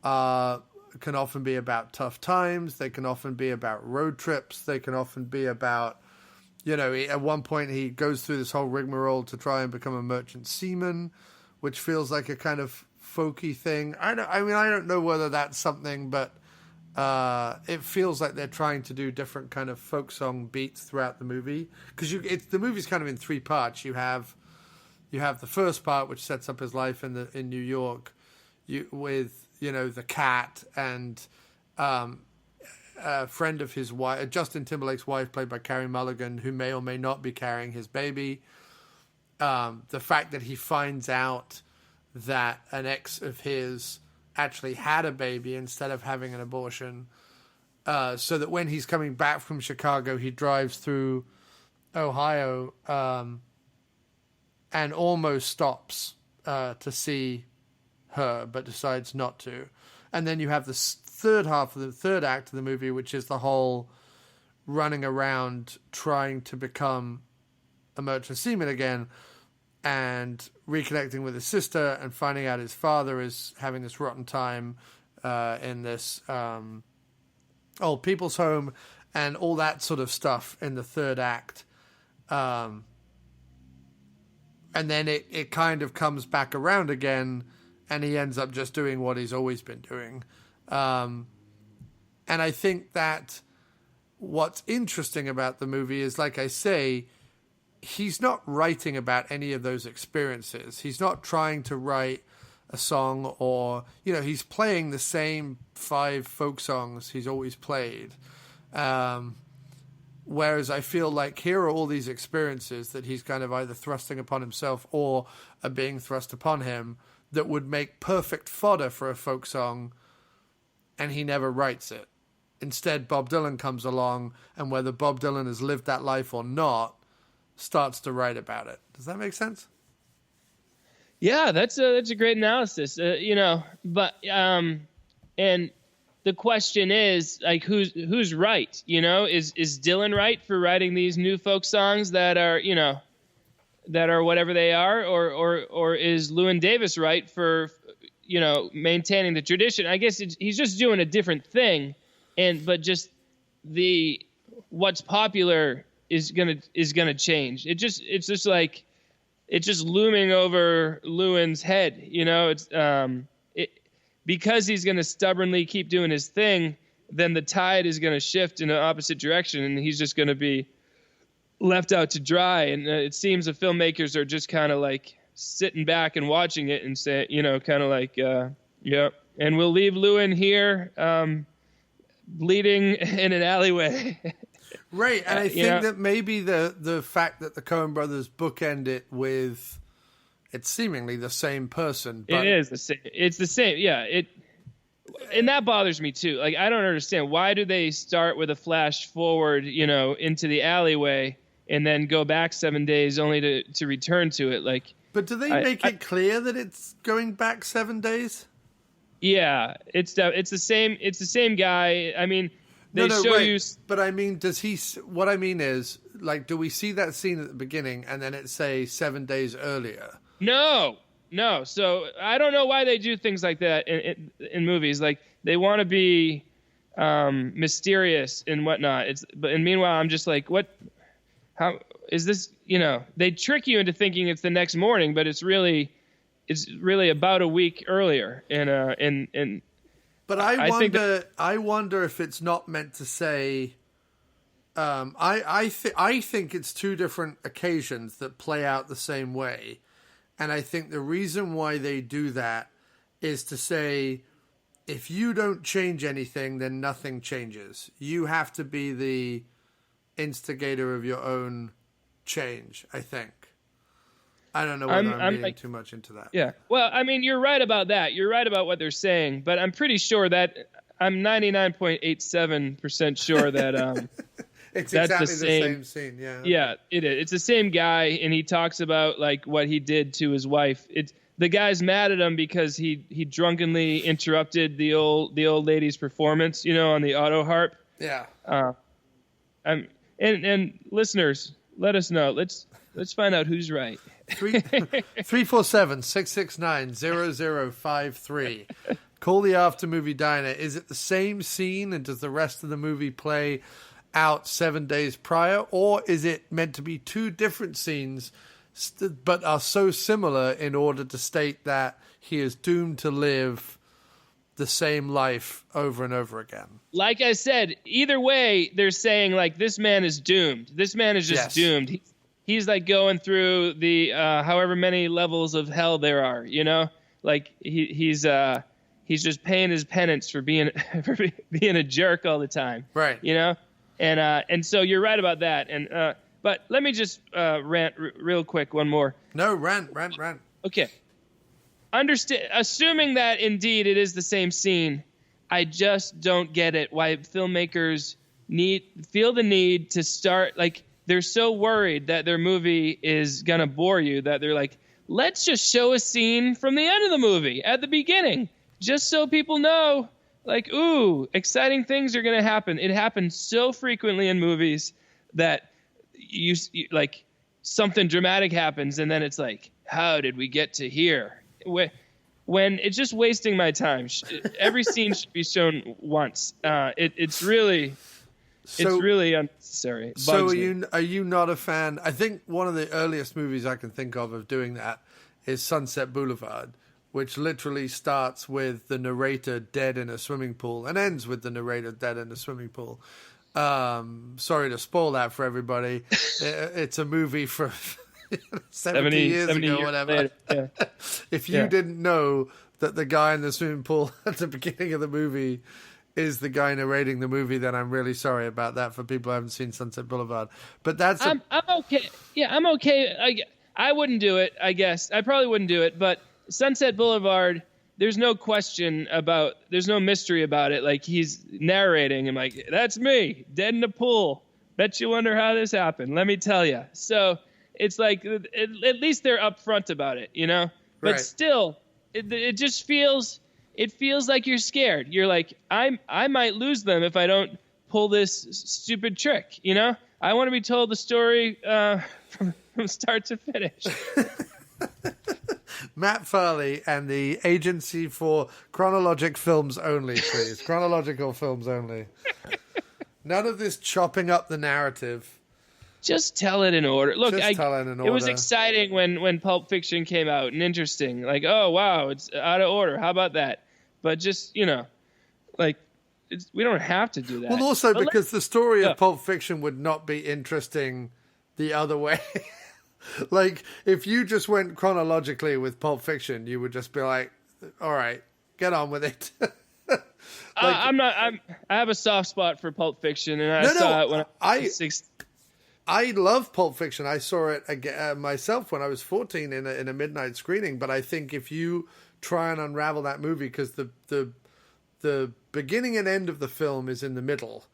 can often be about tough times. They can often be about road trips. They can often be about, at one point he goes through this whole rigmarole to try and become a merchant seaman, which feels like a kind of folky thing. I don't know whether that's something, but it feels like they're trying to do different kind of folk song beats throughout the movie. Because the movie's kind of in 3 parts. You have the first part, which sets up his life in New York, with the cat and a friend of his wife, Justin Timberlake's wife, played by Carey Mulligan, who may or may not be carrying his baby. The fact that he finds out that an ex of his actually had a baby instead of having an abortion, so that when he's coming back from Chicago, he drives through Ohio. And almost stops to see her, but decides not to. And then you have the third half of the third act of the movie, which is the whole running around trying to become a merchant seaman again, and reconnecting with his sister, and finding out his father is having this rotten time in this old people's home, and all that sort of stuff in the third act. And then it kind of comes back around again, and he ends up just doing what he's always been doing. And I think that what's interesting about the movie is, like I say, he's not writing about any of those experiences. He's not trying to write a song, or, he's playing the same 5 folk songs he's always played. Whereas I feel like here are all these experiences that he's kind of either thrusting upon himself or are being thrust upon him that would make perfect fodder for a folk song, and he never writes it. Instead, Bob Dylan comes along, and whether Bob Dylan has lived that life or not, starts to write about it. Does that make sense?
Yeah, that's a great analysis. But and the question is, like, who's right? Is Dylan right for writing these new folk songs that are whatever they are, or is Llewyn Davis right for maintaining the tradition? I guess he's just doing a different thing, but just what's popular is gonna change. It's just like it's just looming over Llewyn's head. It's because he's gonna stubbornly keep doing his thing. Then the tide is gonna shift in the opposite direction, and he's just gonna be left out to dry. And it seems the filmmakers are just kind of like sitting back and watching it and say, kind of like, yeah. And we'll leave Llewyn here, bleeding in an alleyway.
Right, and I think that maybe the fact that the Coen Brothers bookend it with it's seemingly the same person. But...
It is the same. It's the same. Yeah. And that bothers me too. Like, I don't understand, why do they start with a flash forward, into the alleyway and then go back 7 days only to return to it? Like,
but do they make it clear that it's going back 7 days?
Yeah, it's the same. It's the same guy. I mean, they show you.
But I mean, does he? What I mean is, like, do we see that scene at the beginning and then it say 7 days earlier?
No. So I don't know why they do things like that in movies. Like, they want to be mysterious and whatnot. And meanwhile, I'm just like, what? How is this? They trick you into thinking it's the next morning, but it's really about a week earlier.
But I wonder if it's not meant to say. I think it's two different occasions that play out the same way. And I think the reason why they do that is to say, if you don't change anything, then nothing changes. You have to be the instigator of your own change, I think. I don't know whether I'm reading too much into that.
Yeah. Well, I mean, you're right about that. You're right about what they're saying. But I'm pretty sure that I'm 99.87% sure that...
It's exactly the same scene, yeah.
Yeah, it is. It's the same guy, and he talks about like what he did to his wife. The guy's mad at him because he drunkenly interrupted the old lady's performance, on the auto harp.
Yeah.
And listeners, let us know. Let's find out who's right.
347-669-0053. Call the After Movie Diner. Is it the same scene, and does the rest of the movie play out 7 days prior, or is it meant to be two different scenes but are so similar in order to state that he is doomed to live the same life over and over again?
Like I said, either way, they're saying like, this man is doomed. This man is just doomed. He's like going through the however many levels of hell there are, like he's just paying his penance for being a jerk all the time,
right?
And so you're right about that. And but let me just rant real quick. One more.
No, rant.
Okay. Assuming that indeed it is the same scene, I just don't get it why filmmakers feel the need to start, like, they're so worried that their movie is gonna bore you that they're like, let's just show a scene from the end of the movie at the beginning, just so people know. Like, ooh, exciting things are going to happen. It happens so frequently in movies that you like something dramatic happens and then it's like, how did we get to here? When it's just wasting my time. Every scene should be shown once. It's really unnecessary.
So are you not a fan? I think one of the earliest movies I can think of doing that is Sunset Boulevard, which literally starts with the narrator dead in a swimming pool and ends with the narrator dead in a swimming pool. Sorry to spoil that for everybody. It's a movie from 70 years ago, whatever.
Yeah.
If you didn't know that the guy in the swimming pool at the beginning of the movie is the guy narrating the movie, then I'm really sorry about that for people who haven't seen Sunset Boulevard. But I'm
okay. Yeah, I'm okay. I wouldn't do it, I guess. I probably wouldn't do it, but Sunset Boulevard, there's no mystery about it. Like, he's narrating and like, that's me, dead in the pool. Bet you wonder how this happened. Let me tell you. So it's like, at least they're upfront about it, but
Right.
still, it just feels like you're scared. You're like, I might lose them if I don't pull this stupid trick. You know, I want to be told the story from start to finish.
Matt Farley and the Agency for Chronologic Films Only, please. Chronological films only. None of this chopping up the narrative.
Just tell it in order. Look,
Tell it in
it was
order.
exciting when Pulp Fiction came out and interesting. Like, oh wow, it's out of order. How about that? But just, you know, like, we don't have to do that.
Well, also
But
because the story of Pulp Fiction would not be interesting the other way. Like, if you just went chronologically with Pulp Fiction, you would just be like, all right, get on with it.
I have a soft spot for Pulp Fiction, and I saw it when I was 16.
I love Pulp Fiction. I saw it again, myself when I was 14 in a midnight screening. But I think if you try and unravel that movie, because the beginning and end of the film is in the middle,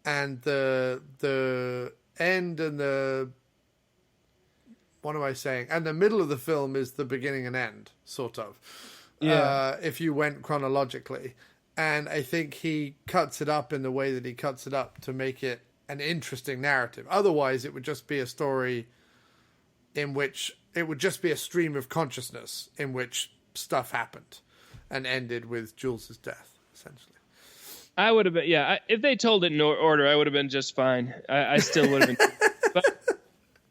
and the end and the what am I saying? And the middle of the film is the beginning and end, sort of.
Yeah.
If you went chronologically, and I think he cuts it up in the way that he cuts it up to make it an interesting narrative. Otherwise, it would just be a story in which it would just be a stream of consciousness in which stuff happened and ended with Jules's death, essentially.
I would have been, if they told it in order, I would have been just fine. I still would have been.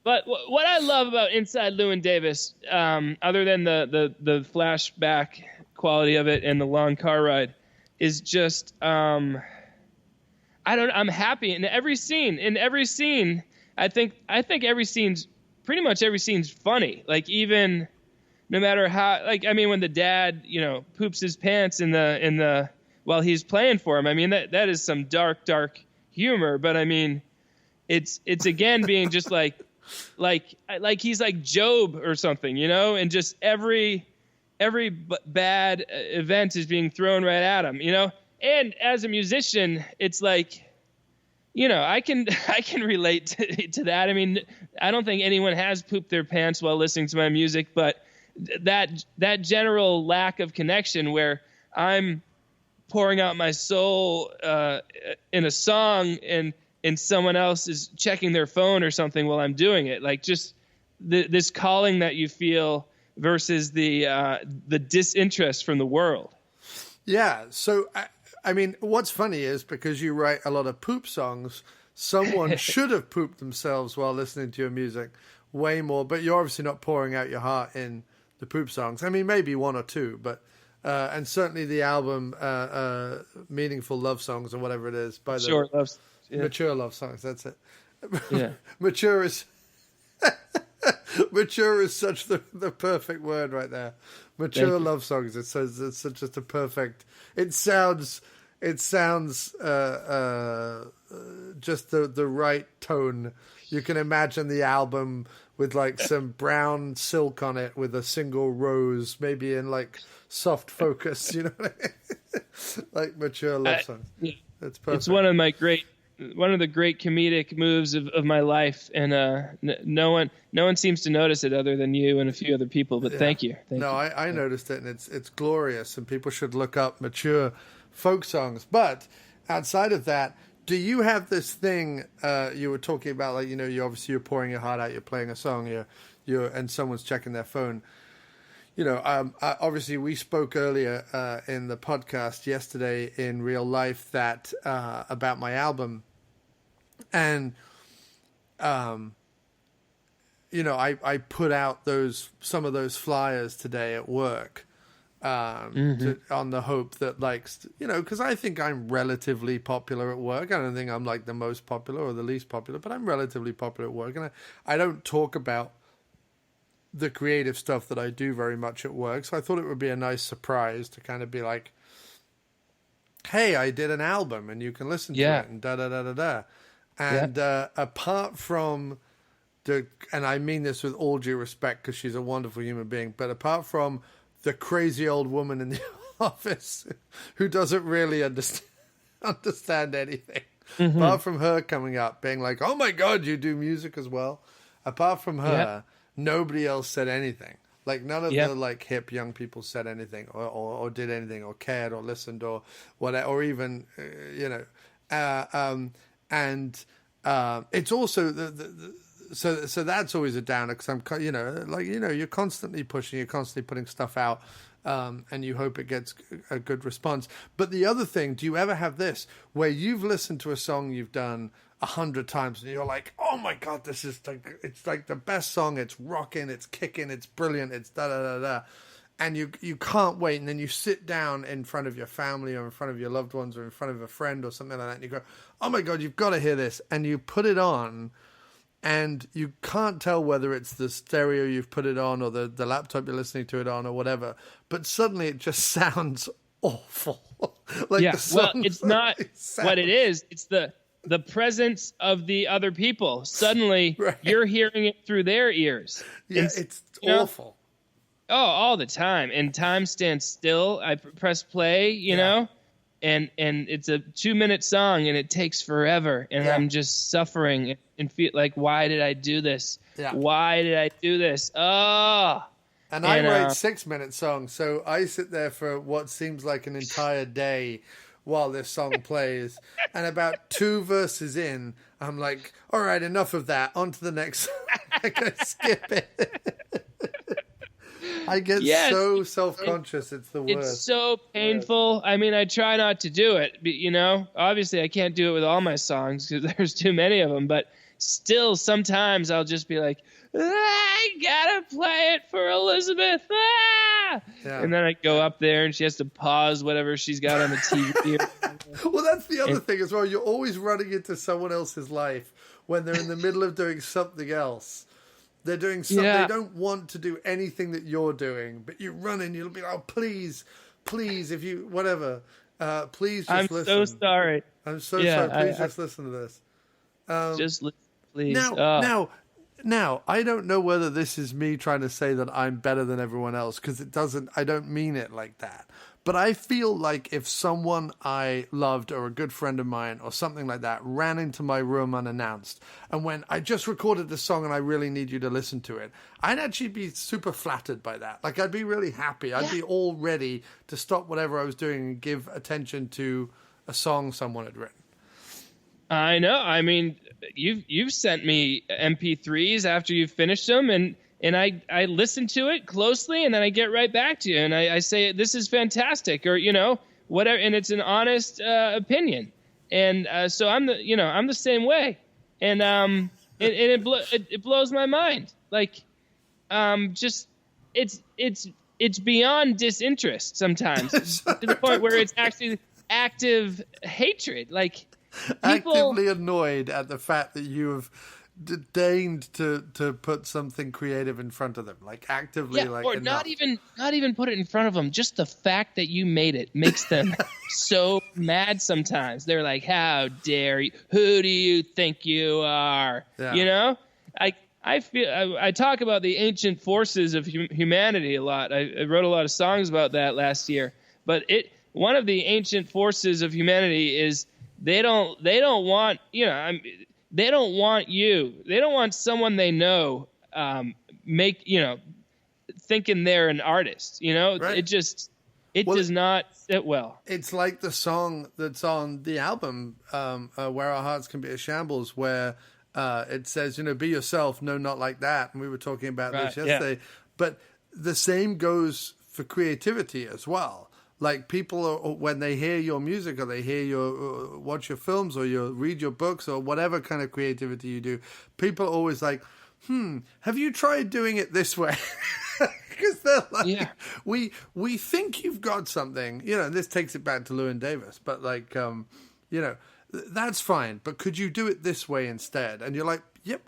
But what I love about Inside Llewyn Davis, other than the flashback quality of it and the long car ride, is just I'm happy in every scene. I think every scene's pretty much every scene's funny. Like, even no matter how, like, I mean, when the dad, you know, poops his pants in the while he's playing for him, I mean, that is some dark humor. But I mean, it's again being just like he's like Job or something, you know, and just every bad event is being thrown right at him, you know. And as a musician, it's like, you know, I can relate to that. I mean, I don't think anyone has pooped their pants while listening to my music, but that general lack of connection where I'm pouring out my soul in a song and someone else is checking their phone or something while I'm doing it, like just this calling that you feel versus the disinterest from the world.
Yeah. So, I mean, what's funny is because you write a lot of poop songs, someone should have pooped themselves while listening to your music way more, but you're obviously not pouring out your heart in the poop songs. I mean, maybe one or two, but, and certainly the album, Meaningful Love Songs or whatever it is by the
Short Love. Yeah.
Mature Love Songs. That's it.
Yeah.
Mature is such the perfect word right there. Mature love songs. It says it's just a perfect. It sounds just the right tone. You can imagine the album with like some brown silk on it with a single rose, maybe in like soft focus. You know, what I mean? Like Mature Love Songs. That's perfect.
It's one of the great comedic moves of my life, and no one seems to notice it other than you and a few other people. But thank you.
I noticed it, and it's glorious, and people should look up mature folk songs. But outside of that, do you have this thing you were talking about? Like, you know, you're pouring your heart out, you're playing a song, and someone's checking their phone. You know, obviously we spoke earlier in the podcast yesterday in real life that about my album. And, you know, I put out some of those flyers today at work on the hope that, like, you know, because I think I'm relatively popular at work. I don't think I'm like the most popular or the least popular, but I'm relatively popular at work. And I don't talk about the creative stuff that I do very much at work. So I thought it would be a nice surprise to kind of be like, hey, I did an album and you can listen to it and da-da-da-da-da. And apart from and I mean this with all due respect because she's a wonderful human being, but apart from the crazy old woman in the office who doesn't really understand anything, apart from her coming up being like, oh my God, you do music as well. Apart from her, nobody else said anything. Like none of the like hip young people said anything or did anything or cared or listened or whatever, or even it's also so that's always a downer, because I'm you're constantly pushing, you're constantly putting stuff out, and you hope it gets a good response. But the other thing, do you ever have this where you've listened to a song you've done 100 times and you're like, oh my God, this is like, it's like the best song, it's rocking, it's kicking, it's brilliant, it's da da da da, and you can't wait, and then you sit down in front of your family or in front of your loved ones or in front of a friend or something like that, and you go, oh my God, you've got to hear this, and you put it on, and you can't tell whether it's the stereo you've put it on or the laptop you're listening to it on or whatever, but suddenly it just sounds awful. Like
it's not what it is, it's the presence of the other people. Suddenly, you're hearing it through their ears.
Yeah, it's awful.
Oh, all the time. And time stands still. I press play, you know, and it's a 2-minute song, and it takes forever. And I'm just suffering and feel like, why did I do this?
Yeah.
Why did I do this? Oh.
And I write 6-minute songs, so I sit there for what seems like an entire day while this song plays, and about 2 verses in, I'm like, all right, enough of that, on to the next song. I can skip it. I get so self-conscious, it's the worst.
It's so painful. I mean, I try not to do it, but, obviously I can't do it with all my songs because there's too many of them, but still sometimes I'll just be like, I gotta play it for Elizabeth. And then I go up there and she has to pause whatever she's got on the TV.
Well, that's the other thing as well. You're always running into someone else's life when they're in the middle of doing something else. They're doing something. They don't want to do anything that you're doing, but you run in, you'll be like, oh, please, if you, whatever, please just listen.
I'm so sorry.
I'm so sorry. Please just listen to this.
Just listen, please.
Now, I don't know whether this is me trying to say that I'm better than everyone else, because I don't mean it like that. But I feel like if someone I loved or a good friend of mine or something like that ran into my room unannounced and went, I just recorded this song and I really need you to listen to it, I'd actually be super flattered by that. Like, I'd be really happy. I'd be all ready to stop whatever I was doing and give attention to a song someone had written.
I know. I mean, you've sent me MP3s after you've finished them, and I listen to it closely, and then I get right back to you, and I say, this is fantastic, or, whatever, and it's an honest opinion. And so I'm the same way. And it blows my mind. Like, just it's beyond disinterest sometimes to the point where it's actually active hatred. Like,
actively annoyed at the fact that you have deigned to put something creative in front of them, like actively, like,
or not even put it in front of them. Just the fact that you made it makes them so mad. Sometimes they're like, "How dare you? Who do you think you are?" Yeah. I feel I talk about the ancient forces of humanity a lot. I wrote a lot of songs about that last year. But one of the ancient forces of humanity is they don't want they don't want you. They don't want someone they know thinking they're an artist. Right. It does not sit well.
It's like the song that's on the album, Where Our Hearts Can Be a Shambles, where it says, be yourself, no, not like that. And we were talking about this yesterday. Yeah. But the same goes for creativity as well. Like, people, when they hear your music or they hear watch your films or read your books or whatever kind of creativity you do, people are always like, have you tried doing it this way? Because they're like, we think you've got something, and this takes it back to Llewyn Davis, but like, that's fine, but could you do it this way instead? And you're like, yep,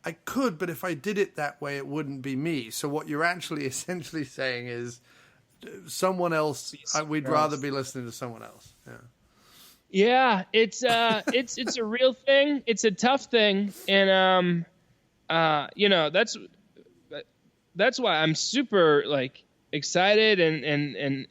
I could, but if I did it that way, it wouldn't be me. So what you're actually essentially saying is, someone else, we'd rather be listening to someone else.
Yeah, it's a real thing. It's a tough thing, and that's why I'm super excited and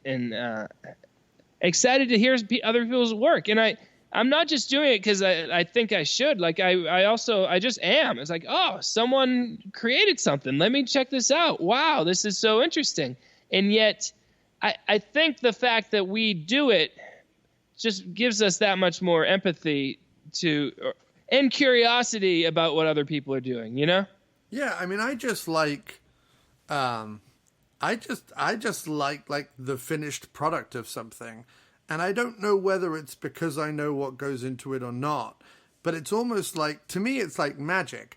excited to hear other people's work. And I'm not just doing it because I think I should. Like I just am. It's like, oh, someone created something. Let me check this out. Wow, this is so interesting. And yet I think the fact that we do it just gives us that much more empathy and curiosity about what other people are doing, you know?
Yeah, I mean, I just like, I just like the finished product of something, and I don't know whether it's because I know what goes into it or not, but it's almost like, to me, it's like magic.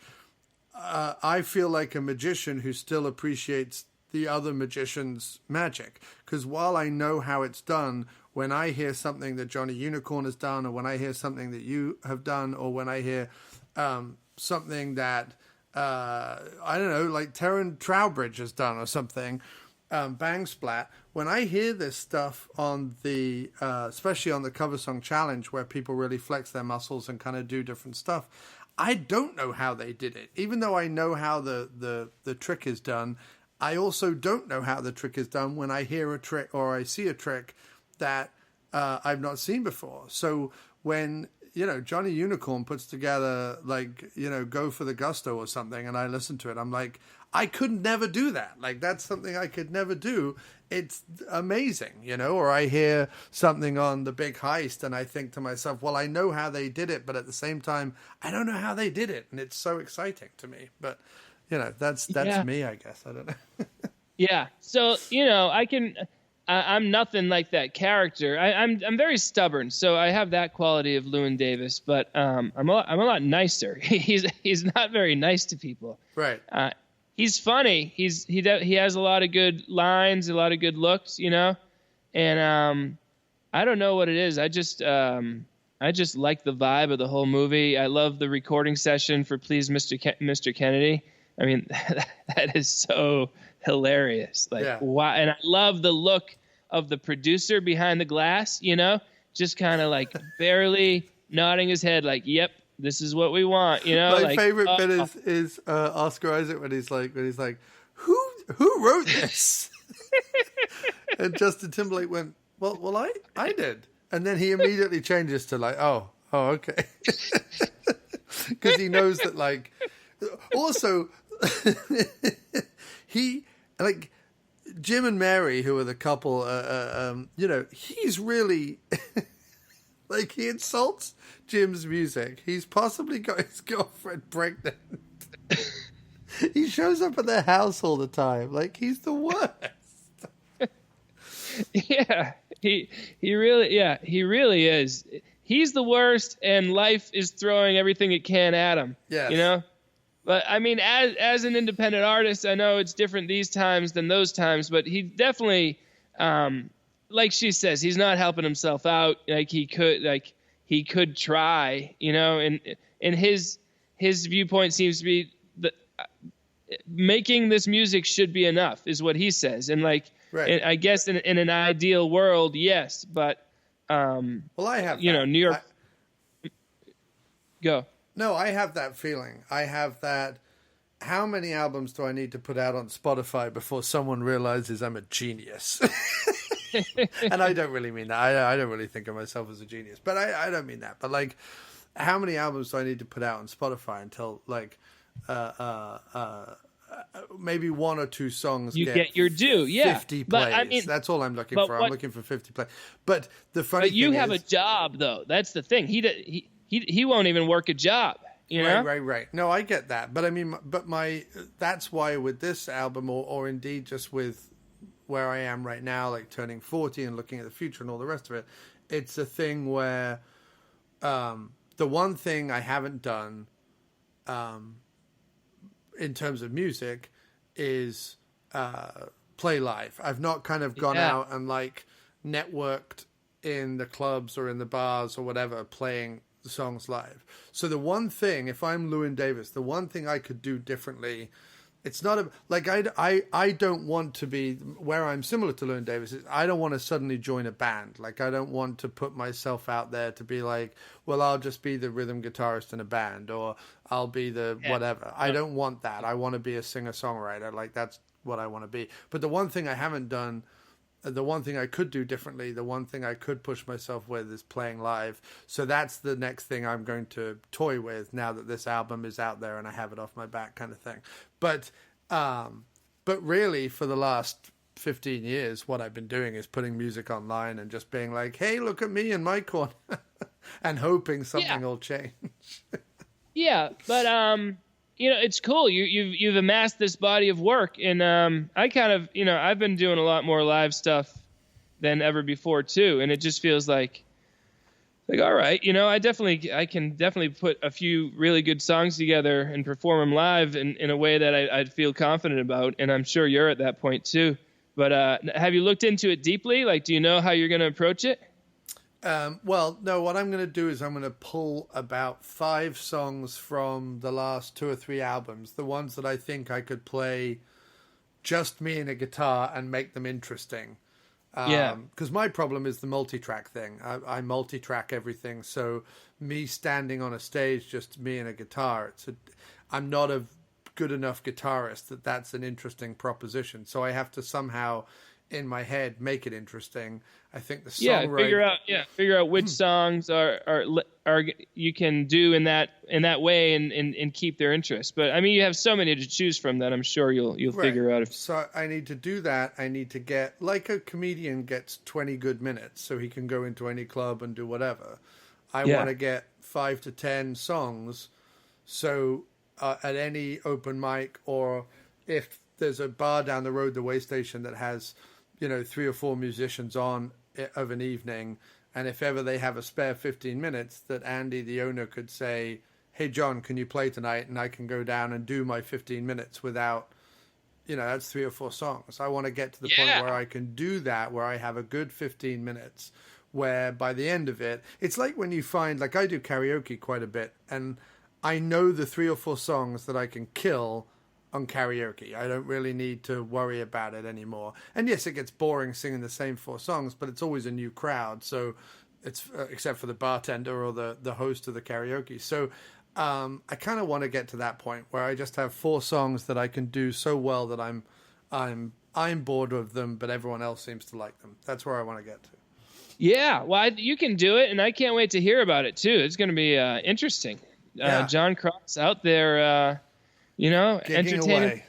I feel like a magician who still appreciates the other magician's magic, because while I know how it's done, when I hear something that Johnny Unicorn has done, or when I hear something that you have done, or when I hear something that I don't know, like Terran Trowbridge has done or something, Bang Splat. When I hear this stuff on the, especially on the Cover Song Challenge, where people really flex their muscles and kind of do different stuff, I don't know how they did it. Even though I know how the trick is done, I also don't know how the trick is done when I hear a trick or I see a trick that I've not seen before. So when, you know, Johnny Unicorn puts together, like, you know, Go for the Gusto or something, and I listen to it, I'm like, I could never do that. Like, that's something I could never do. It's amazing, you know? Or I hear something on The Big Heist, and I think to myself, well, I know how they did it, but at the same time, I don't know how they did it, and it's so exciting to me. But, you know, that's me, I guess. I don't know.
Yeah. So, you know, I'm nothing like that character. I'm very stubborn, so I have that quality of Llewyn Davis. But I'm a lot nicer. He's not very nice to people.
Right.
He's funny. He has a lot of good lines, a lot of good looks, you know. And I don't know what it is. I just like the vibe of the whole movie. I love the recording session for Please Mr. Kennedy. I mean, that is so hilarious. Like,
yeah.
Why? And I love the look of the producer behind the glass, you know, just kind of like barely nodding his head like, yep, this is what we want, you know.
My
like,
favorite bit is Oscar Isaac when he's like, who wrote this? And Justin Timberlake went, well, I did. And then he immediately changes to like, oh, okay. Because he knows that, like, also, he, like, Jim and Mary, who are the couple, you know, he's really, like, he insults Jim's music. He's possibly got his girlfriend pregnant. He shows up at their house all the time. Like, he's the worst.
Yeah, he really is. He's the worst, and life is throwing everything it can at him.
Yes.
You know? But I mean, as an independent artist, I know it's different these times than those times, but he definitely, like she says, he's not helping himself out. Like he could try, you know, and his viewpoint seems to be that making this music should be enough, is what he says. And like, right. And I guess in an ideal world, yes, but
well, I have,
you know, New York. Go.
No, I have that feeling. I have that. How many albums do I need to put out on Spotify before someone realizes I'm a genius? And I don't really mean that. I don't really think of myself as a genius, but I don't mean that. But like, how many albums do I need to put out on Spotify until like maybe one or two songs
you get your due? Yeah,
50 plays.
I mean,
that's all I'm looking for. I'm looking for 50 plays. But the funny thing
you have
is,
a job though. That's the thing. He won't even work a job, you know?
Right. No, I get that. But I mean, that's why with this album, or indeed just with where I am right now, like turning 40 and looking at the future and all the rest of it, it's a thing where the one thing I haven't done in terms of music is play live. I've not kind of gone out and like networked in the clubs or in the bars or whatever playing the songs live. So the one thing, if I'm Llewyn Davis, the one thing I could do differently, it's not like I don't want to be where I'm similar to Llewyn Davis. Is I don't want to suddenly join a band. Like I don't want to put myself out there to be like, well, I'll just be the rhythm guitarist in a band, or I'll be the whatever. I don't want that. I want to be a singer-songwriter. Like that's what I want to be. But the one thing I haven't done the one thing I could do differently, the one thing I could push myself with is playing live. So that's the next thing I'm going to toy with now that this album is out there and I have it off my back, kind of thing. But really, for the last 15 years, what I've been doing is putting music online and just being like, hey, look at me in my corner, and hoping something will change.
Yeah, but it's cool. You've amassed this body of work, and I kind of, I've been doing a lot more live stuff than ever before too, and it just feels like all right, I can definitely put a few really good songs together and perform them live in a way that I'd feel confident about, and I'm sure you're at that point too. But have you looked into it deeply? Like, do you know how you're going to approach it?
Well, no, what I'm going to do is I'm going to pull about 5 songs from the last 2 or 3 albums, the ones that I think I could play just me and a guitar and make them interesting. Because my problem is the multi-track thing. I multi-track everything, so me standing on a stage, just me and a guitar, I'm not a good enough guitarist that's an interesting proposition. So I have to somehow, in my head, make it interesting. I think the songwriting...
figure out which songs are you can do in that way and keep their interest. But I mean, you have so many to choose from that I'm sure you'll figure out.
So I need to do that. I need to get, like a comedian gets 20 good minutes, so he can go into any club and do whatever. I want to get 5 to 10 songs, so at any open mic, or if there's a bar down the road, the way station, that has 3 or 4 musicians on of an evening, and if ever they have a spare 15 minutes, that Andy, the owner, could say, hey, John, can you play tonight? And I can go down and do my 15 minutes without, that's 3 or 4 songs. I want to get to the point where I can do that, where I have a good 15 minutes, where by the end of it, it's like when you find, like I do karaoke quite a bit, and I know the 3 or 4 songs that I can kill on karaoke. I don't really need to worry about it anymore. And yes, it gets boring singing the same 4 songs, but it's always a new crowd. So it's except for the bartender or the host of the karaoke. So I kind of want to get to that point where I just have 4 songs that I can do so well that I'm bored of them, but everyone else seems to like them. That's where I want to get to. Yeah,
well, you can do it, and I can't wait to hear about it too. It's going to be interesting. Jon Cross out there. Entertaining.
Away.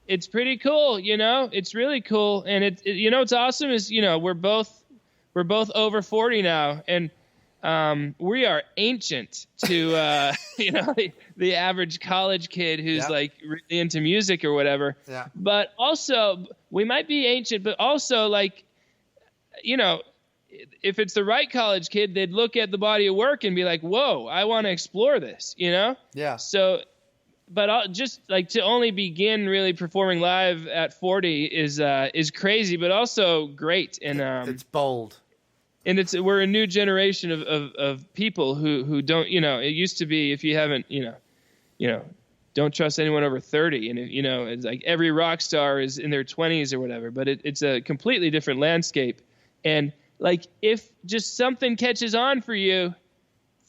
It's pretty cool, it's really cool. And it's awesome is, we're both over 40 now, and we are ancient to, the average college kid who's like really into music or whatever.
Yeah.
But also we might be ancient, but also like, if it's the right college kid, they'd look at the body of work and be like, whoa, I want to explore this, Yeah. So, but just like to only begin really performing live at 40 is crazy, but also great. And
it's bold.
And we're a new generation of people who don't, it used to be, if you haven't, don't trust anyone over 30. And, it's like every rock star is in their 20s or whatever, but it's a completely different landscape. And like, if just something catches on for you,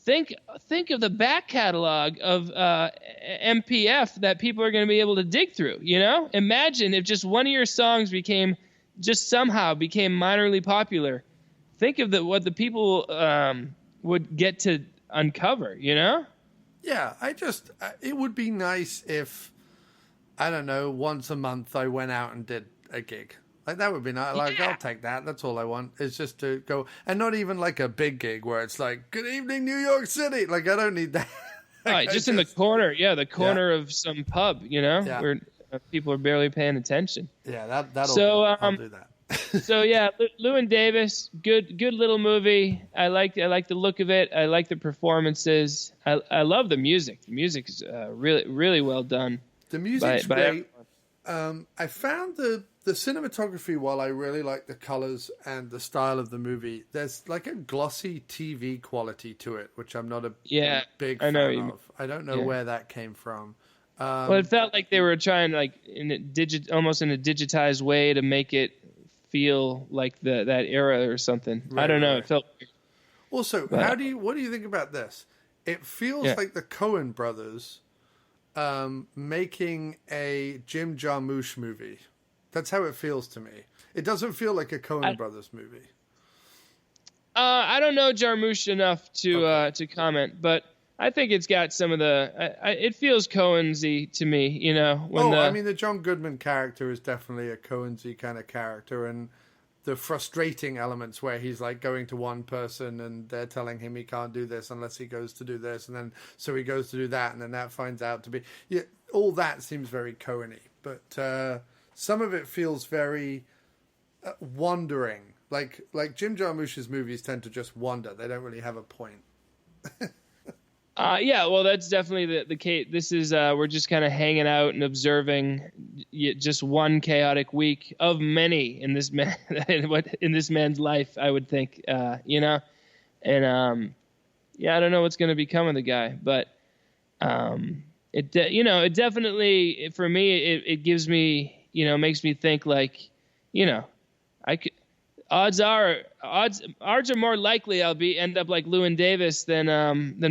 think of the back catalog of MPF that people are going to be able to dig through, Imagine if just one of your songs somehow became minorly popular. Think of what the people would get to uncover, Yeah,
it would be nice if, I don't know, once a month I went out and did a gig. Like, that would be nice. Like, I'll take that. That's all I want, is just to go. And not even like a big gig where it's like, good evening, New York City. Like, I don't need that.
Right, just in the corner. Yeah, the corner of some pub, where people are barely paying attention.
Yeah, I'll do that.
So, yeah, Llewyn Davis, good little movie. I like the look of it. I like the performances. I love the music. The music is really, really well done.
The music's great. I found the cinematography, while I really like the colors and the style of the movie, there's like a glossy TV quality to it, which I'm not a big fan of. I don't know where that came from.
Well, it felt like they were trying, like, almost in a digitized way to make it feel like that era or something. Right, I don't know. Right. It felt weird.
Also, what do you think about this? It feels like the Coen Brothers making a Jim Jarmusch movie. That's how it feels to me. It doesn't feel like a Coen Brothers movie.
I don't know Jarmusch enough to comment, but I think it's got some of the. It feels Coen-y to me, you know.
I mean, the John Goodman character is definitely a Coen-y kind of character, and the frustrating elements where he's like going to one person and they're telling him he can't do this unless he goes to do this, and then so he goes to do that, and then that finds out to be all that seems very Coen-y, but some of it feels very wandering, like Jim Jarmusch's movies tend to just wander. They don't really have a point.
Yeah, well, that's definitely the case. This is we're just kind of hanging out and observing just one chaotic week of many in this man in this man's life, I would think, you know, and I don't know what's going to become of the guy, but it definitely for me it gives me, you know, makes me think like, you know, odds are more likely I'll end up like Llewyn Davis than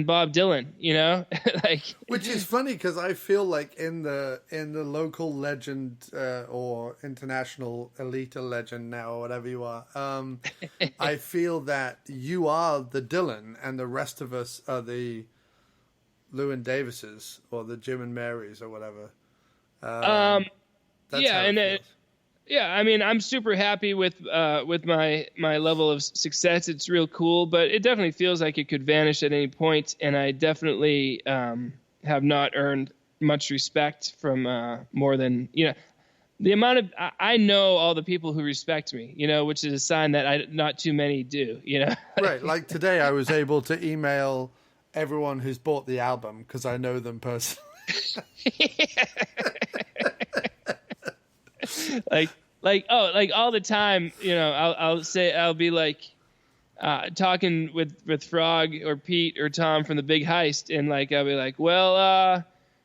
Bob Dylan, you know. Like,
which is funny because I feel like in the local legend or international elite legend now or whatever you are, I feel that you are the Dylan and the rest of us are the Llewyn Davises or the Jim and Marys or whatever. That's
yeah, and yeah, I mean, I'm super happy with my level of success. It's real cool, but it definitely feels like it could vanish at any point, and I definitely have not earned much respect from more than, you know, the amount of I know all the people who respect me, you know, which is a sign that not too many do, you know.
Right, like today I was able to email everyone who's bought the album because I know them personally. like all the time, you know, I'll be like talking with Frog or Pete or Tom from the Big Heist, and like I'll be like, well,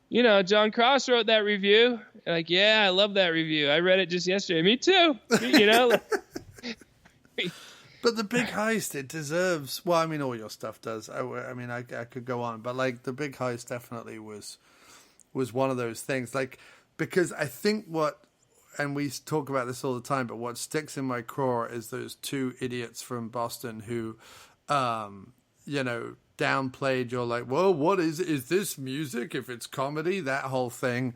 you know, Jon Cross wrote that review. And like, yeah, I love that review. I read it just yesterday. Me too. You know. But the Big Heist, it deserves. Well, I mean, all your stuff does. I mean, I could go on, but like the Big Heist definitely was one of those things. Like, because I think and we talk about this all the time, but what sticks in my craw is those two idiots from Boston who, you know, downplayed your like, well, what is this music if it's comedy? That whole thing.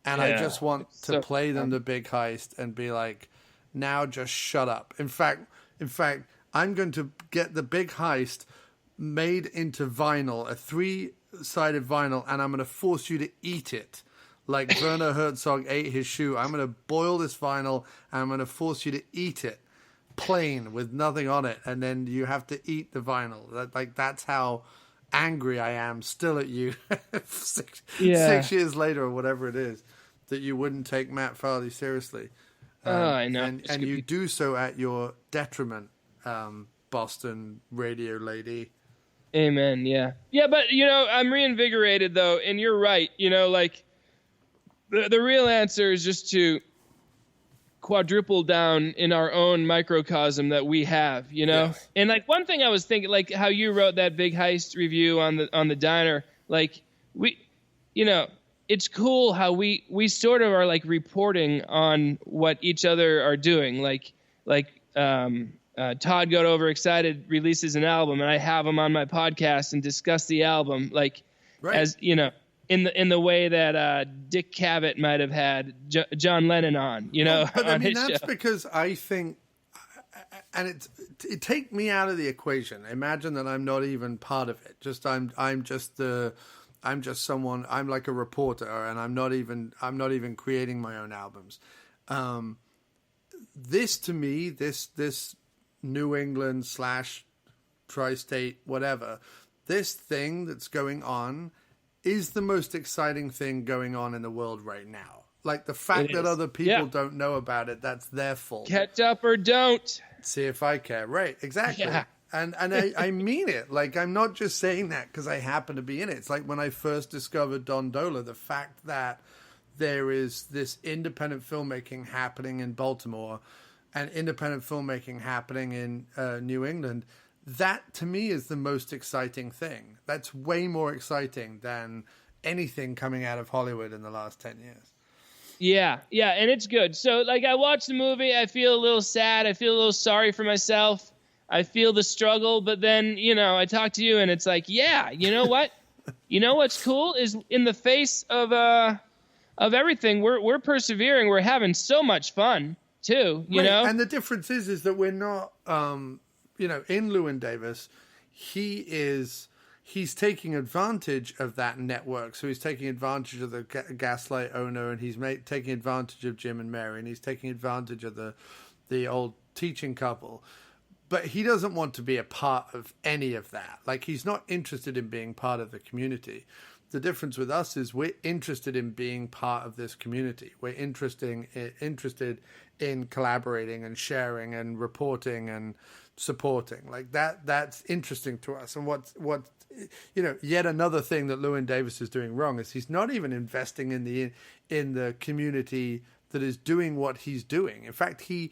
And I just want to play them the Big Heist and be like, now just shut up. In fact, I'm going to get the Big Heist made into vinyl, a 3-sided vinyl, and I'm going to force you to eat it. Like Werner Herzog ate his shoe. I'm going to boil this vinyl and I'm going to force you to eat it plain with nothing on it. And then you have to eat the vinyl. That's how angry I am still at you 6 years later or whatever it is, that you wouldn't take Matt Farley seriously.
I know.
And you do so at your detriment, Boston radio lady.
Amen. Yeah. Yeah. But, you know, I'm reinvigorated though. And you're right. You know, like, the real answer is just to quadruple down in our own microcosm that we have, you know? Yes. And like one thing I was thinking, like how you wrote that Big Heist review on the diner, like we, you know, it's cool how we sort of are like reporting on what each other are doing. Like Todd got overexcited, releases an album, and I have him on my podcast and discuss the album, like, right. As you know, in the way that Dick Cavett might have had John Lennon on, you know.
But I mean, that's
show.
Because I think, and it take me out of the equation. Imagine that I'm not even part of it. I'm just someone. I'm like a reporter, and I'm not even creating my own albums. This to me, this New England / tri-state whatever, this thing that's going on is the most exciting thing going on in the world right now. Like the fact that other people don't know about it, that's their fault.
Catch up or don't.
See if I care. Right, exactly. Yeah. And I mean it. Like, I'm not just saying that because I happen to be in it. It's like when I first discovered Don Dola, the fact that there is this independent filmmaking happening in Baltimore and independent filmmaking happening in New England, that to me is the most exciting thing. That's way more exciting than anything coming out of Hollywood in the last 10 years.
Yeah, and it's good. So, like, I watch the movie, I feel a little sad, I feel a little sorry for myself, I feel the struggle, but then, I talk to you, and it's like, yeah, you know what? You know what's cool is in the face of everything, we're persevering, we're having so much fun, too, you know?
And the difference is that we're not, in Llewyn Davis, he's taking advantage of that network. So he's taking advantage of the Gaslight owner, and he's taking advantage of Jim and Mary, and he's taking advantage of the old teaching couple. But he doesn't want to be a part of any of that. Like, he's not interested in being part of the community. The difference with us is we're interested in being part of this community. We're interested in collaborating and sharing and reporting and supporting. Like, that's interesting to us. And what yet another thing that Llewyn Davis is doing wrong is he's not even investing in the community that is doing what he's doing. In fact, he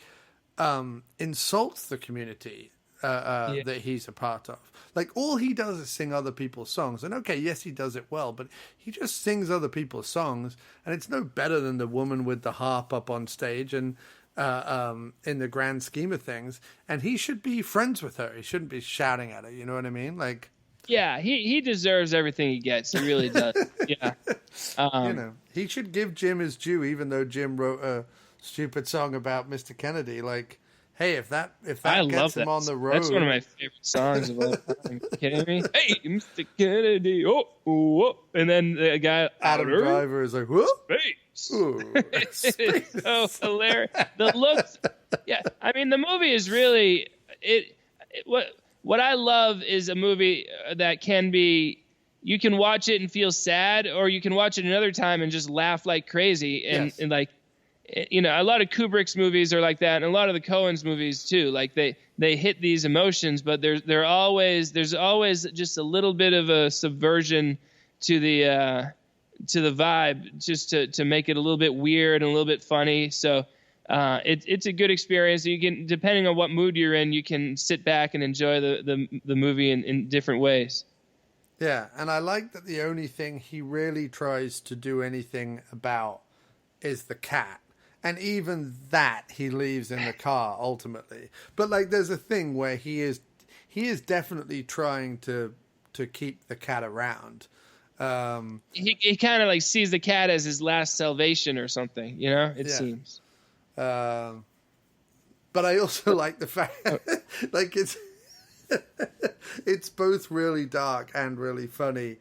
insults the community that he's a part of. Like, all he does is sing other people's songs. And okay, yes, he does it well, but he just sings other people's songs, and it's no better than the woman with the harp up on stage and in the grand scheme of things. And he should be friends with her. He shouldn't be shouting at her. You know what I mean? Like,
yeah, he deserves everything he gets. He really does. Yeah.
He should give Jim his due, even though Jim wrote a stupid song about Mr. Kennedy. Like, hey, if that gets him on the road,
that's one of my favorite songs of all time. You kidding me? Hey, Mr. Kennedy, oh, and then the guy
Adam Driver is like, whoa,
space. It's so hilarious. The looks, yeah. I mean, the movie is really what I love is a movie that can be. You can watch it and feel sad, or you can watch it another time and just laugh like crazy, and like. A lot of Kubrick's movies are like that, and a lot of the Coen's movies too. Like they hit these emotions, but there's always just a little bit of a subversion to the vibe, just to make it a little bit weird and a little bit funny. So it's a good experience. You can, depending on what mood you're in, you can sit back and enjoy the movie in different ways.
Yeah, and I like that the only thing he really tries to do anything about is the cat. And even that he leaves in the car ultimately. But like, there's a thing where he is definitely trying to keep the cat around.
He kind of like sees the cat as his last salvation or something, it seems.
But I also like the fact like it's both really dark and really funny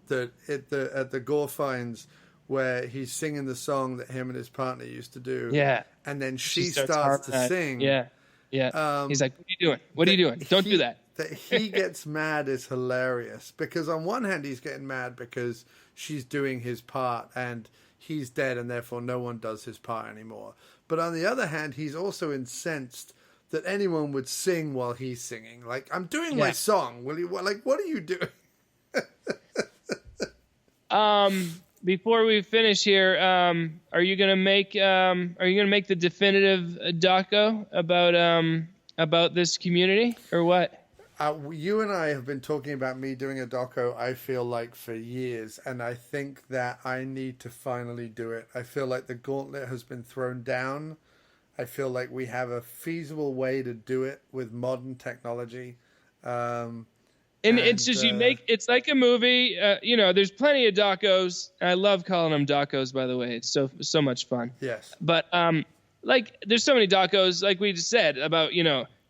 that at the Gore finds where he's singing the song that him and his partner used to do.
Yeah.
And then she starts to sing.
Yeah. Yeah. He's like, what are you doing? What are you doing? Don't do that.
That he gets mad is hilarious, because on one hand he's getting mad because she's doing his part and he's dead and therefore no one does his part anymore. But on the other hand, he's also incensed that anyone would sing while he's singing. Like, I'm doing my song. Will you? Like, what are you doing?
Before we finish here, are you gonna make the definitive doco about this community, or what?
You and I have been talking about me doing a doco, I feel like, for years, and I think that I need to finally do it. I feel like the gauntlet has been thrown down. I feel like we have a feasible way to do it with modern technology.
And it's just, it's like a movie, there's plenty of docos. I love calling them docos, by the way. It's so much fun.
Yes.
But, there's so many docos, like we just said, about,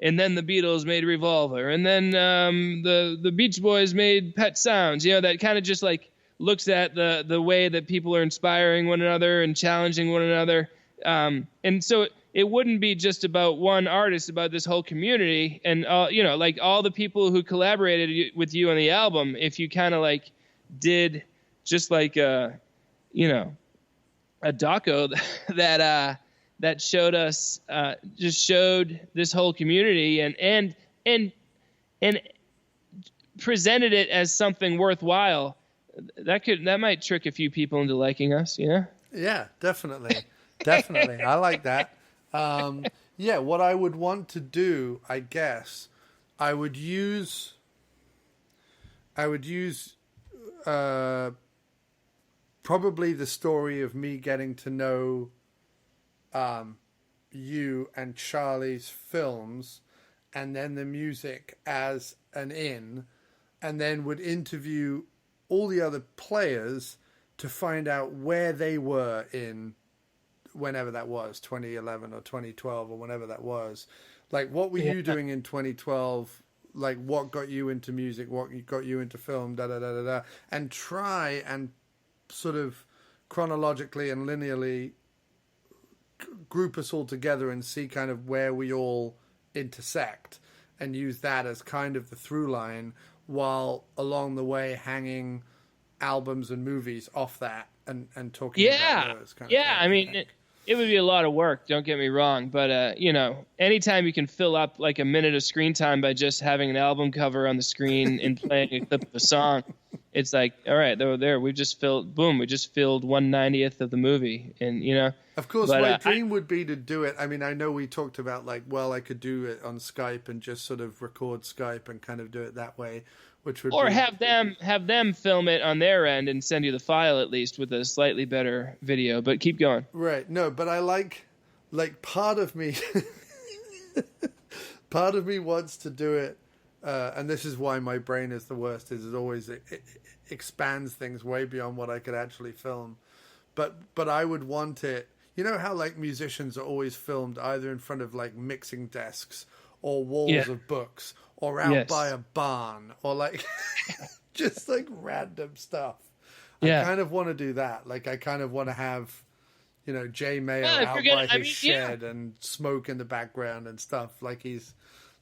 and then the Beatles made Revolver, and then the Beach Boys made Pet Sounds, that kind of just, like, looks at the way that people are inspiring one another and challenging one another. And so it wouldn't be just about one artist, about this whole community and, like all the people who collaborated with you on the album. If you kind of like did just like, a doco that showed us, just showed this whole community and presented it as something worthwhile, that might trick a few people into liking us.
Yeah, definitely. Definitely. I like that. What I would want to do, I guess, I would use probably the story of me getting to know you and Charlie's films, and then the music as an in, and then would interview all the other players to find out where they were in whenever that was, 2011 or 2012 or whenever that was. Like, what were you doing in 2012? Like, what got you into music? What got you into film? And try and sort of chronologically and linearly group us all together and see kind of where we all intersect, and use that as kind of the through line, while along the way hanging albums and movies off that and talking about those kind of things.
I mean, it would be a lot of work, don't get me wrong, but anytime you can fill up like a minute of screen time by just having an album cover on the screen and playing a clip of a song, it's like, all right, there, we just filled 1/90th of the movie, and
Of course, my dream would be to do it. I mean, I know we talked about like, well, I could do it on Skype and just sort of record Skype and kind of do it that way, which would
have them film it on their end and send you the file at least with a slightly better video. But keep going.
Right. No, but I like part of me wants to do it, and this is why my brain is the worst. Is it always it expands things way beyond what I could actually film. But I would want it. You know how like musicians are always filmed either in front of like mixing desks or walls of books or out by a barn or like just like random stuff. I kind of want to do that. Like I kind of want to have, Jay Mayer out by his shed and smoke in the background and stuff, like he's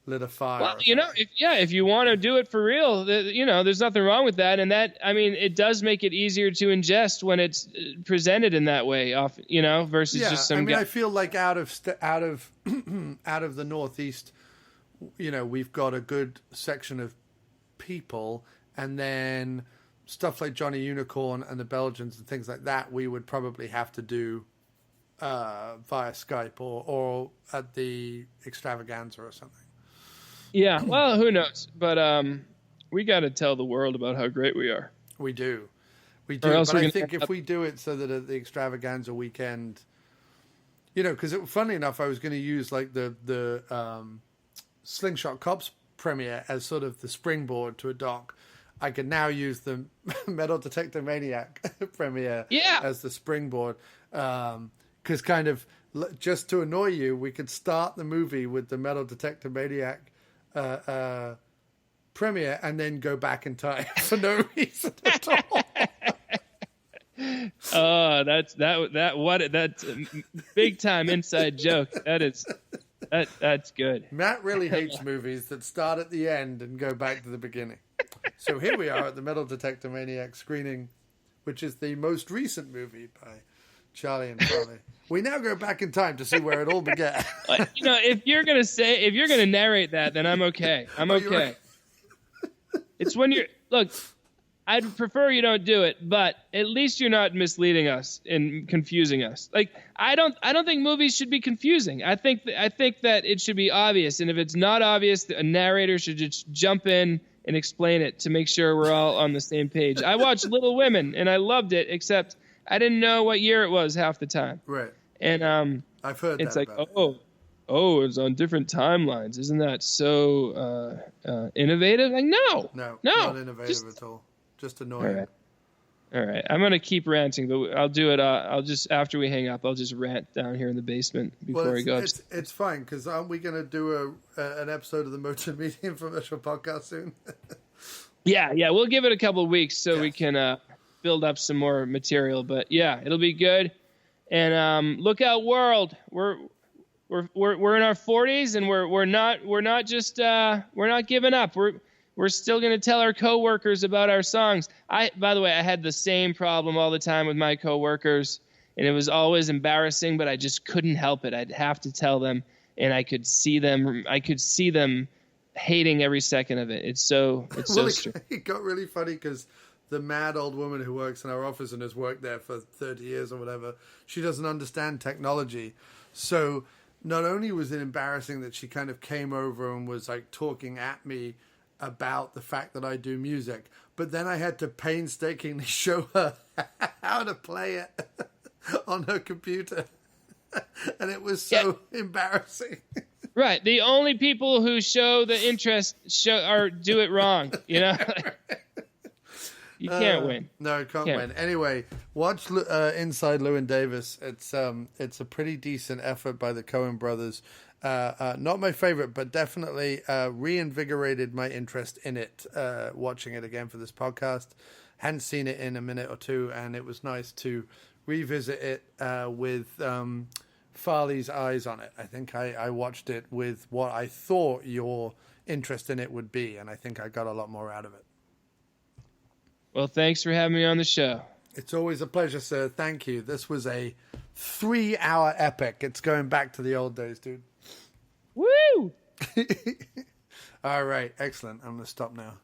lit a fire.
Well, if you want to do it for real, there's nothing wrong with that. And that, I mean, it does make it easier to ingest when it's presented in that way, versus just some.
I feel like out of the Northeast, we've got a good section of people, and then stuff like Johnny Unicorn and the Belgians and things like that, we would probably have to do via Skype or at the extravaganza or something.
Yeah, well, who knows? But we got to tell the world about how great we are.
We do. But I think if we do it so that at the extravaganza weekend, because funny enough, I was going to use like the Slingshot Cops premiere as sort of the springboard to a doc. I could now use the Metal Detector Maniac premiere as the springboard. Because kind of just to annoy you, we could start the movie with the Metal Detector Maniac premiere and then go back in time for no reason at all.
Oh, that's big time inside joke. That's good.
Matt really hates movies that start at the end and go back to the beginning. So here we are at the Metal Detector Maniac screening, which is the most recent movie by Charlie and Farley. We now go back in time to see where it all began.
If you're gonna narrate that, then I'm okay. I'm okay. Right. It's when look. I'd prefer you don't do it, but at least you're not misleading us and confusing us. Like I don't think movies should be confusing. I think that it should be obvious, and if it's not obvious, a narrator should just jump in and explain it to make sure we're all on the same page. I watched Little Women and I loved it, except I didn't know what year it was half the time.
Right.
And
I've heard
it's
that
like,
about
it's on different timelines. Isn't that so innovative? Like no,
not innovative at all. Just annoying.
All right. I'm gonna keep ranting, but I'll do it. I'll just after we hang up, I'll just rant down here in the basement before I go.
It's fine because aren't we gonna do an episode of the Motern Media Infomercial podcast soon?
Yeah. We'll give it a couple of weeks so we can build up some more material. But yeah, it'll be good. And look out, world. We're in our 40s and we're not giving up. We're still going to tell our coworkers about our songs. By the way, I had the same problem all the time with my coworkers, and it was always embarrassing, but I just couldn't help it. I'd have to tell them, and I could see them hating every second of it. It's so strange.
It got really funny because the mad old woman who works in our office and has worked there for 30 years or whatever, she doesn't understand technology. So not only was it embarrassing that she kind of came over and was like talking at me about the fact that I do music, but then I had to painstakingly show her how to play it on her computer. And it was so embarrassing.
Right. The only people who show the interest do it wrong. You know, you can't win.
No, can't win. Anyway, watch Inside Llewyn Davis. It's a pretty decent effort by the Coen Brothers. Not my favorite, but definitely reinvigorated my interest in it. Watching it again for this podcast, hadn't seen it in a minute or two, and it was nice to revisit it with Farley's eyes on it. I think I watched it with what I thought your interest in it would be, and I think I got a lot more out of it.
Well, thanks for having me on the show. It's
always a pleasure, sir. Thank you. This was a 3-hour epic. It's going back to the old days, dude.
Woo!
All right. Excellent. I'm going to stop now.